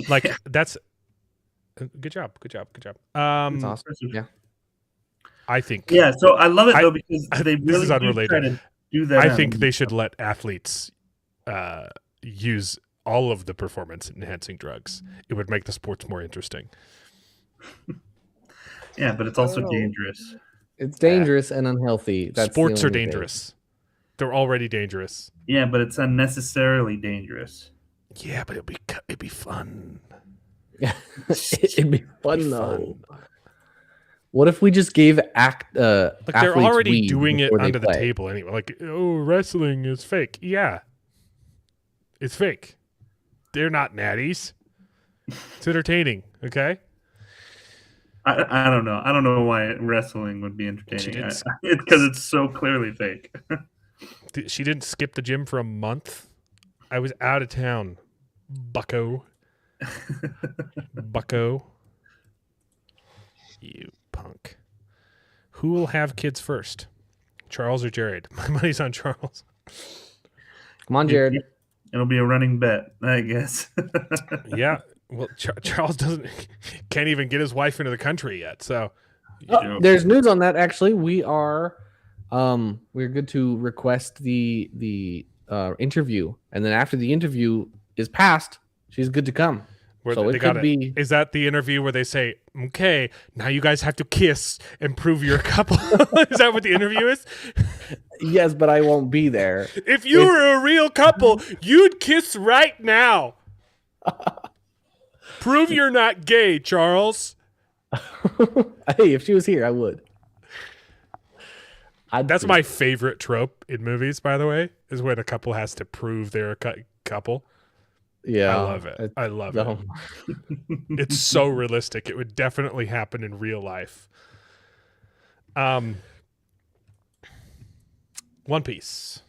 C: Like that's good job.
D: That's awesome. Yeah.
C: I think.
E: Yeah, so I love it though because they
C: this
E: really
C: is
E: do
C: unrelated.
E: try to do that.
C: I think they should let athletes use all of the performance enhancing drugs. It would make the sports more interesting.
E: Yeah, but it's also dangerous.
D: It's dangerous and unhealthy. That's
C: Sports
D: the
C: are
D: only
C: dangerous. They're already dangerous.
E: Yeah, but it's unnecessarily dangerous.
C: Yeah, but it'd be fun.
D: thing. It'd be fun though. What if we just gave
C: Like they're
D: athletes
C: already
D: weed
C: doing it
D: before they
C: under the
D: play?
C: table anyway. Like, oh, wrestling is fake. Yeah, it's fake. They're not natties. It's entertaining. Okay.
E: I don't know. I don't know why wrestling would be entertaining. It's because it's so clearly fake.
C: She didn't skip the gym for a month. I was out of town. Bucko. Bucko. You punk. Who will have kids first? Charles or Jared? My money's on Charles.
D: Come on, Jared.
E: It'll be a running bet, I guess.
C: Yeah. Well, Charles can't even get his wife into the country yet. So
D: There's news on that. Actually, we're good to request the interview, and then after the interview is passed, she's good to come. So it could be.
C: Is that the interview where they say, "Okay, now you guys have to kiss and prove you're a couple"? Is that what the interview is?
D: Yes, but I won't be there.
C: If you were a real couple, you'd kiss right now. Prove you're not gay, Charles.
D: Hey, if she was here, I would.
C: That's my favorite trope in movies, by the way, is when a couple has to prove they're a couple.
D: Yeah.
C: I love it. I love it. It's so realistic. It would definitely happen in real life. One Piece.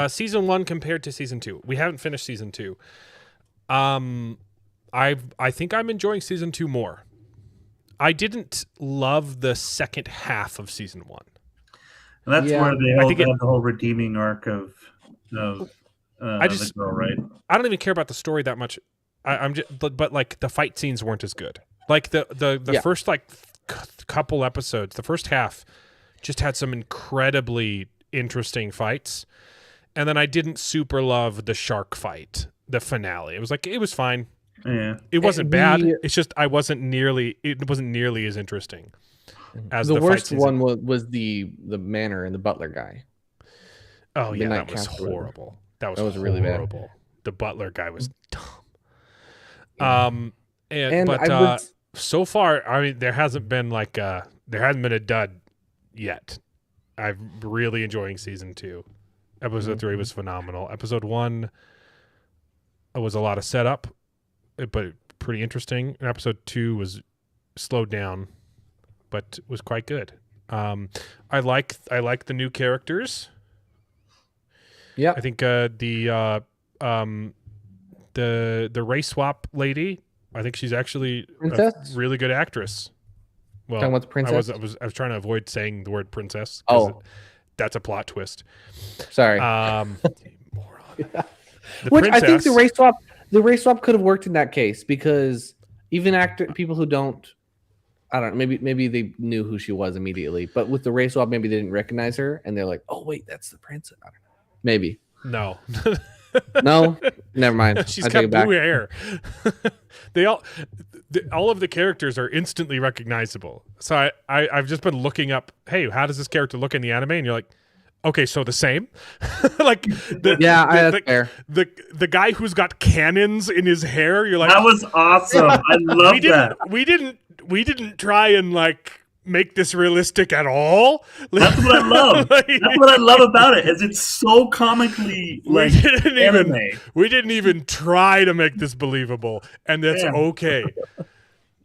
C: Season 1 compared to season 2. We haven't finished season 2. I think I'm enjoying season 2 more. I didn't love the second half of season 1.
E: And that's where they have the whole redeeming arc of the girl, right?
C: I don't even care about the story that much. But like the fight scenes weren't as good. Like the first couple episodes, the first half just had some incredibly interesting fights. And then I didn't super love the shark fight, the finale. It was fine.
E: Yeah.
C: It wasn't bad. It's just it wasn't nearly as interesting as the
D: worst
C: fight
D: one was the manor and the butler guy.
C: Oh yeah, that was horrible. That was
D: really bad.
C: The butler guy was dumb.
D: Yeah.
C: So far, I mean, there hasn't been a dud yet. I'm really enjoying season 2. Episode 3 was phenomenal. Episode 1 was a lot of setup, but pretty interesting. And episode 2 was slowed down, but was quite good. I like the new characters.
D: Yeah,
C: I think the race swap lady. I think she's actually a really good actress. Well,
D: talking about the princess?
C: I was trying to avoid saying the word princess.
D: Oh,
C: that's a plot twist.
D: Sorry.
C: Moron.
D: Which I think the race swap could have worked in that case because even people who don't, I don't know, maybe they knew who she was immediately, but with the race swap, maybe they didn't recognize her and they're like, oh wait, that's the princess. I don't know. Maybe.
C: No.
D: No, never mind.
C: She's got blue hair. All of the characters are instantly recognizable. So I've just been looking up, hey, how does this character look in the anime? And you're like, okay, so the same.
D: That's fair.
C: The guy who's got cannons in his hair, you're like,
E: that was awesome. I love that.
C: We didn't try and make this realistic at all.
E: That's what I love. That's what I love about it. Is it's so comically anime.
C: We didn't even try to make this believable, and that's okay.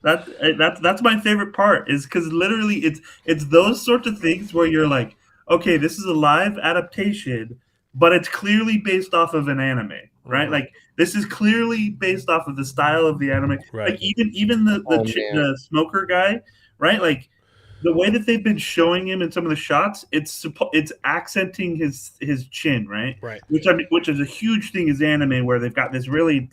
E: That's my favorite part. Is because literally it's those sorts of things where you're like, okay, this is a live adaptation, but it's clearly based off of an anime, right? Mm-hmm. Like this is clearly based off of the style of the anime.
C: Right.
E: Like even the smoker guy, right? Like the way that they've been showing him in some of the shots, it's accenting his chin, right?
C: Right.
E: Which is a huge thing is anime where they've got this really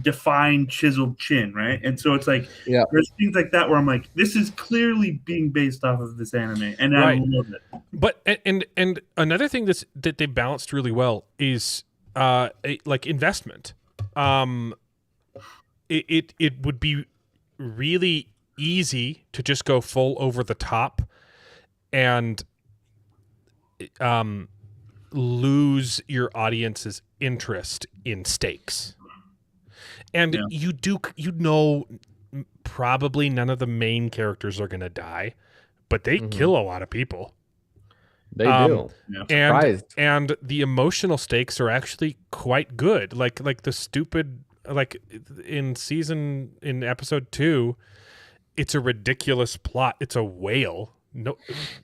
E: defined chiseled chin, right? And so it's like there's things like that where I'm like, this is clearly being based off of this anime, and I love it.
C: But and another thing that they balanced really well is like investment. It would be really easy to just go full over the top and lose your audience's interest in stakes. And you know probably none of the main characters are going to die, but they kill a lot of people.
D: They do.
C: And the emotional stakes are actually quite good. Like the stupid, like in episode 2, it's a ridiculous plot. It's a whale. No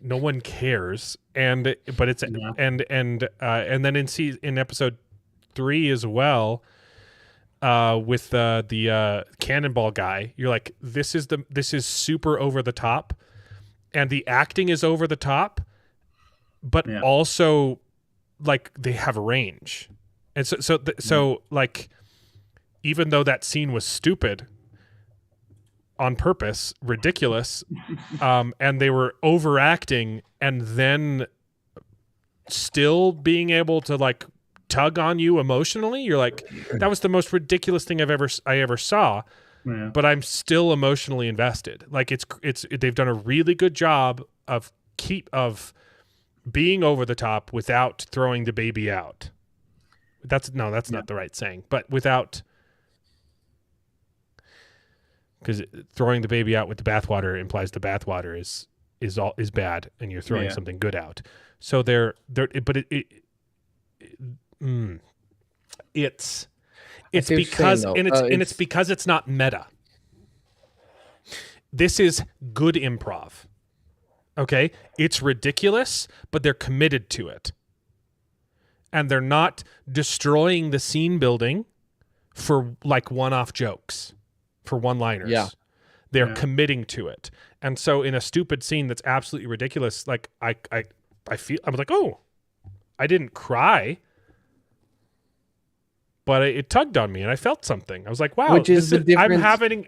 C: one cares. And then in episode 3 as well, with the cannonball guy, you're like, this is super over the top, and the acting is over the top, but also like they have range. And so like, even though that scene was stupid on purpose, ridiculous, and they were overacting, and then still being able to like tug on you emotionally, you're like, that was the most ridiculous thing I ever saw.
E: Yeah.
C: But I'm still emotionally invested. Like they've done a really good job of being over the top without throwing the baby out. That's not the right saying, but without, because throwing the baby out with the bathwater implies the bathwater is bad, and you're throwing something good out. So it's because it's because it's not meta. This is good improv. Okay, it's ridiculous, but they're committed to it, and they're not destroying the scene building for like one-off jokes, for one-liners. Yeah, they're committing to it, and so in a stupid scene that's absolutely ridiculous, like I was like, oh, I didn't cry, but it tugged on me, and I felt something. I was like, wow,
D: which is the difference.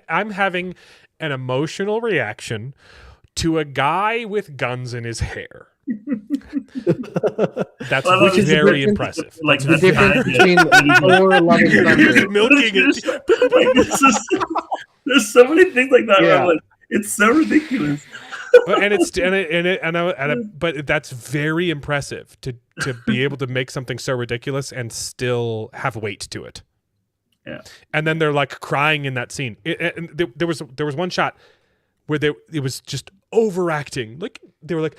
C: I'm having an emotional reaction to a guy with guns in his hair. That's very impressive.
E: Like
D: the difference between Thor, Love and Thunder.
C: Milking it.
E: There's so many things like that. Where I'm like, it's so ridiculous.
C: But that's very impressive to be able to make something so ridiculous and still have weight to it.
E: Yeah.
C: And then they're like crying in that scene. There was one shot where it was just overacting. Like they were like,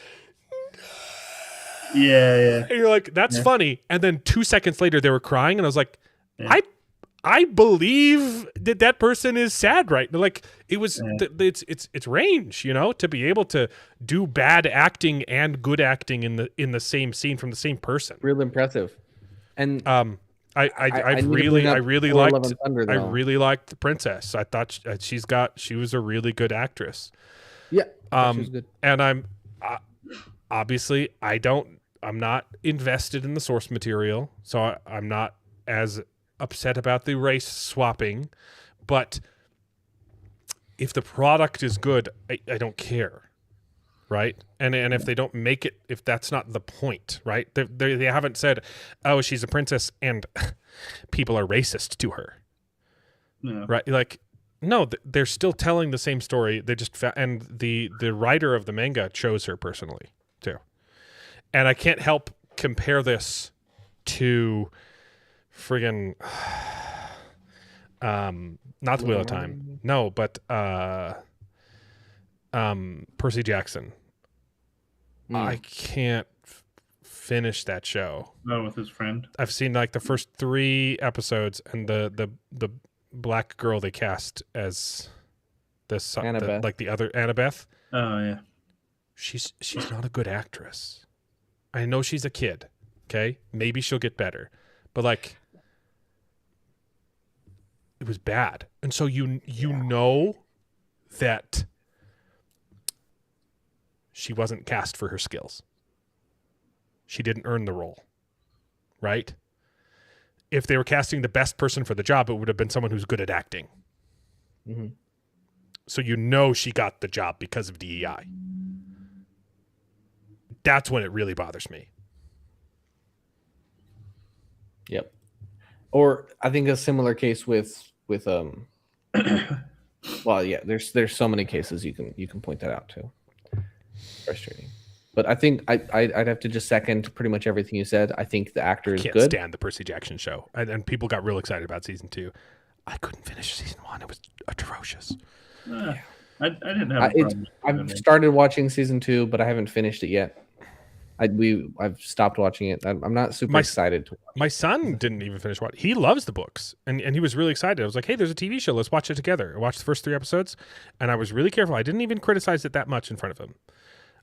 E: yeah.
C: And you're like, that's funny. And then 2 seconds later they were crying, and I was like, I believe that person is sad, right? Like it was, it's range, to be able to do bad acting and good acting in the same scene from the same person.
D: Real impressive. And
C: I really liked the princess. I thought she was a really good actress.
D: Yeah, she was good.
C: And I'm obviously I'm not invested in the source material, so I'm not as upset about the race swapping, but if the product is good, I don't care, right? And if they don't make it, if that's not the point, right? They haven't said, oh, she's a princess and people are racist to her, right? Like, no, they're still telling the same story. They just and the writer of the manga chose her personally too, and I can't help compare this to friggin' not the Wheel of Time, no, but Percy Jackson. I can't finish that show.
E: No, with his friend.
C: I've seen like the first 3 episodes, and the black girl they cast as like the other Annabeth.
E: Oh yeah,
C: she's not a good actress. I know she's a kid. Okay, maybe she'll get better, but like, it was bad. And so you know that she wasn't cast for her skills. She didn't earn the role, right? If they were casting the best person for the job, it would have been someone who's good at acting.
D: Mm-hmm.
C: So she got the job because of DEI. That's when it really bothers me.
D: Yep. Or I think a similar case with well, yeah, there's so many cases you can point that out too. Frustrating. But I think I'd have to just second pretty much everything you said. I think the actor is
C: Can't
D: good.
C: stand the Percy Jackson show. And people got real excited about season 2. I couldn't finish season 1. It was atrocious.
E: I didn't have a problem.
D: I've started watching season 2, but I haven't finished it yet. I've stopped watching it. I'm not super excited to watch
C: My son didn't even finish watching. He loves the books, and he was really excited. I was like, hey, there's a TV show. Let's watch it together. I watched the first 3 episodes, and I was really careful. I didn't even criticize it that much in front of him.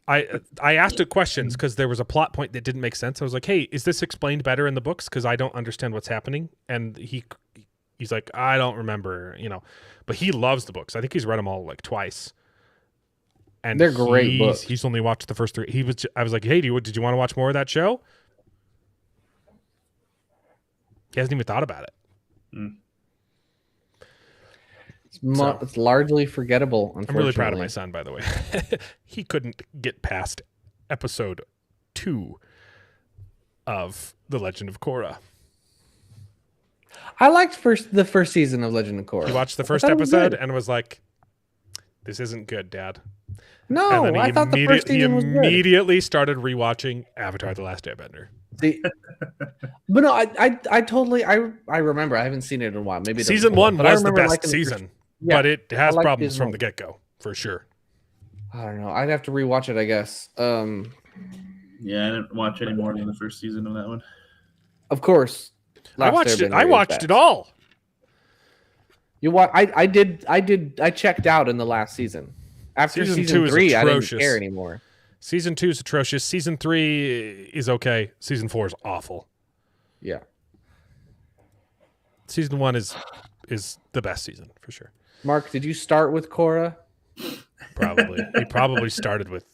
C: I asked it questions because there was a plot point that didn't make sense. I was like, hey, is this explained better in the books? Because I don't understand what's happening. And he's like, I don't remember, But he loves the books. I think he's read them all like twice. And
D: they're great books.
C: He's only watched the first 3. I was like, hey, did you want to watch more of that show? He hasn't even thought about it.
E: Mm.
D: It's largely forgettable, unfortunately.
C: I'm really proud of my son, by the way. He couldn't get past episode 2 of The Legend of Korra.
D: I liked the first season of Legend of Korra.
C: He watched the first episode and was like, this isn't good, Dad.
D: No,
C: and then
D: I thought the first season was good.
C: He immediately started rewatching Avatar: The Last Airbender.
D: See, but no, I totally I remember. I haven't seen it in a while. Maybe
C: season 1 was the best season, but it has problems from the get-go for sure.
E: Hmm.
D: I don't know. I'd have to rewatch it, I guess.
E: Yeah, I didn't watch any more than the first season of that one.
D: Of course,
C: I watched it all.
D: I checked out in the last season. After season
C: 2
D: 3,
C: is
D: I
C: atrocious.
D: didn't care anymore.
C: Season 2 is atrocious. Season 3 is okay. Season 4 is awful.
D: Yeah.
C: Season 1 is the best season for sure.
D: Mark, did you start with Korra?
C: Probably. He probably started with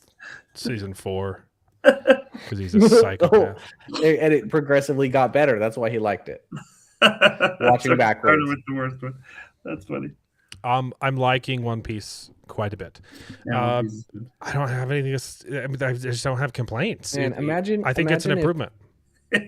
C: season 4 because he's a psychopath.
D: And it progressively got better. That's why he liked it. Watching backwards.
E: Started with the worst one. That's funny.
C: I'm liking One Piece quite a bit.
E: Yeah,
C: I don't have anything. I just don't have complaints.
D: And
C: I think it's an improvement.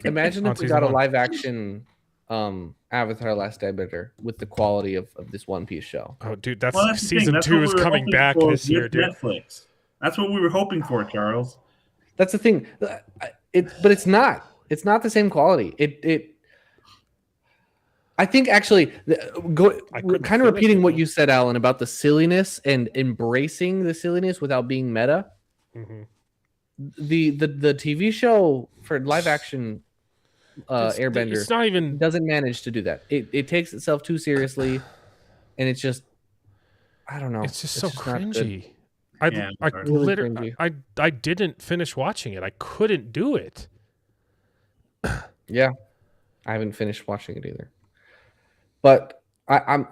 D: Imagine if we got a live action Avatar: Last Airbender with the quality of this One Piece show.
C: Oh, dude, that's season 2 is coming back this year, dude.
E: Netflix. That's what we were hoping for, Charles.
D: That's the thing. But it's not. It's not the same quality. I think actually, kind of repeating what you said, Alan, about the silliness and embracing the silliness without being meta.
C: Mm-hmm.
D: The TV show for live action Airbender,
C: it's not even
D: doesn't manage to do that. It takes itself too seriously, and it's just, I don't know.
C: It's just so cringy.
D: Cringy.
C: I didn't finish watching it. I couldn't do it.
D: Yeah, I haven't finished watching it either. But I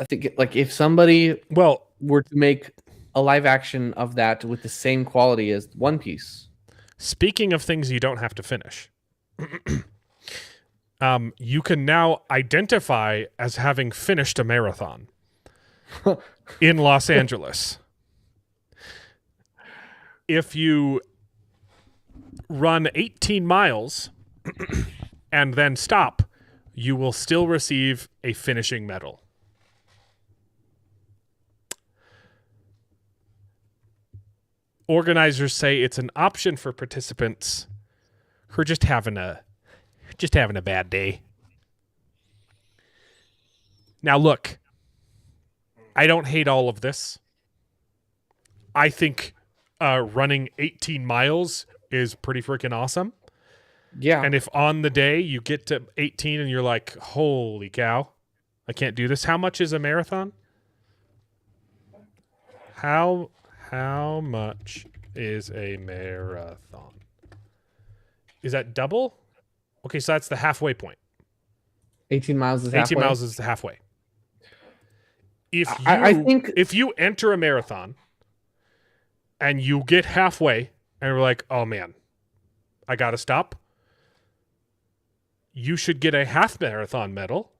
D: think like if somebody were to make a live action of that with the same quality as One Piece.
C: Speaking of things you don't have to finish, you can now identify as having finished a marathon in Los Angeles. If you run 18 miles and then stop, you will still receive a finishing medal. Organizers say it's an option for participants who are just having a bad day. Now look, I don't hate all of this. I think running 18 miles is pretty freaking awesome.
D: Yeah.
C: And if on the day you get to 18 and you're like, holy cow, I can't do this. How much is a marathon? How much is a marathon? Is that double? Okay, so that's the halfway point.
D: 18 miles is
C: 18 miles is the halfway.
D: I think
C: if you enter a marathon and you get halfway and you're like, oh man, I got to stop, you should get a half marathon medal.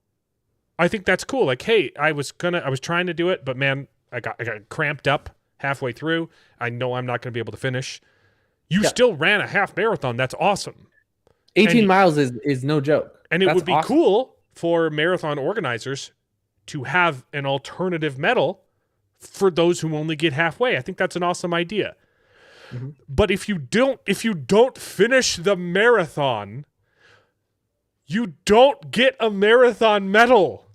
C: I think that's cool. Like, hey, I was trying to do it, but man, I got cramped up halfway through. I know I'm not going to be able to finish. You still ran a half marathon. That's awesome.
D: 18 miles is no joke.
C: And it
D: That's
C: would be
D: awesome.
C: cool for marathon organizers to have an alternative medal for those who only get halfway. I think that's an awesome idea.
D: Mm-hmm.
C: But if you don't finish the marathon, you don't get a marathon medal.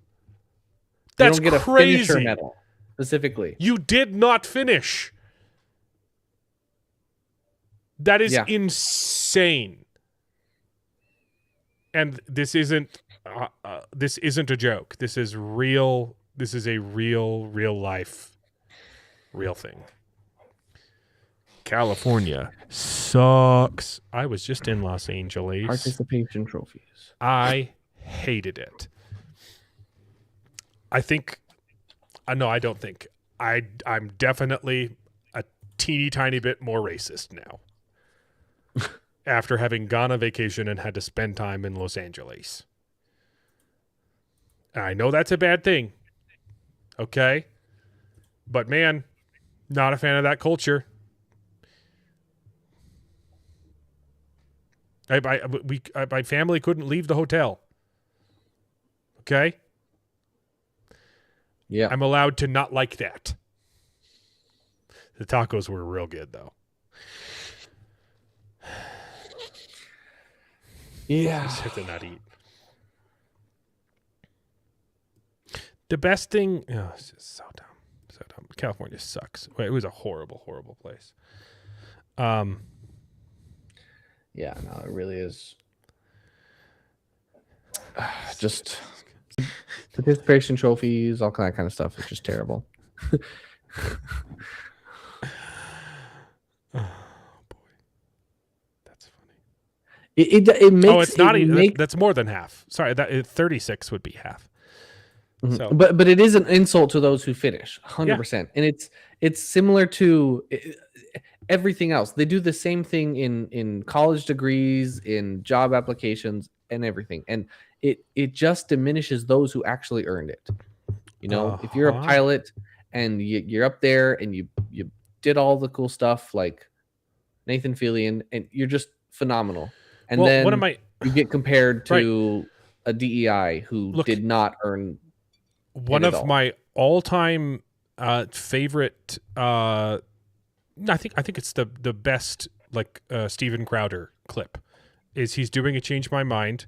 C: That's
D: you don't get
C: crazy.
D: A finisher medal specifically.
C: You did not finish. That is insane. And this isn't a joke. This is real. This is a real life, real thing. California sucks. I was just in Los Angeles.
D: Participation trophies.
C: I hated it. I think, no, I don't think. I'm definitely a teeny tiny bit more racist now. After having gone on vacation and had to spend time in Los Angeles. I know that's a bad thing. Okay? But man, not a fan of that culture. My family couldn't leave the hotel. Okay?
D: Yeah.
C: I'm allowed to not like that. The tacos were real good, though.
D: Yeah.
C: I just have to not eat. The best thing... Oh, it's just so dumb. So dumb. California sucks. It was a horrible, horrible place.
D: Yeah, no, it really is. Just participation trophies, all kind of stuff. It's just terrible. It makes.
C: Oh, it's not even. That's more than half. Sorry, 36 would be half.
D: Mm-hmm.
C: So,
D: but it is an insult to those who finish, 100%. And it's similar to everything else. They do the same thing in college degrees, in job applications, and everything. And it just diminishes those who actually earned it. You know, if you're a pilot and you're up there and you did all the cool stuff like Nathan Fillion, and you're just phenomenal. And then you get compared to a DEI who did not earn
C: one of my all-time favorite. I think it's the best Steven Crowder clip. Is he's doing a Change My Mind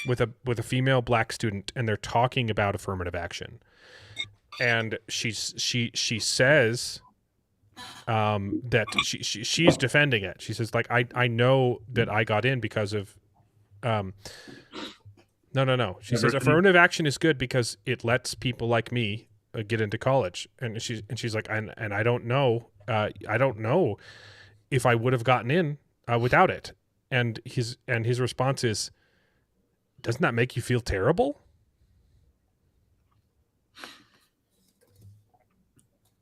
C: with a female black student, and they're talking about affirmative action, and she says that she's defending it. She says, like, I know that I got in because of no. She says affirmative action is good because it lets people like me get into college, and she's like, and I don't know if I would have gotten in without it. And his response is, doesn't that make you feel terrible?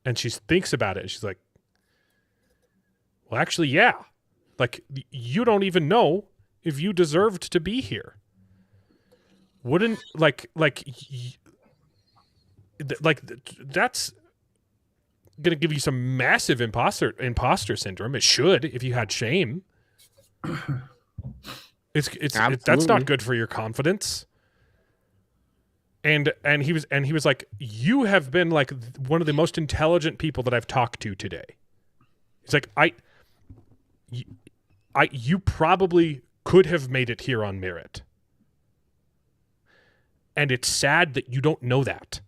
C: And she thinks about it, and she's like, well, actually, yeah. Like, you don't even know if you deserved to be here. Wouldn't, that's going to give you some massive imposter syndrome. It should, if you had shame. That's not good for your confidence. And he was like, you have been like one of the most intelligent people that I've talked to today. He's like, you probably could have made it here on merit. And it's sad that you don't know that.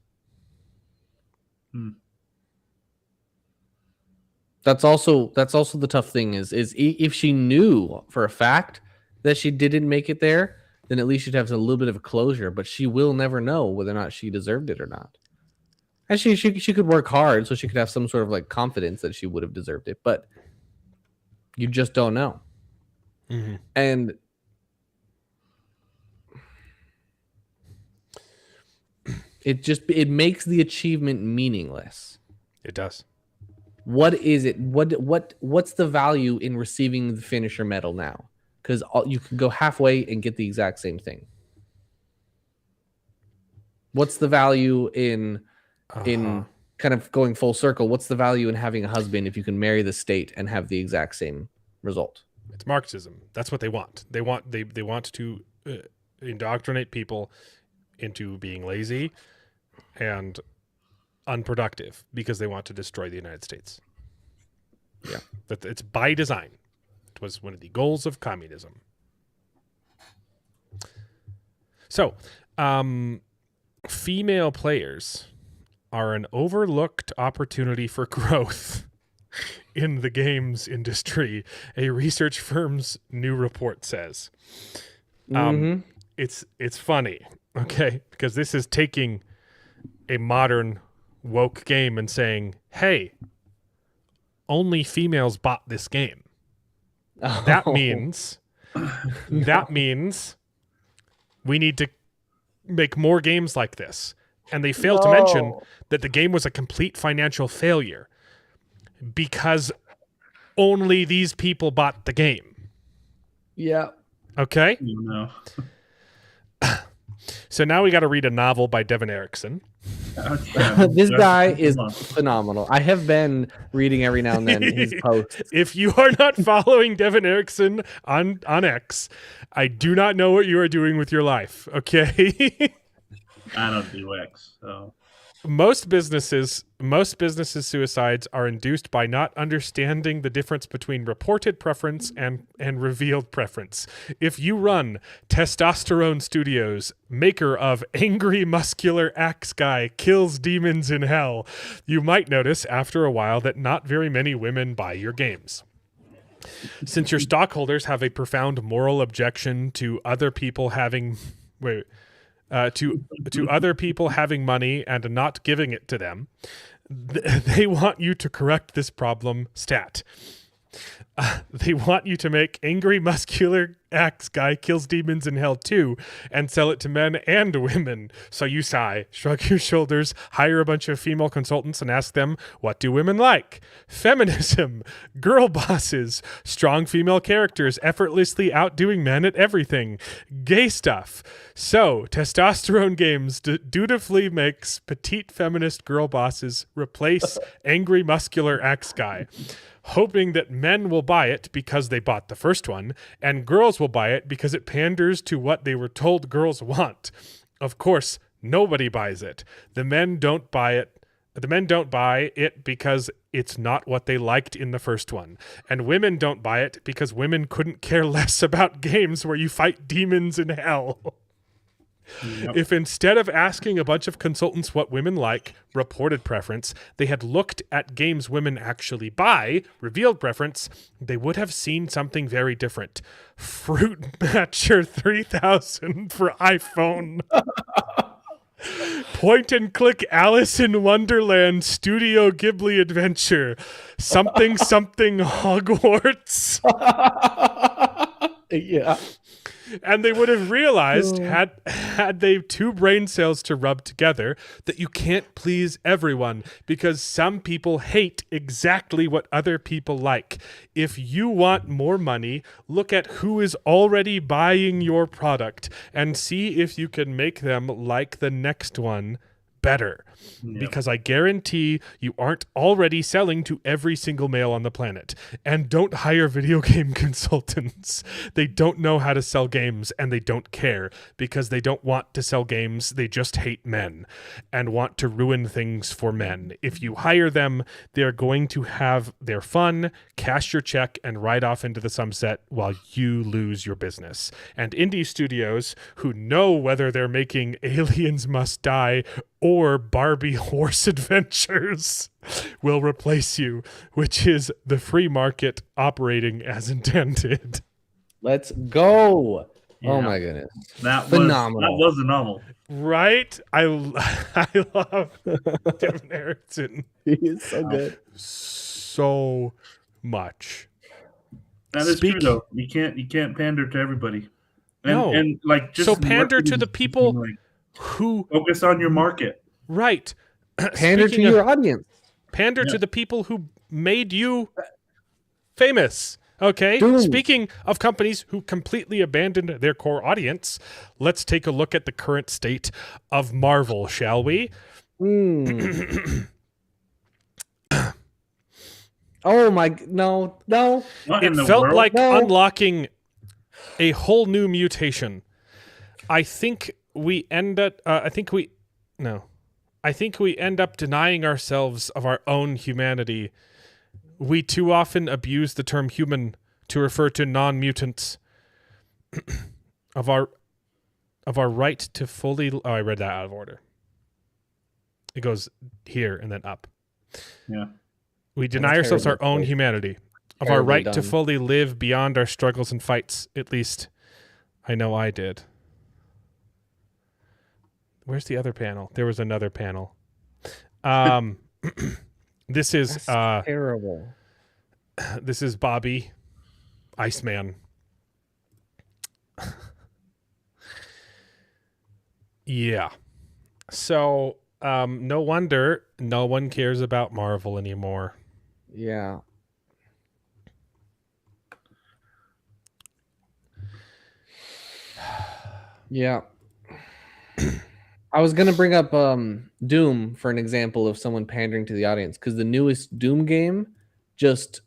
D: That's also the tough thing is if she knew for a fact that she didn't make it there, then at least she'd have a little bit of a closure, but she will never know whether or not she deserved it or not. And she could work hard, so she could have some sort of like confidence that she would have deserved it, but you just don't know.
C: Mm-hmm.
D: And It makes the achievement meaningless.
C: It does.
D: What is it? What's the value in receiving the finisher medal now? Because you can go halfway and get the exact same thing. What's the value in kind of going full circle? What's the value in having a husband if you can marry the state and have the exact same result?
C: It's Marxism. That's what they want. They want to indoctrinate people into being lazy and unproductive because they want to destroy the United States. Yeah, that it's by design. It was one of the goals of communism. So, female players are an overlooked opportunity for growth in the games industry, a research firm's new report says. It's funny, okay, because this is taking a modern woke game and saying, hey, only females bought this game. That means we need to make more games like this. And they fail to mention that the game was a complete financial failure because only these people bought the game.
D: Yeah.
C: Okay?
E: No.
C: So now we got to read a novel by Devin Erickson.
D: This guy is phenomenal. I have been reading every now and then his posts.
C: If you are not following Devin Erickson on X, I do not know what you are doing with your life, okay?
E: I don't do X, so...
C: Most businesses' suicides are induced by not understanding the difference between reported preference and revealed preference. If you run Testosterone Studios, maker of Angry Muscular Axe Guy Kills Demons in Hell, you might notice after a while that not very many women buy your games. Since your stockholders have a profound moral objection to other people having... to other people having money and not giving it to them, they want you to correct this problem stat. They want you to make Angry Muscular Axe Guy Kills Demons in Hell 2 and sell it to men and women. So you sigh, shrug your shoulders, hire a bunch of female consultants and ask them, what do women like? Feminism, girl bosses, strong female characters effortlessly outdoing men at everything, gay stuff. So Testosterone Games dutifully makes petite feminist girl bosses replace Angry Muscular Axe Guy, hoping that men will buy it because they bought the first one, and girls will buy it because it panders to what they were told girls want. Of course, nobody buys it. The men don't buy it because it's not what they liked in the first one. And women don't buy it because women couldn't care less about games where you fight demons in hell. Yep. If instead of asking a bunch of consultants what women like, reported preference, they had looked at games women actually buy, revealed preference, they would have seen something very different. Fruit Matcher 3000 for iPhone. Point and click Alice in Wonderland Studio Ghibli Adventure. Something Hogwarts.
D: Yeah.
C: And they would have realized, had they two brain cells to rub together, that you can't please everyone because some people hate exactly what other people like. If you want more money, look at who is already buying your product and see if you can make them like the next one better. Yep. Because I guarantee you aren't already selling to every single male on the planet. And don't hire video game consultants. They don't know how to sell games and they don't care because they don't want to sell games. They just hate men and want to ruin things for men. If you hire them, they're going to have their fun, cash your check, and ride off into the sunset while you lose your business. And indie studios who know whether they're making Aliens Must Die or Barbie Horse Adventures will replace you, which is the free market operating as intended.
D: Let's go. Yeah. Oh my goodness.
E: That
D: phenomenal.
E: Was a novel.
C: Right? I love Devin Erickson.
D: He is so good.
C: So much.
E: That is true though. You can't pander to everybody.
C: And like just so pander to the people
E: who focus on your market.
C: Right.
D: Pander to
C: Speaking of-
D: your audience.
C: Pander to the people who made you famous. Okay.
D: Dude.
C: Speaking of companies who completely abandoned their core audience, let's take a look at the current state of Marvel, shall we?
D: Oh my! No.
E: What in
C: It
E: the
C: felt
E: world?
C: like
D: No.
C: unlocking a whole new mutation. I think we end up. I think we end up denying ourselves of our own humanity. We too often abuse the term human to refer to non-mutants. of our right to fully. Oh, I read that out of order. It goes here and then up.
E: Yeah.
C: We deny ourselves our own humanity, of our
D: Terribly
C: right to
D: done.
C: fully live beyond our struggles and fights. At least, I know I did. Where's the other panel? There was another panel. This is
D: terrible.
C: This is Bobby, Iceman. Yeah. So, no wonder no one cares about Marvel anymore.
D: Yeah. Yeah. I was gonna bring up Doom for an example of someone pandering to the audience, because the newest Doom game just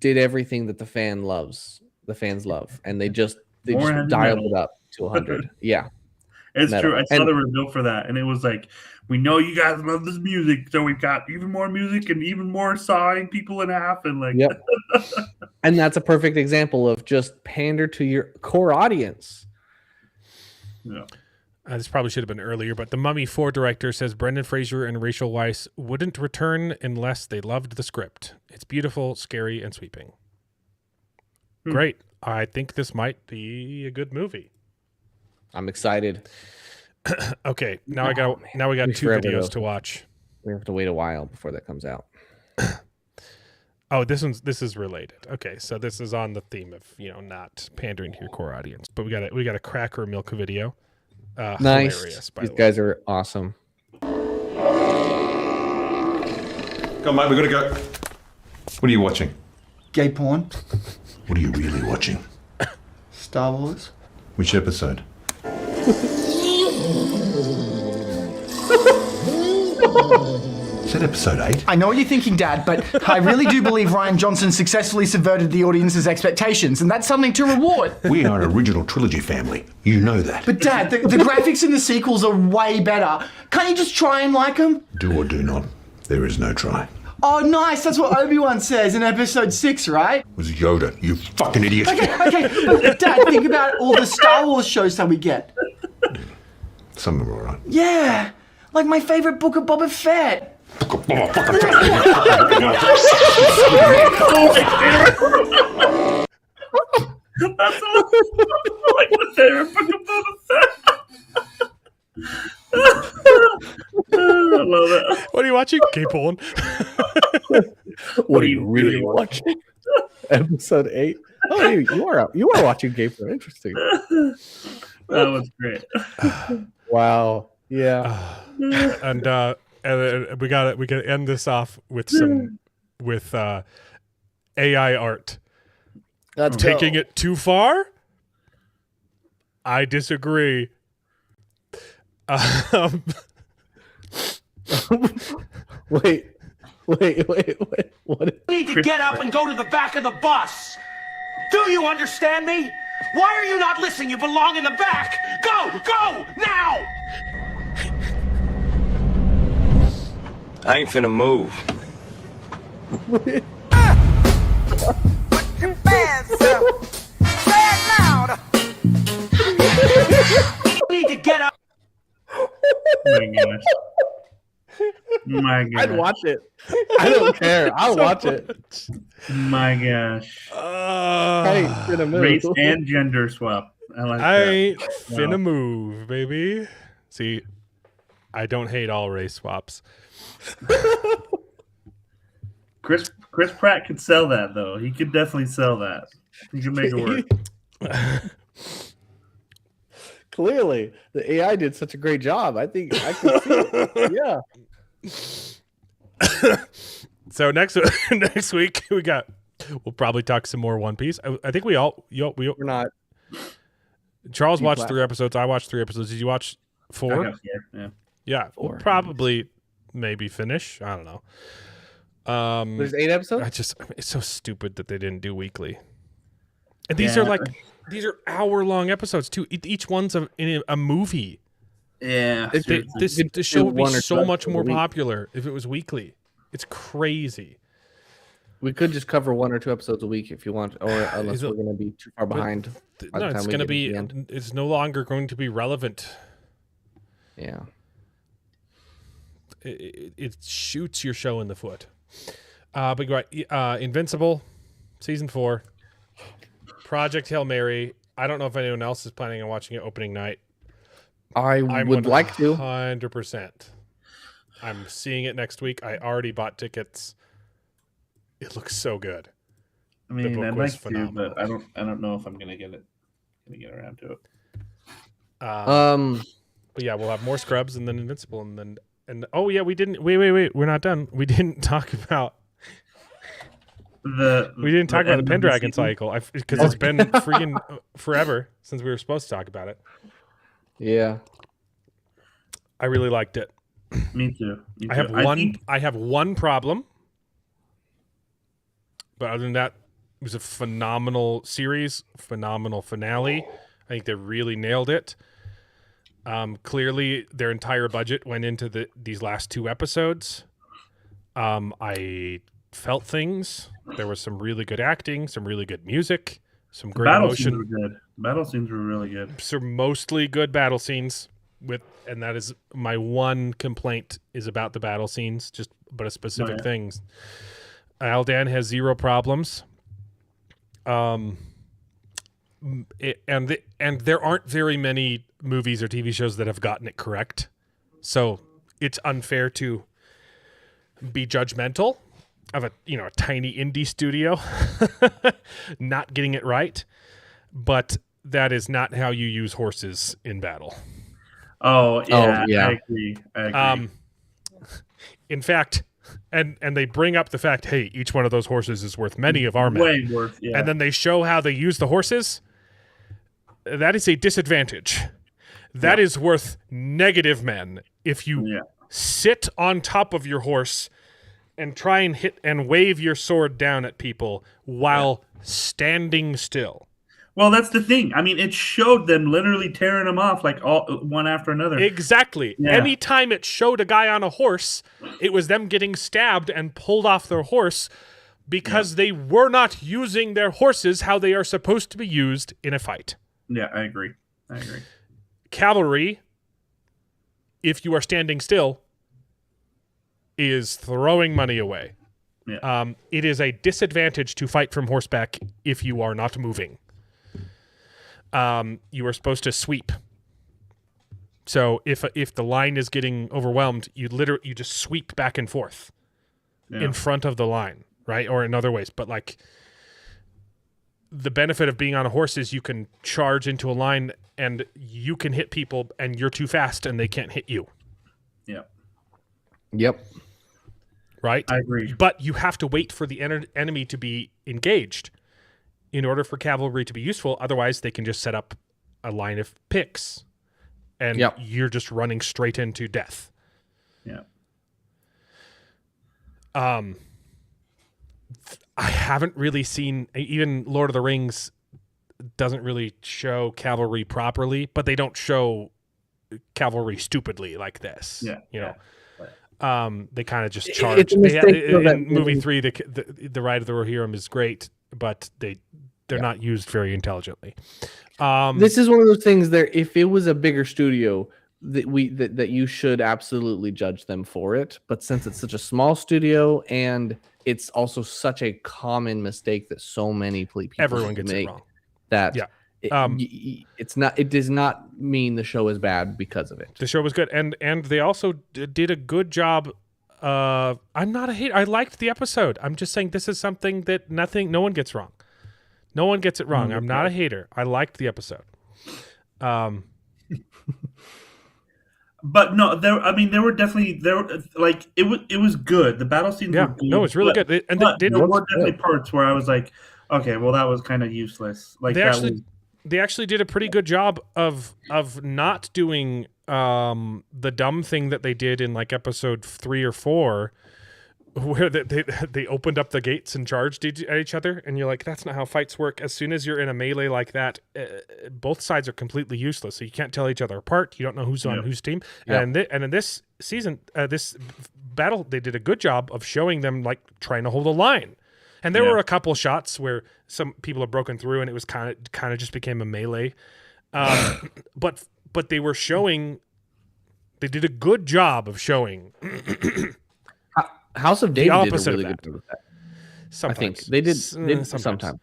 D: did everything that the fans love, and they just
E: More heavy
D: dialed
E: metal.
D: it up to 100. Yeah,
E: It's
D: metal.
E: true. I saw
D: And-
E: the reveal for that, and it was like, we know you guys love this music, so we've got even more music and even more sawing people in half, and like,
D: Yep. And that's a perfect example of just pander to your core audience.
E: yeah.
C: This probably should have been earlier, but the Mummy 4 director says Brendan Fraser and Rachel Weisz wouldn't return unless they loved the script. It's beautiful, scary, and sweeping. Great. I think this might be a good movie.
D: I'm excited.
C: Okay, now we got two
D: forever,
C: videos
D: though.
C: to watch.
D: We have to wait a while before that comes out.
C: Oh, this is related. Okay, so this is on the theme of, not pandering to your core audience. But we got a Cracker Milk video.
D: Nice.
C: Hilarious, by
D: These
C: the way.
D: guys are awesome.
L: Come on, mate, we gotta go. What are you watching?
M: Gay porn.
L: What are you really watching?
M: Star Wars.
L: Which episode? Is that episode 8?
M: I know what you're thinking, Dad, but I really do believe Ryan Johnson successfully subverted the audience's expectations, and that's something to reward.
L: We are an original trilogy family. You know that.
M: But Dad, the graphics in the sequels are way better. Can't you just try and like them?
L: Do or do not. There is no try.
M: Oh, nice. That's what Obi-Wan says in episode 6, right?
L: It was Yoda, you fucking idiot.
M: Okay. But Dad, think about all the Star Wars shows that we get.
L: Some of them are alright.
M: Yeah, like my favorite Book of Boba Fett.
E: That's like my favorite book of Boba Fett. I love it.
C: What are you watching? Gay porn.
D: What are you really watching? Episode 8. Oh, you are watching gay porn. Interesting.
E: That was great.
D: Wow. Yeah.
C: And we got to end this off with AI art.
D: Let's
C: Taking
D: go.
C: it too far? I disagree.
D: Wait. What?
F: You need to get up and go to the back of the bus. Do you understand me? Why are you not listening? You belong in the back. Go now.
N: I ain't finna move.
F: You need to get up.
E: My gosh. My gosh.
D: I'd watch it. I don't care. I'll watch it.
E: My gosh.
D: Hey, finna move.
E: Race and gender swap. I like
C: I
E: that.
C: ain't finna
E: Wow.
C: move, baby. See, I don't hate all race swaps.
E: Chris Pratt could sell that though. He could definitely sell that. He could make it work.
D: Clearly, the AI did such a great job. I think I can see it. Yeah.
C: So next week we'll probably talk some more One Piece. I think we're
D: not.
C: Charles watched 3 episodes. I watched 3 episodes. Did you watch 4?
E: I got 4. Yeah.
C: Yeah, we'll probably maybe finish. I don't know.
D: There's 8 episodes.
C: It's so stupid that they didn't do weekly. And these are hour-long episodes too. Each one's in a movie.
E: Yeah.
C: This show would be so much more popular if it was weekly. It's crazy.
D: We could just cover 1 or 2 episodes a week if you want, or unless we're going to be too far behind.
C: No, it's going to be. It's no longer going to be relevant.
D: Yeah.
C: It shoots your show in the foot. But you're right. Invincible, season 4. Project Hail Mary. I don't know if anyone else is planning on watching it opening night.
D: I would like to.
C: 100%. I'm seeing it next week. I already bought tickets. It looks so good.
E: I mean, I'd like to, but I don't know if I'm gonna get around to it.
C: But yeah, we'll have more Scrubs and then Invincible and oh yeah, we didn't. Wait, we're not done. We didn't talk about the Pendragon cycle because it's been freaking forever since we were supposed to talk about it.
D: Yeah,
C: I really liked it.
E: Me too.
C: I have one problem, but other than that, it was a phenomenal series, phenomenal finale. I think they really nailed it. Clearly, their entire budget went into these last 2 episodes. I felt things. There was some really good acting, some really good music, some great emotion.
E: Battle scenes were really good.
C: Some mostly good battle scenes. And that is my one complaint is about the battle scenes, but a specific things. Aldan has 0 problems. And there aren't very many movies or TV shows that have gotten it correct, so it's unfair to be judgmental of a tiny indie studio not getting it right. But that is not how you use horses in battle.
E: Oh yeah. I agree.
C: In fact, and they bring up the fact, hey, each one of those horses is worth many of our men.
E: Way worth, yeah.
C: And then they show how they use the horses. That is a disadvantage. That is worth negative men. If you sit on top of your horse and try and hit and wave your sword down at people while standing still.
E: Well, that's the thing. I mean, it showed them literally tearing them off like all one after another.
C: Exactly. Yeah. Anytime it showed a guy on a horse, it was them getting stabbed and pulled off their horse because they were not using their horses how they are supposed to be used in a fight.
E: Yeah, I agree.
C: Cavalry, if you are standing still, is throwing money away.
E: Yeah.
C: It is a disadvantage to fight from horseback if you are not moving. You are supposed to sweep. So if the line is getting overwhelmed, you just sweep back and forth in front of the line, right? Or in other ways. But like the benefit of being on a horse is you can charge into a line and you can hit people and you're too fast and they can't hit you.
E: Yeah.
D: Yep.
C: Right?
E: I agree.
C: But you have to wait for the enemy to be engaged in order for cavalry to be useful. Otherwise, they can just set up a line of picks and you're just running straight into death.
E: Yeah.
C: I haven't really seen, even Lord of the Rings doesn't really show cavalry properly, but they don't show cavalry stupidly like this.
E: Yeah.
C: You know, they kind of just charge. In movie 3, the Ride of the Rohirrim is great, but they're not used very intelligently.
D: This is one of those things that if it was a bigger studio, that you should absolutely judge them for it. But since it's such a small studio and it's also such a common mistake that so many people
C: everyone gets it wrong.
D: That it does not mean the show is bad because of it.
C: The show was good, and they also did a good job. I'm not a hater. I liked the episode. I'm just saying this is something that no one gets wrong. No one gets it wrong. I'm not a hater. I liked the episode.
E: But no, there were definitely like it was good. The battle scenes were good.
C: No, it's really good. And
E: there were definitely parts where I was like, okay, well that was kind of useless. Like
C: they actually did a pretty good job of not doing the dumb thing that they did in like episode 3 or 4, where they opened up the gates and charged at each other, and you're like, that's not how fights work. As soon as you're in a melee like that, both sides are completely useless, so you can't tell each other apart. You don't know who's on whose team. And in this season, this battle, they did a good job of showing them like trying to hold a line. And there were a couple shots where some people have broken through, and it was kind of just became a melee. But they were showing. They did a good job of showing.
D: House of David did a really good job with that.
C: Sometimes.
D: I think they did sometimes.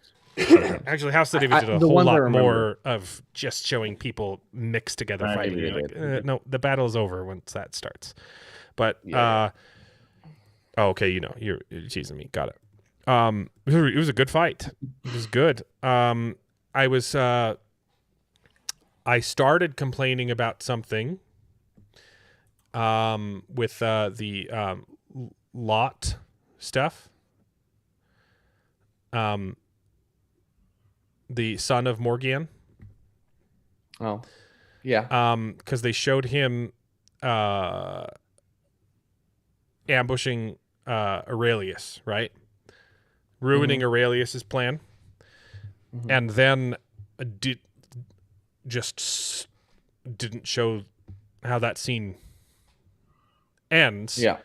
C: Actually, House of David did a whole lot more of just showing people mixed together fighting. No, the battle is over once that starts. But okay, you're teasing me. Got it. It was a good fight. It was good. I started complaining about something with the Lot stuff. The son of Morgian.
D: Oh, yeah.
C: Because they showed him ambushing Aurelius, right? Ruining Aurelius's plan, and then didn't show how that scene ends.
D: Yeah.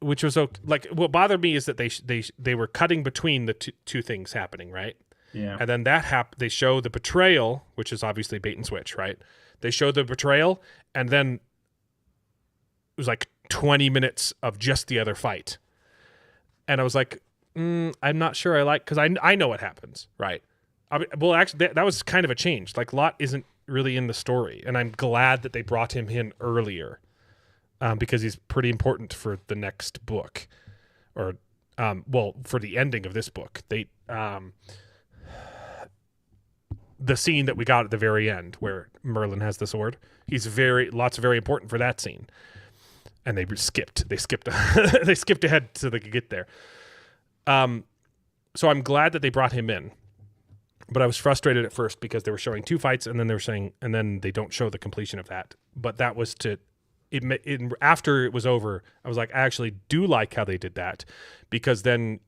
C: Which was okay. Like, what bothered me is that they were cutting between the two things happening, right?
E: Yeah.
C: And then they show the betrayal, which is obviously bait and switch, right? They showed the betrayal, and then it was like 20 minutes of just the other fight. And I was like, I'm not sure I like, because I know what happens, right? Well, actually, that was kind of a change. Like, Lot isn't really in the story, and I'm glad that they brought him in earlier, because he's pretty important for the next book, or for the ending of this book. The scene that we got at the very end where Merlin has the sword, Lot's very important for that scene. And they skipped ahead so they could get there. So I'm glad that they brought him in, but I was frustrated at first because they were showing 2 fights, and then and then they don't show the completion of that. But that was after it was over, I was like, I actually do like how they did that, because then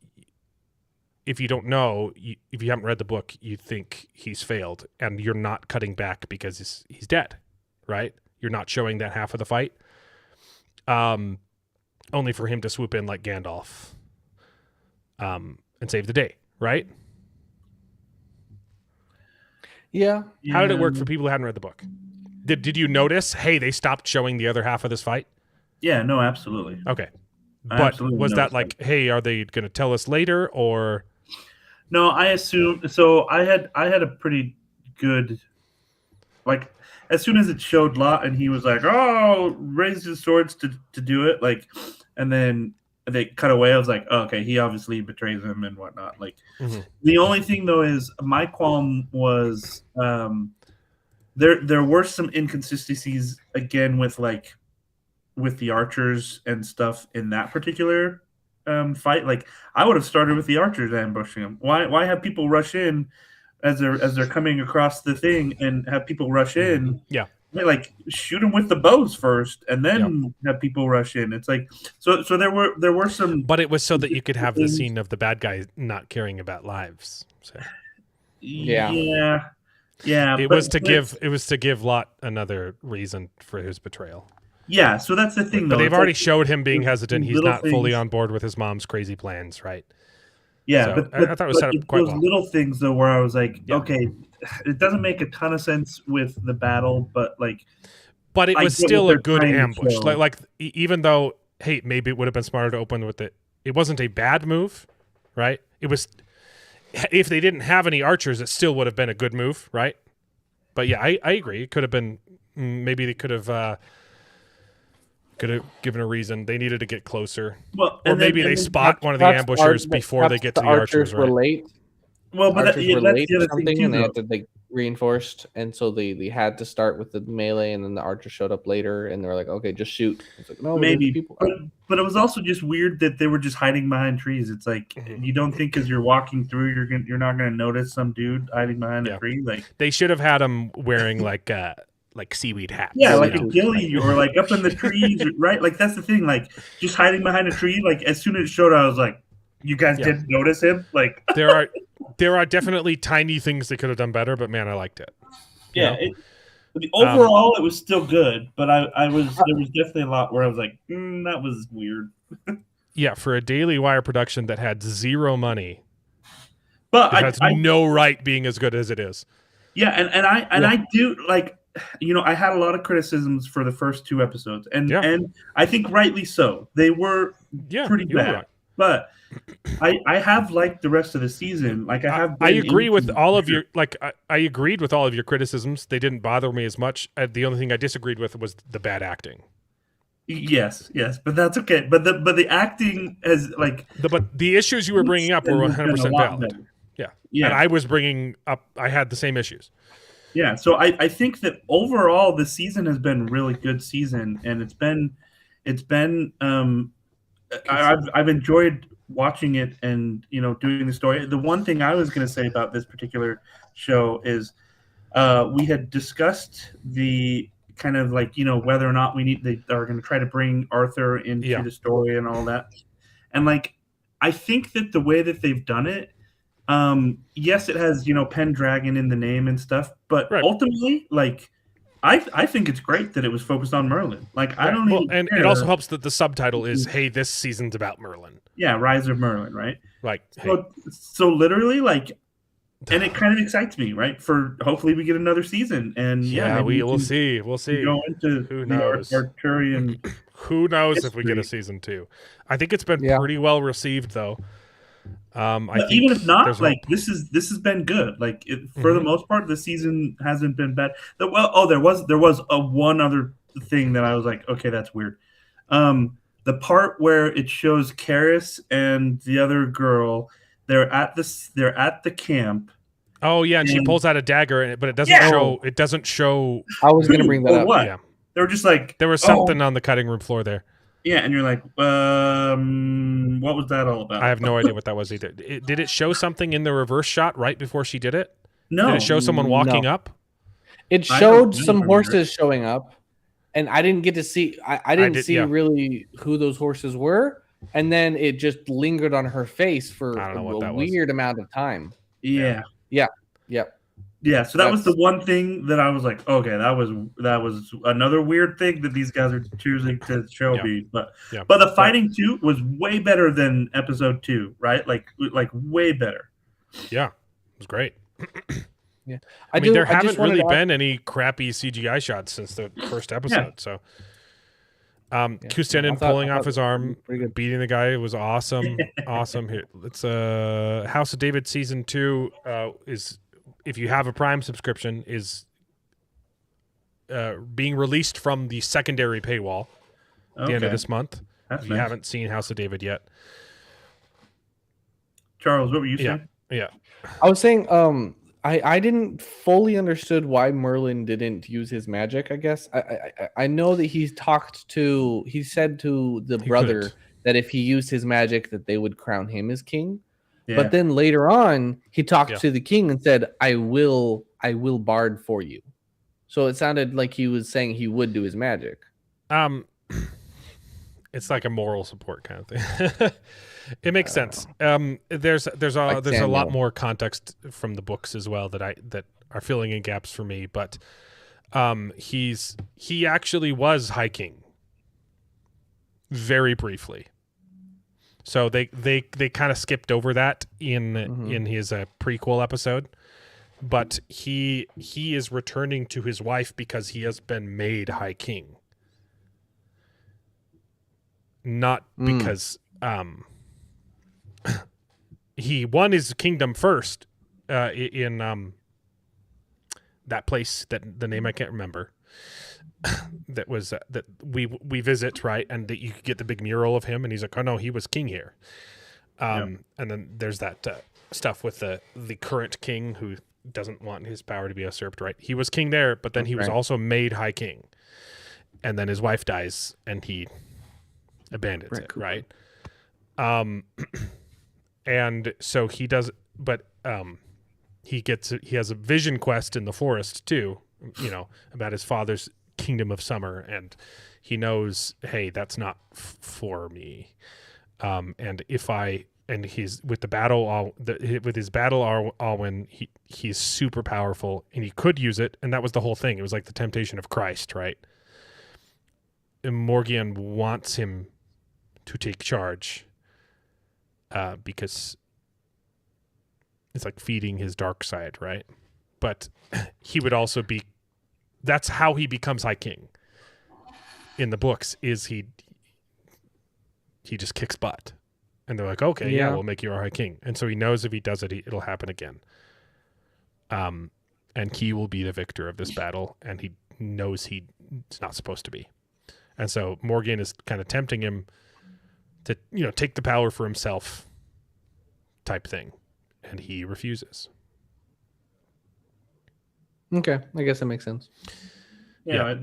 C: if you don't know, if you haven't read the book, you think he's failed, and you're not cutting back because he's dead, right? You're not showing that half of the fight. Only for him to swoop in like Gandalf, and save the day, right?
D: Yeah.
C: How did it work for people who hadn't read the book? Did you notice, hey, they stopped showing the other half of this fight?
E: Yeah, no, absolutely.
C: Okay. But was that like, hey, are they going to tell us later, or?
E: No, I assume so. I had a pretty good, like, as soon as it showed Lot and he was like, oh, raised his swords to do it, like, and then they cut away, I was like, oh, okay, he obviously betrays him and whatnot. Like, the only thing though is my qualm was there were some inconsistencies again with the archers and stuff in that particular fight. Like, I would have started with the archers ambushing him. Why have people rush in as they're coming across the thing, and have people rush in?
C: Yeah,
E: like, shoot them with the bows first, and then have people rush in. It's like, so there were some,
C: but it was so that you could have the scene of the bad guy not caring about lives. So.
E: Yeah.
C: It was to give Lot another reason for his betrayal.
E: Yeah, so that's the thing, though.
C: But they've already showed him being hesitant. He's not fully on board with his mom's crazy plans, right?
E: Yeah,
C: so
E: but
C: I thought it was set up quite well.
E: Those little things, though, where I was like, okay, it doesn't make a ton of sense with the battle, but
C: it was still a good ambush. Like even though, hey, maybe it would have been smarter to open with it. It wasn't a bad move, right? It was. If they didn't have any archers, it still would have been a good move, right? But yeah, I agree. It could have been. Maybe they could have given a reason. They needed to get closer,
E: well,
C: or maybe they spot one of the ambushers before they get to the archers.
D: Were late.
E: Well, but
D: archers were
E: that's
D: late
E: the
D: or
E: other thing
D: something,
E: too,
D: and they
E: though.
D: had to like reinforced, and so they had to start with the melee, and then the archers showed up later, and they were like, okay, just shoot. It's like, no, there's
E: Maybe,
D: people.
E: but it was also just weird that they were just hiding behind trees. It's like you don't think because you're walking through, you're not gonna notice some dude hiding behind a tree. Like
C: they should have had him wearing like seaweed hats.
E: yeah,
C: you
E: like
C: know?
E: a ghillie or like up in the trees, right? Like that's the thing. Like just hiding behind a tree. Like as soon as it showed, I was like, you guys didn't notice him. Like
C: there are definitely tiny things they could have done better, but man, I liked it.
E: yeah. Overall, it was still good, but there was definitely a lot where I was like, that was weird.
C: Yeah, for a Daily Wire production that had zero money,
E: but
C: it has no right being as good as it is.
E: Yeah, and I do like, I had a lot of criticisms for the first 2 episodes, and I think rightly so. They were pretty bad,
C: right.
E: but I have liked the rest of the season. Like
C: I agree with all of your I agreed with all of your criticisms. They didn't bother me as much. The only thing I disagreed with was the bad acting.
E: Yes, but that's okay. But the acting has like
C: but the issues you were bringing up were 100% valid. Yeah, and I was bringing up. I had the same issues.
E: Yeah, so I think that overall the season has been really good season, and it's been I've enjoyed watching it and doing the story. The one thing I was going to say about this particular show is we had discussed the kind of like whether or not they are going to try to bring Arthur into the story and all that, and like I think that the way that they've done it, yes, it has Pendragon in the name and stuff, but ultimately, like I think it's great that it was focused on Merlin. Like I don't even
C: and
E: care.
C: it also helps that the subtitle is "Hey, this season's about Merlin."
E: Yeah, Rise of Merlin, right?
C: Like
E: so literally, like, and it kind of excites me, right? For hopefully we get another season, and
C: we'll see. We'll see.
E: Go into
C: who knows?
E: Arthurian.
C: Who knows if we get a season 2? I think it's been pretty well received, though. I think
E: even if not, like this has been good. Like for the most part, the season hasn't been bad. There was one other thing that I was like, okay, that's weird. The part where it shows Karis and the other girl, they're at the camp.
C: Oh yeah, and she pulls out a dagger, but it doesn't show. It doesn't show.
D: I was going to bring that up.
E: What?
C: Yeah,
E: they were just like
C: there was something on the cutting room floor there.
E: Yeah, and you're like, what was that all about?
C: I have no idea what that was either. Did it show something in the reverse shot right before she did it?
E: No.
C: Did it show someone walking up?
D: It showed some horses showing up, and I didn't get to see. I didn't see really who those horses were, and then it just lingered on her face for a weird amount of time.
E: Yeah.
D: Yeah,
E: so that was the one thing that I was like, okay, that was another weird thing that these guys are choosing to show me. But the fighting too was way better than episode 2, right? Like way better.
C: Yeah, it was great.
D: Yeah,
C: I mean, there haven't really been any crappy CGI shots since the first episode. So, Kustenin pulling off his arm, beating the guy was awesome. Awesome. Here, it's House of David season 2 is. If you have a Prime subscription, is being released from the secondary paywall at the end of this month. If you haven't seen House of David yet.
E: Charles, what were you saying?
C: Yeah.
D: I was saying I didn't fully understood why Merlin didn't use his magic, I guess. I know that he said to the brother that if he used his magic that they would crown him as king. Yeah. But then later on, he talked to the king and said, I will bard for you. So it sounded like he was saying he would do his magic.
C: It's like a moral support kind of thing. It makes sense. There's a lot more context from the books as well that are filling in gaps for me. But he actually was High King very briefly. So they kind of skipped over that in his prequel episode, but he is returning to his wife because he has been made High King, not because he won his kingdom first in that place that the name I can't remember. That was that we visit, right, and that you could get the big mural of him, and he's like, oh no, he was king here. And then there's that stuff with the current king who doesn't want his power to be usurped, right? He was king there, but then he was also made high king. And then his wife dies and he abandons it, right? And so he does, but he has a vision quest in the forest too, about his father's kingdom of summer, and he knows, hey, that's not for me. And he's with the battle, with his battle Alwyn, he's super powerful and he could use it, and that was the whole thing. It was like the temptation of Christ, right? And Morgan wants him to take charge because it's like feeding his dark side, right? But he would also be. That's how he becomes High King. In the books, is he just kicks butt. And they're like, okay, yeah, we'll make you our High King. And so he knows if he does it, it'll happen again. And he will be the victor of this battle, and he knows he's not supposed to be. And so Morgan is kind of tempting him to, take the power for himself type thing. And he refuses.
D: Okay, I guess that makes sense.
E: Yeah,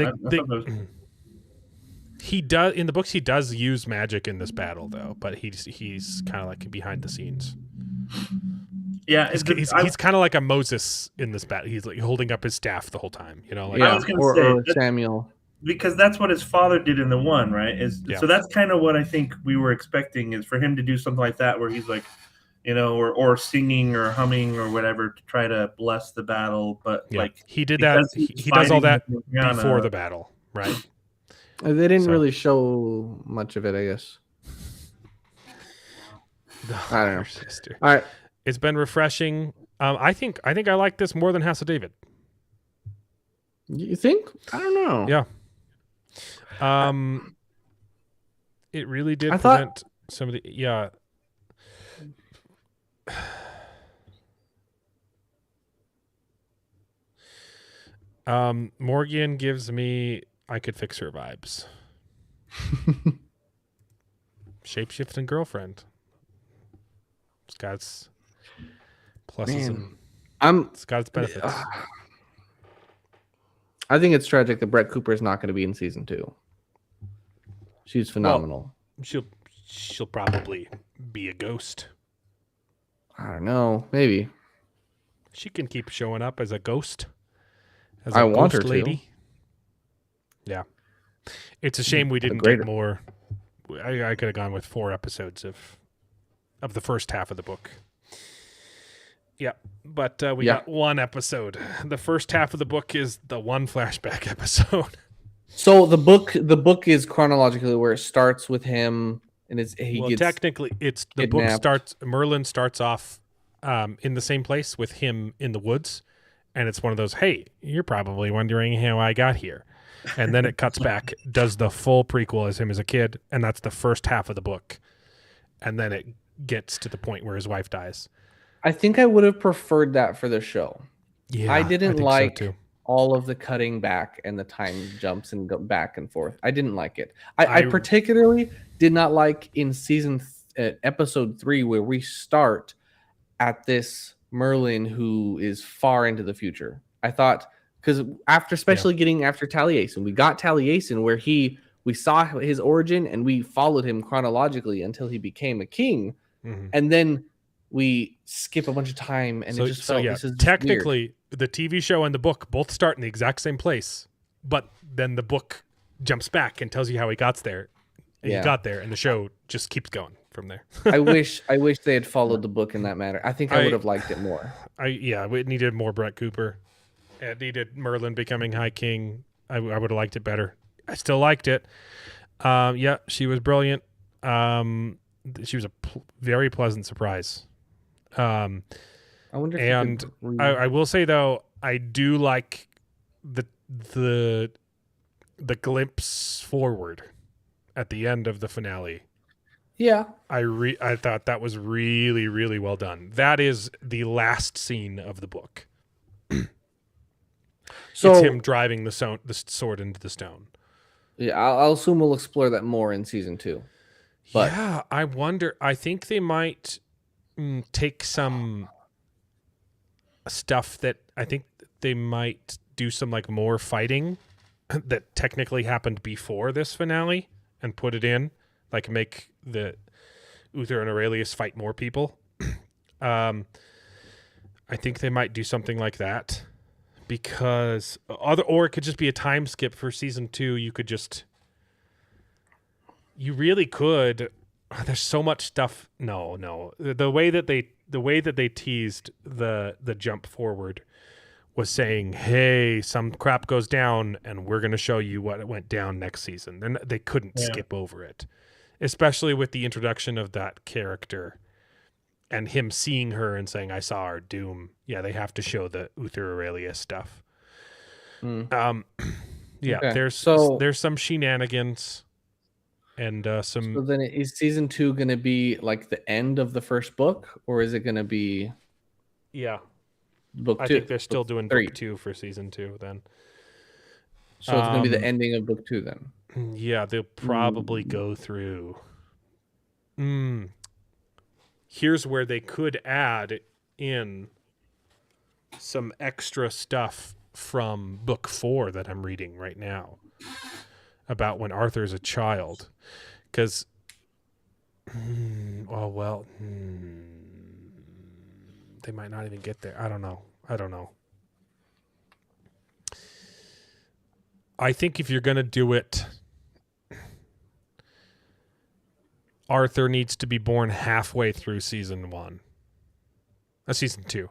C: he does in the books. He does use magic in this battle, though, but he's kind of like behind the scenes.
E: Yeah,
C: he's kind of like a Moses in this battle. He's like holding up his staff the whole time.
E: I was going to say
D: Samuel,
E: because that's what his father did in the one, right? So that's kind of what I think we were expecting, is for him to do something like that, where he's like, or singing or humming or whatever to try to bless the battle. But like
C: he did that, he does all that before the battle, right?
D: They didn't really show much of it, I guess. I don't know.
C: Sister.
D: All right,
C: it's been refreshing. I think I like this more than House of David.
D: You think? I don't know.
C: Yeah. It really did present some of the Morgan gives me I could fix her vibes. Shape-shifting girlfriend. It's got its pluses and it's got its benefits.
D: I think it's tragic that Brett Cooper is not going to be in season 2. She's phenomenal.
C: Well, she'll probably be a ghost.
D: I don't know. Maybe
C: she can keep showing up as a ghost. As
D: I want her lady.
C: To. Yeah, it's a shame we didn't get more. I could have gone with 4 episodes of the first half of the book. Yeah, but we got 1 episode. The first half of the book is the 1 flashback episode.
D: So the book is chronologically where it starts with him, and gets
C: technically it's the
D: kidnapped.
C: Book starts. Merlin starts off in the same place with him in the woods, and it's one of those. Hey, you're probably wondering how I got here. And then it cuts back, does the full prequel as him as a kid, and that's the first half of the book. And then it gets to the point where his wife dies.
D: I think I would have preferred that for the show.
C: Yeah,
D: I didn't like
C: so too.
D: all of the cutting back and the time jumps and go back and forth. I didn't like it. I particularly did not like in episode 3 where we start at this Merlin who is far into the future. I thought, because especially getting after Taliesin, we got Taliesin where we saw his origin and we followed him chronologically until he became a king, and then we skip a bunch of time, and it just felt this is
C: technically weird. The TV show and the book both start in the exact same place, but then the book jumps back and tells you how he got there. And he got there, and the show just keeps going from there.
D: I wish they had followed the book in that matter. I think I would have liked it more.
C: We needed more Brett Cooper. It needed Merlin becoming High King. I would have liked it better. I still liked it. She was brilliant. She was a very pleasant surprise.
D: I wonder. If
C: I will say though, I do like the glimpse forward at the end of the finale.
D: Yeah,
C: I thought that was really, really well done. That is the last scene of the book. So it's him driving the sword into the stone.
D: Yeah, I'll assume we'll explore that more in season 2. But
C: yeah, I wonder. I think they might take some stuff that I think they might do some like more fighting that technically happened before this finale and put it in, like make the Uther and Aurelius fight more people. I think they might do something like that because or it could just be a time skip for season 2. You really could. There's so much stuff. No. The way that they teased the jump forward was saying, hey, some crap goes down and we're going to show you what went down next season. They couldn't skip over it, especially with the introduction of that character and him seeing her and saying, I saw our doom. Yeah, they have to show the Uther Aurelius stuff.
D: Okay.
C: There's some shenanigans and some.
D: So then is season 2 going to be like the end of the first book, or is it going to be?
C: Yeah.
D: Book 2.
C: I think they're still doing
D: three.
C: book 2 for season 2 then.
D: So it's going to be the ending of book 2 then.
C: Yeah, they'll probably go through. Here's where they could add in some extra stuff from book 4 that I'm reading right now about when Arthur's a child. Because, they might not even get there. I don't know. I think if you're going to do it, Arthur needs to be born halfway through season 2.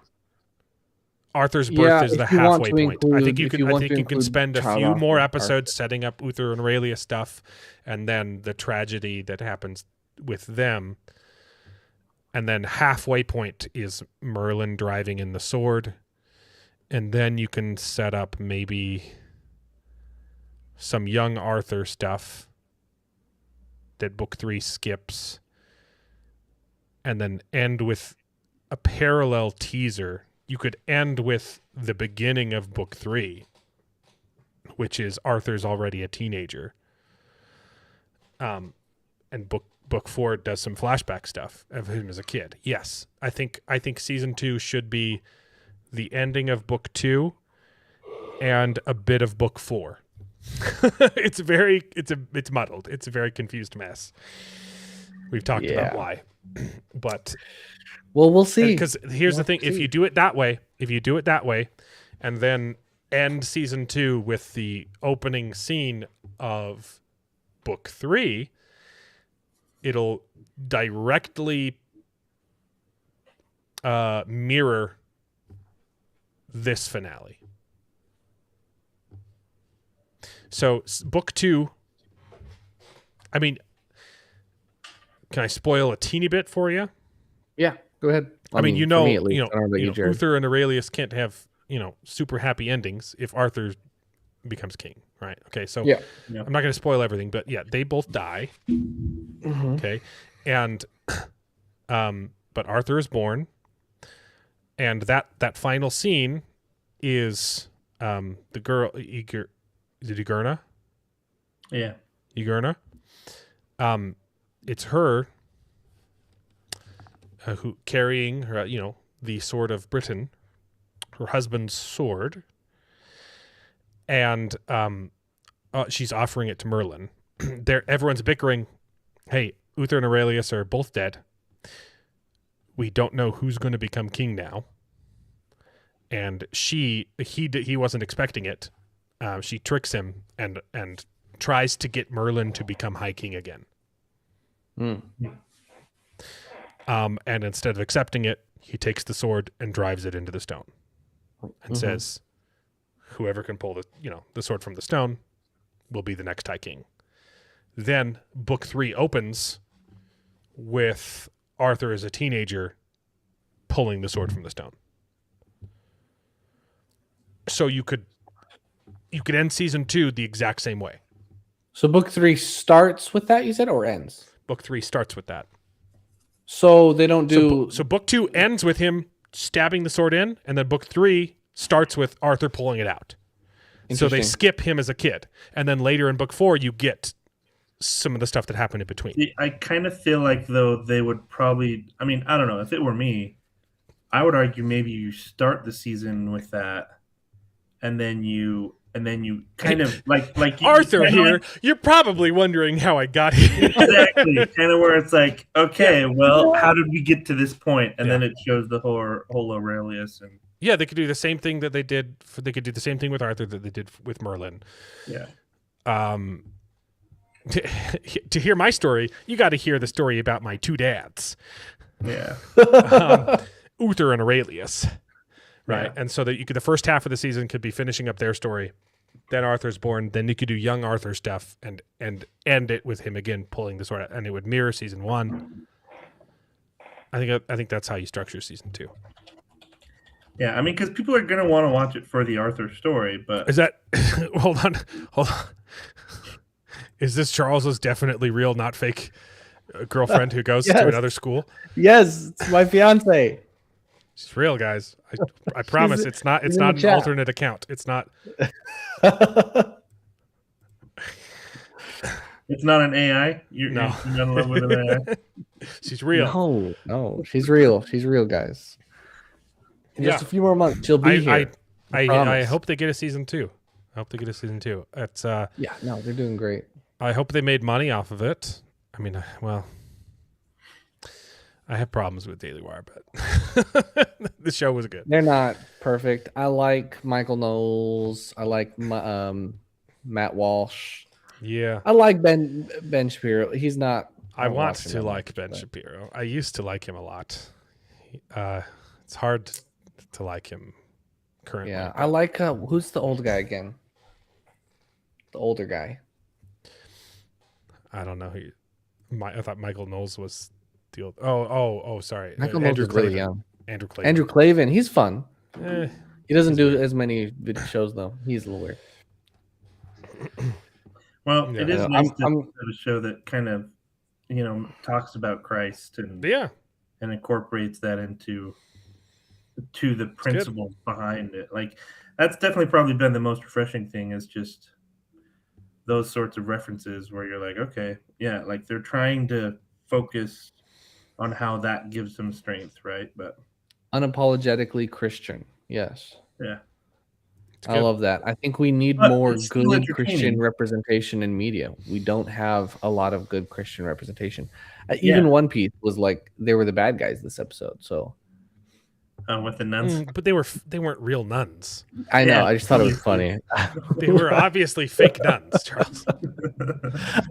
C: Arthur's birth is the halfway point. I think you can spend a few more episodes setting up Uther and Aurelius stuff, and then the tragedy that happens with them. And then halfway point is Merlin driving in the sword. And then you can set up maybe some young Arthur stuff that book 3 skips. And then end with a parallel teaser. You could end with the beginning of book 3, which is Arthur's already a teenager. And book 4 does some flashback stuff of him as a kid. Yes, I think season 2 should be the ending of book 2 and a bit of book 4. It's muddled. It's a very confused mess. We've talked about why, but
D: we'll see.
C: Because here's the thing: if you do it that way, and then end season 2 with the opening scene of book 3. It'll directly mirror this finale. So book 2, I mean, can I spoil a teeny bit for you?
D: Yeah, go ahead.
C: I mean,
D: for me at least. I don't know about you, Jared.
C: Uther and Aurelius can't have, super happy endings if Arthur becomes king, right? Okay, so
D: yeah.
C: I'm not going to spoil everything, but yeah, they both die.
D: Mm-hmm.
C: Okay, and but Arthur is born, and that final scene is the girl is it Igerna?
E: Yeah,
C: Igerna. It's her who carrying her, the sword of Britain, her husband's sword, and she's offering it to Merlin. Everyone's bickering. Hey, Uther and Aurelius are both dead. We don't know who's going to become king now. And he wasn't expecting it. She tricks him and tries to get Merlin to become High King again. And instead of accepting it, he takes the sword and drives it into the stone, and says, "Whoever can pull the sword from the stone will be the next High King." Then book 3 opens with Arthur as a teenager pulling the sword from the stone. So you could end season 2 the exact same way.
D: So book 3 starts with that, you said, or ends?
C: Book 3 starts with that.
D: So they don't do.
C: So book 2 ends with him stabbing the sword in, and then book 3 starts with Arthur pulling it out. So they skip him as a kid, and then later in book 4 you get some of the stuff that happened in between.
E: I kind of feel like though they would probably. I mean, I don't know. If it were me, I would argue maybe you start the season with that, and then you kind of like
C: Arthur here. You're probably wondering how I got here.
E: Exactly, kind of where it's like, okay, well, how did we get to this point? And then it shows the whole Aurelius and.
C: Yeah, they could do the same thing that they did. They could do the same thing with Arthur that they did with Merlin.
E: Yeah.
C: To hear my story, you got to hear the story about my two dads.
E: Yeah.
C: Uther and Aurelius. Right.
E: Yeah.
C: And so that the first half of the season could be finishing up their story. Then Arthur's born. Then you could do young Arthur stuff and end it with him again pulling the sword out, and it would mirror season 1. I think that's how you structure season 2.
E: Yeah, I mean, because people are gonna want to watch it for the Arthur story, but
C: is that? hold on. Is this Charles's definitely real, not fake girlfriend who goes to another school?
D: Yes, it's my fiance.
C: She's real, guys. I promise it's not an alternate account. It's not.
E: It's not an AI. You're not in love with an AI.
C: She's real.
D: No, she's real. She's real, guys. In just a few more months, she'll be here.
C: I hope they get a season 2. It's
D: no, they're doing great.
C: I hope they made money off of it. I mean, well, I have problems with Daily Wire, but the show was good.
D: They're not perfect. I like Michael Knowles. I like Matt Walsh.
C: Yeah.
D: I like Ben Shapiro. He's not.
C: I want to like Ben Shapiro. I used to like him a lot. It's hard to like him currently.
D: Yeah, I like who's the old guy again? The older guy.
C: I don't know who. I thought Michael Knowles was the old. Oh, sorry.
D: Michael Knowles is really young.
C: Andrew Clavin.
D: Andrew Clavin. He's fun. He doesn't do as many video shows though. He's a little weird.
E: Well, it is nice to have a show that kind of, talks about Christ and incorporates that into the principles behind it. Like that's definitely probably been the most refreshing thing is just those sorts of references where you're like, okay, yeah, like they're trying to focus on how that gives them strength, right? But
D: unapologetically Christian, yes.
E: Yeah.
D: I love that. I think we need more good Christian representation in media. We don't have a lot of good Christian representation. Even One Piece was like they were the bad guys this episode. So
E: with the nuns,
C: but they weren't real nuns.
D: I know. I just thought it was funny.
C: They were obviously fake nuns, Charles.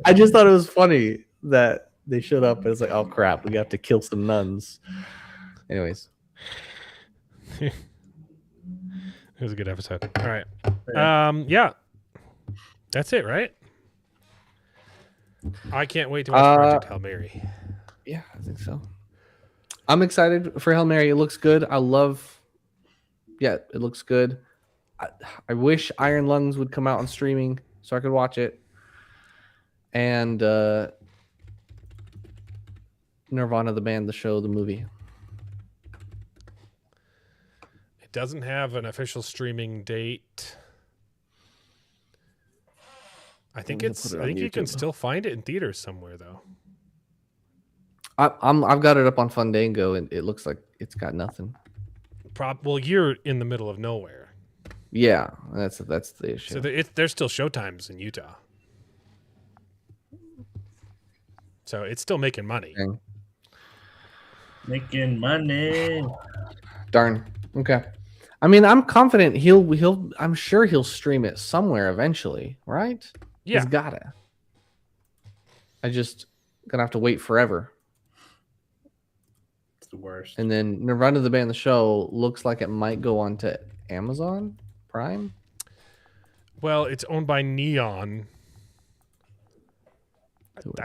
D: I just thought it was funny that they showed up and it's like, oh crap, we have to kill some nuns. Anyways.
C: It was a good episode. All right. Yeah. That's it, right? I can't wait to watch Project Hail Mary.
D: Yeah, I think so. I'm excited for Hail Mary. It looks good. It looks good. I wish Iron Lungs would come out on streaming so I could watch it. And Nirvana, the band, the show, the movie.
C: It doesn't have an official streaming date. I think you can still find it in theaters somewhere though.
D: I've got it up on Fandango and it looks like it's got nothing.
C: Well, you're in the middle of nowhere.
D: Yeah, that's the issue.
C: So there's still showtimes in Utah. So it's still making money.
E: Making money.
D: Darn. Okay. I mean, I'm confident I'm sure he'll stream it somewhere eventually, right?
C: Yeah.
D: He's gotta. I just gonna have to wait forever.
E: It's the worst.
D: And then Nirvana, the band, the show looks like it might go on to Amazon Prime.
C: Well, it's owned by Neon.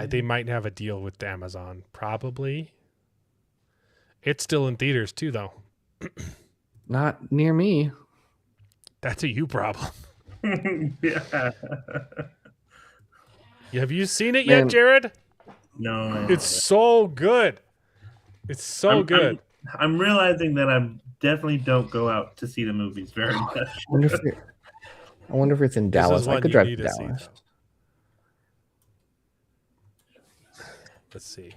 C: They might have a deal with Amazon, probably. It's still in theaters too, though.
D: Not near me.
C: That's a you problem.
E: Yeah.
C: Have you seen it yet, Jared?
E: No.
C: It's so good. It's so good.
E: I'm realizing that I definitely don't go out to see the movies very much.
D: I wonder if it's in Dallas. I could drive to Dallas.
C: Let's see.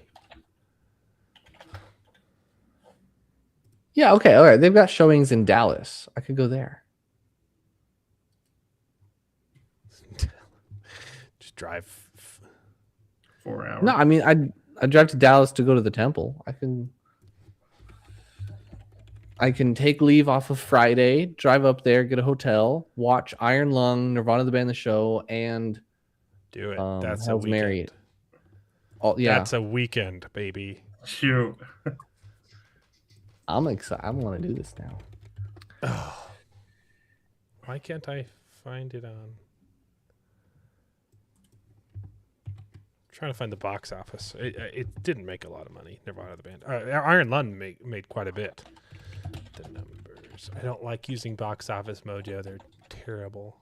D: Yeah, okay, all right. They've got showings in Dallas. I could go there.
C: Just drive
E: 4 hours.
D: No, I mean, I drive to Dallas to go to the temple. I can take leave off of Friday, drive up there, get a hotel, watch Iron Lung, Nirvana the band, the show, and
C: do it. That's
D: Hell's
C: a
D: Mary.
C: weekend.
D: Yeah,
C: That's a weekend, baby.
E: Shoot.
D: I'm excited. I want to do this now.
C: Oh. Why can't I find it on? I'm trying to find the box office. It didn't make a lot of money. Nirvana the band. Iron Lung made quite a bit. The numbers. I don't like using Box Office Mojo. They're terrible.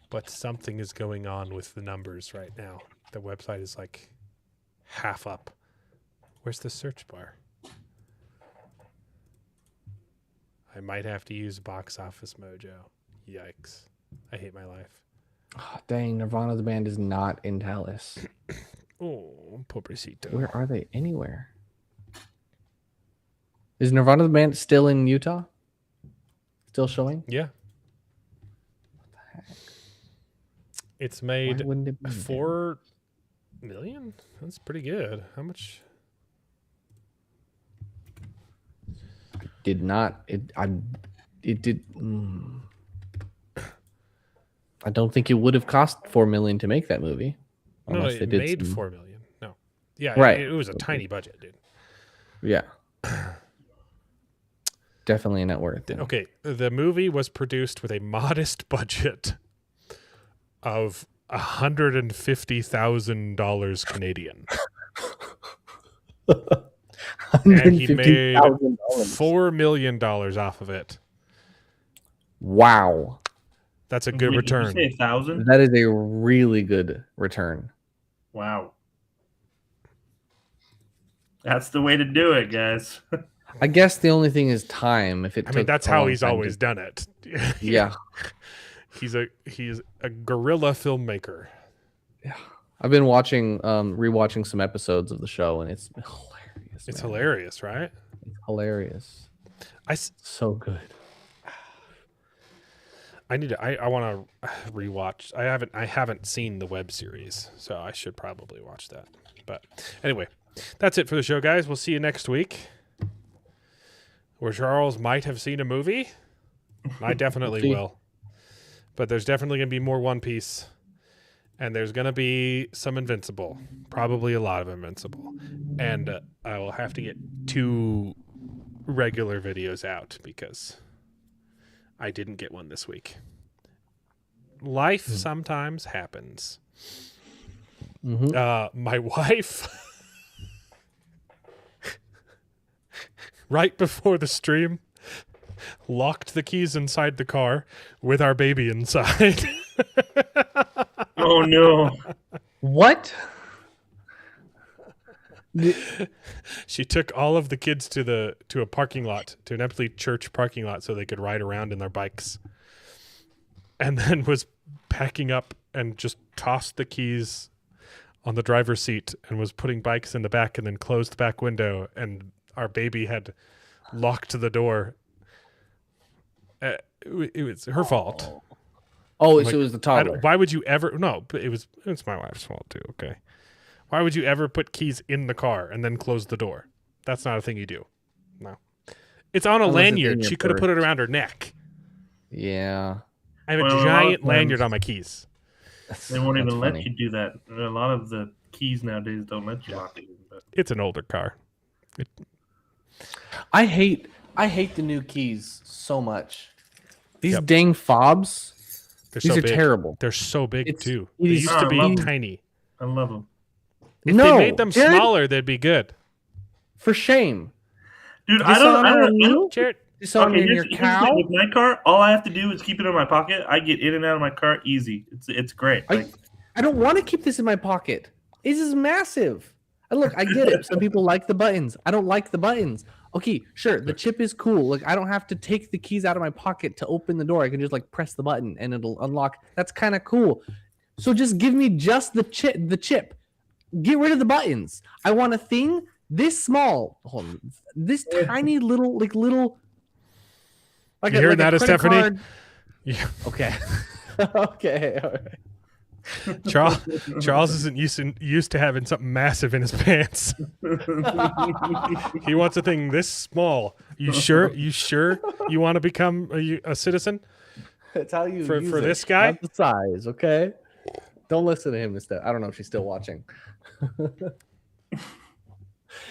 C: But something is going on with the numbers right now. The website is like half up. Where's the search bar? I might have to use Box Office Mojo. Yikes. I hate my life.
D: Oh, dang, Nirvana the band is not in Dallas.
C: Oh, pobrecito.
D: Where are they? Anywhere. Is Nirvana the band still in Utah? Still showing?
C: Yeah.
D: What the heck?
C: It's made
D: Why wouldn't it be
C: 4 million? That's pretty good. How much?
D: Did not. It did. I don't think it would have cost $4 million to make that movie.
C: No,
D: Unless
C: it
D: they did
C: made
D: some-
C: 4 million. No. Yeah,
D: Right.
C: It was a tiny budget, dude.
D: Yeah. Definitely a net worth. Then.
C: Okay, the movie was produced with a modest budget of $150,000 Canadian. And he made $4 million off of it.
D: Wow.
C: That's a good return.
E: Did you say 1,000?
D: That is a really good return.
E: Wow. That's the way to do it, guys.
D: I guess the only thing is time. If it
C: I mean,
D: took
C: that's
D: a
C: how
D: long
C: he's
D: time
C: always
D: to-
C: done it.
D: Yeah.
C: He's a guerrilla filmmaker.
D: I've been rewatching some episodes of the show, and it's hilarious.
C: It's
D: man.
C: hilarious, right?
D: It's hilarious. So good.
C: I want to rewatch. I haven't seen the web series, so I should probably watch that. But anyway, that's it for the show, guys. We'll see you next week, where Charles might have seen a movie. I definitely
D: We'll see.
C: will. But there's definitely going to be more One Piece, and there's going to be some Invincible, probably a lot of Invincible, and I will have to get 2 regular videos out because I didn't get one this week. Life sometimes happens. My wife, right before the stream, locked the keys inside the car with our baby inside.
E: Oh, no.
D: What?
C: She took all of the kids to a parking lot, to an empty church parking lot, so they could ride around in their bikes, and then was packing up and just tossed the keys on the driver's seat and was putting bikes in the back, and then closed the back window, and our baby had locked the door. It was her fault.
D: Oh, so it was the toddler.
C: Why would you ever? No, but it's my wife's fault too. Okay. Why would you ever put keys in the car and then close the door? That's not a thing you do. No. It's on a
D: Unless it's in
C: lanyard.
D: your
C: She could have put it
D: purse.
C: around her neck.
D: Yeah.
C: I have
E: Well, a
C: a
E: lot
C: giant
E: of
C: lanyard
E: times-
C: on my keys.
E: They won't
D: That's
E: even let
D: funny.
E: you do that. A lot of the keys nowadays don't let you lock it. But
C: It's an older car.
D: I hate the new keys so much. These
C: Yep.
D: dang fobs.
C: They're
D: These
C: so
D: are
C: big.
D: terrible.
C: They're so big
D: It's-
C: too.
D: it
C: They
D: is-
C: used to
E: I
C: be
E: love them.
C: tiny.
E: I love them.
C: If
D: No,
C: they made them
D: Jared,
C: smaller, they'd be good.
D: For shame.
E: Dude, I don't
D: you?
C: Jared,
D: Dishonor
E: Okay,
D: in your
E: here's the
D: cow?
E: thing. With my car, all I have to do is keep it in my pocket. I get in and out of my car easy. It's great.
D: I don't want to keep this in my pocket. This is massive. And look, I get it. Some people like the buttons. I don't like the buttons. Okay, sure, the chip is cool. Like I don't have to take the keys out of my pocket to open the door. I can just like press the button and it'll unlock. That's kind of cool. So just give me just the chip. Get rid of the buttons. I want a thing this small. Hold on. This tiny little, like
C: you hearing that, Stephanie?
D: Card.
C: Yeah.
D: Okay. Okay. All right.
C: Charles isn't used to having something massive in his pants. He wants a thing this small. You sure you want to become a citizen?
D: That's how you
C: for
D: use
C: for
D: it,
C: this guy.
D: not the size, okay? Don't listen to him instead. I don't know if she's still watching.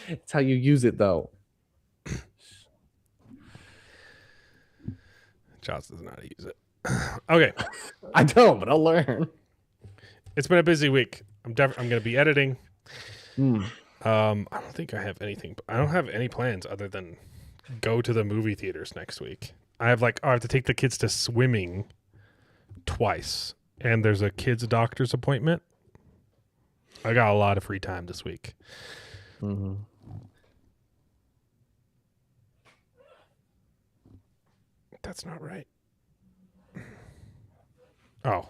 D: It's how you use it, though.
C: Charles doesn't know how to use it. Okay.
D: I don't, but I'll learn.
C: It's been a busy week. I'm going to be editing.
D: Hmm.
C: I don't think I have anything. I don't have any plans other than go to the movie theaters next week. I have to take the kids to swimming twice, and there's a kids' doctor's appointment. I got a lot of free time this week.
D: Mm-hmm.
C: That's not right. Oh,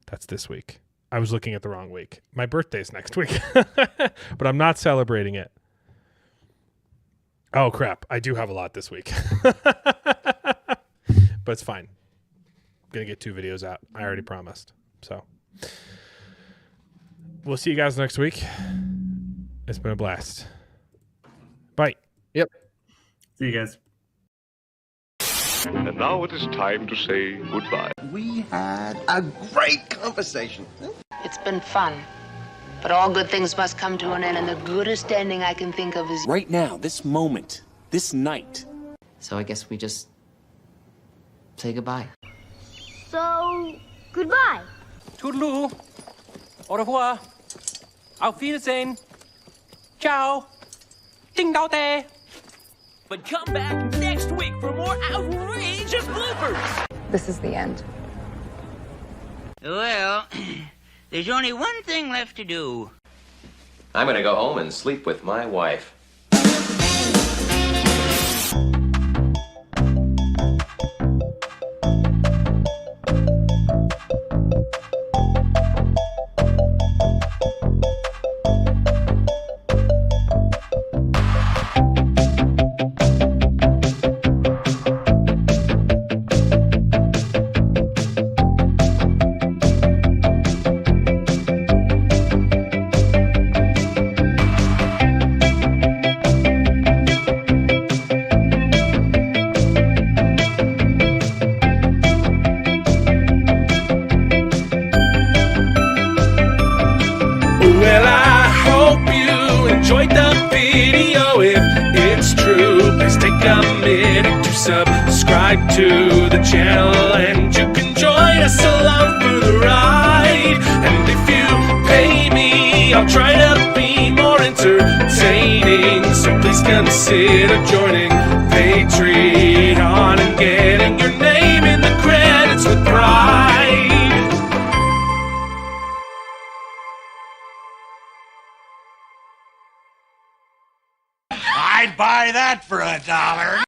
C: that's this week. I was looking at the wrong week. My birthday's next week, but I'm not celebrating it. Oh, crap. I do have a lot this week. But it's fine. I'm going to get 2 videos out. I already promised. So we'll see you guys next week. It's been a blast. Bye.
D: Yep.
E: See you guys.
O: And now it is time to say goodbye.
J: We had a great conversation.
P: It's been fun. But all good things must come to an end, and the goodest ending I can think of is...
Q: Right now, this moment, this night.
R: So I guess we just say goodbye.
B: So, goodbye.
Q: Toodaloo. Au revoir. Auf Wiedersehen. Ciao. Ding dao day. But come back next week for more outrageous bloopers.
S: This is the end.
F: Well, there's only one thing left to do.
T: I'm gonna go home and sleep with my wife.
A: Well, I hope you enjoyed the video. If it's true, please take a minute to subscribe to the channel, and you can join us along for the ride. And if you pay me, I'll try to be more entertaining. So please consider joining Patreon and getting your name in the credits with pride.
F: I'd buy that for $1.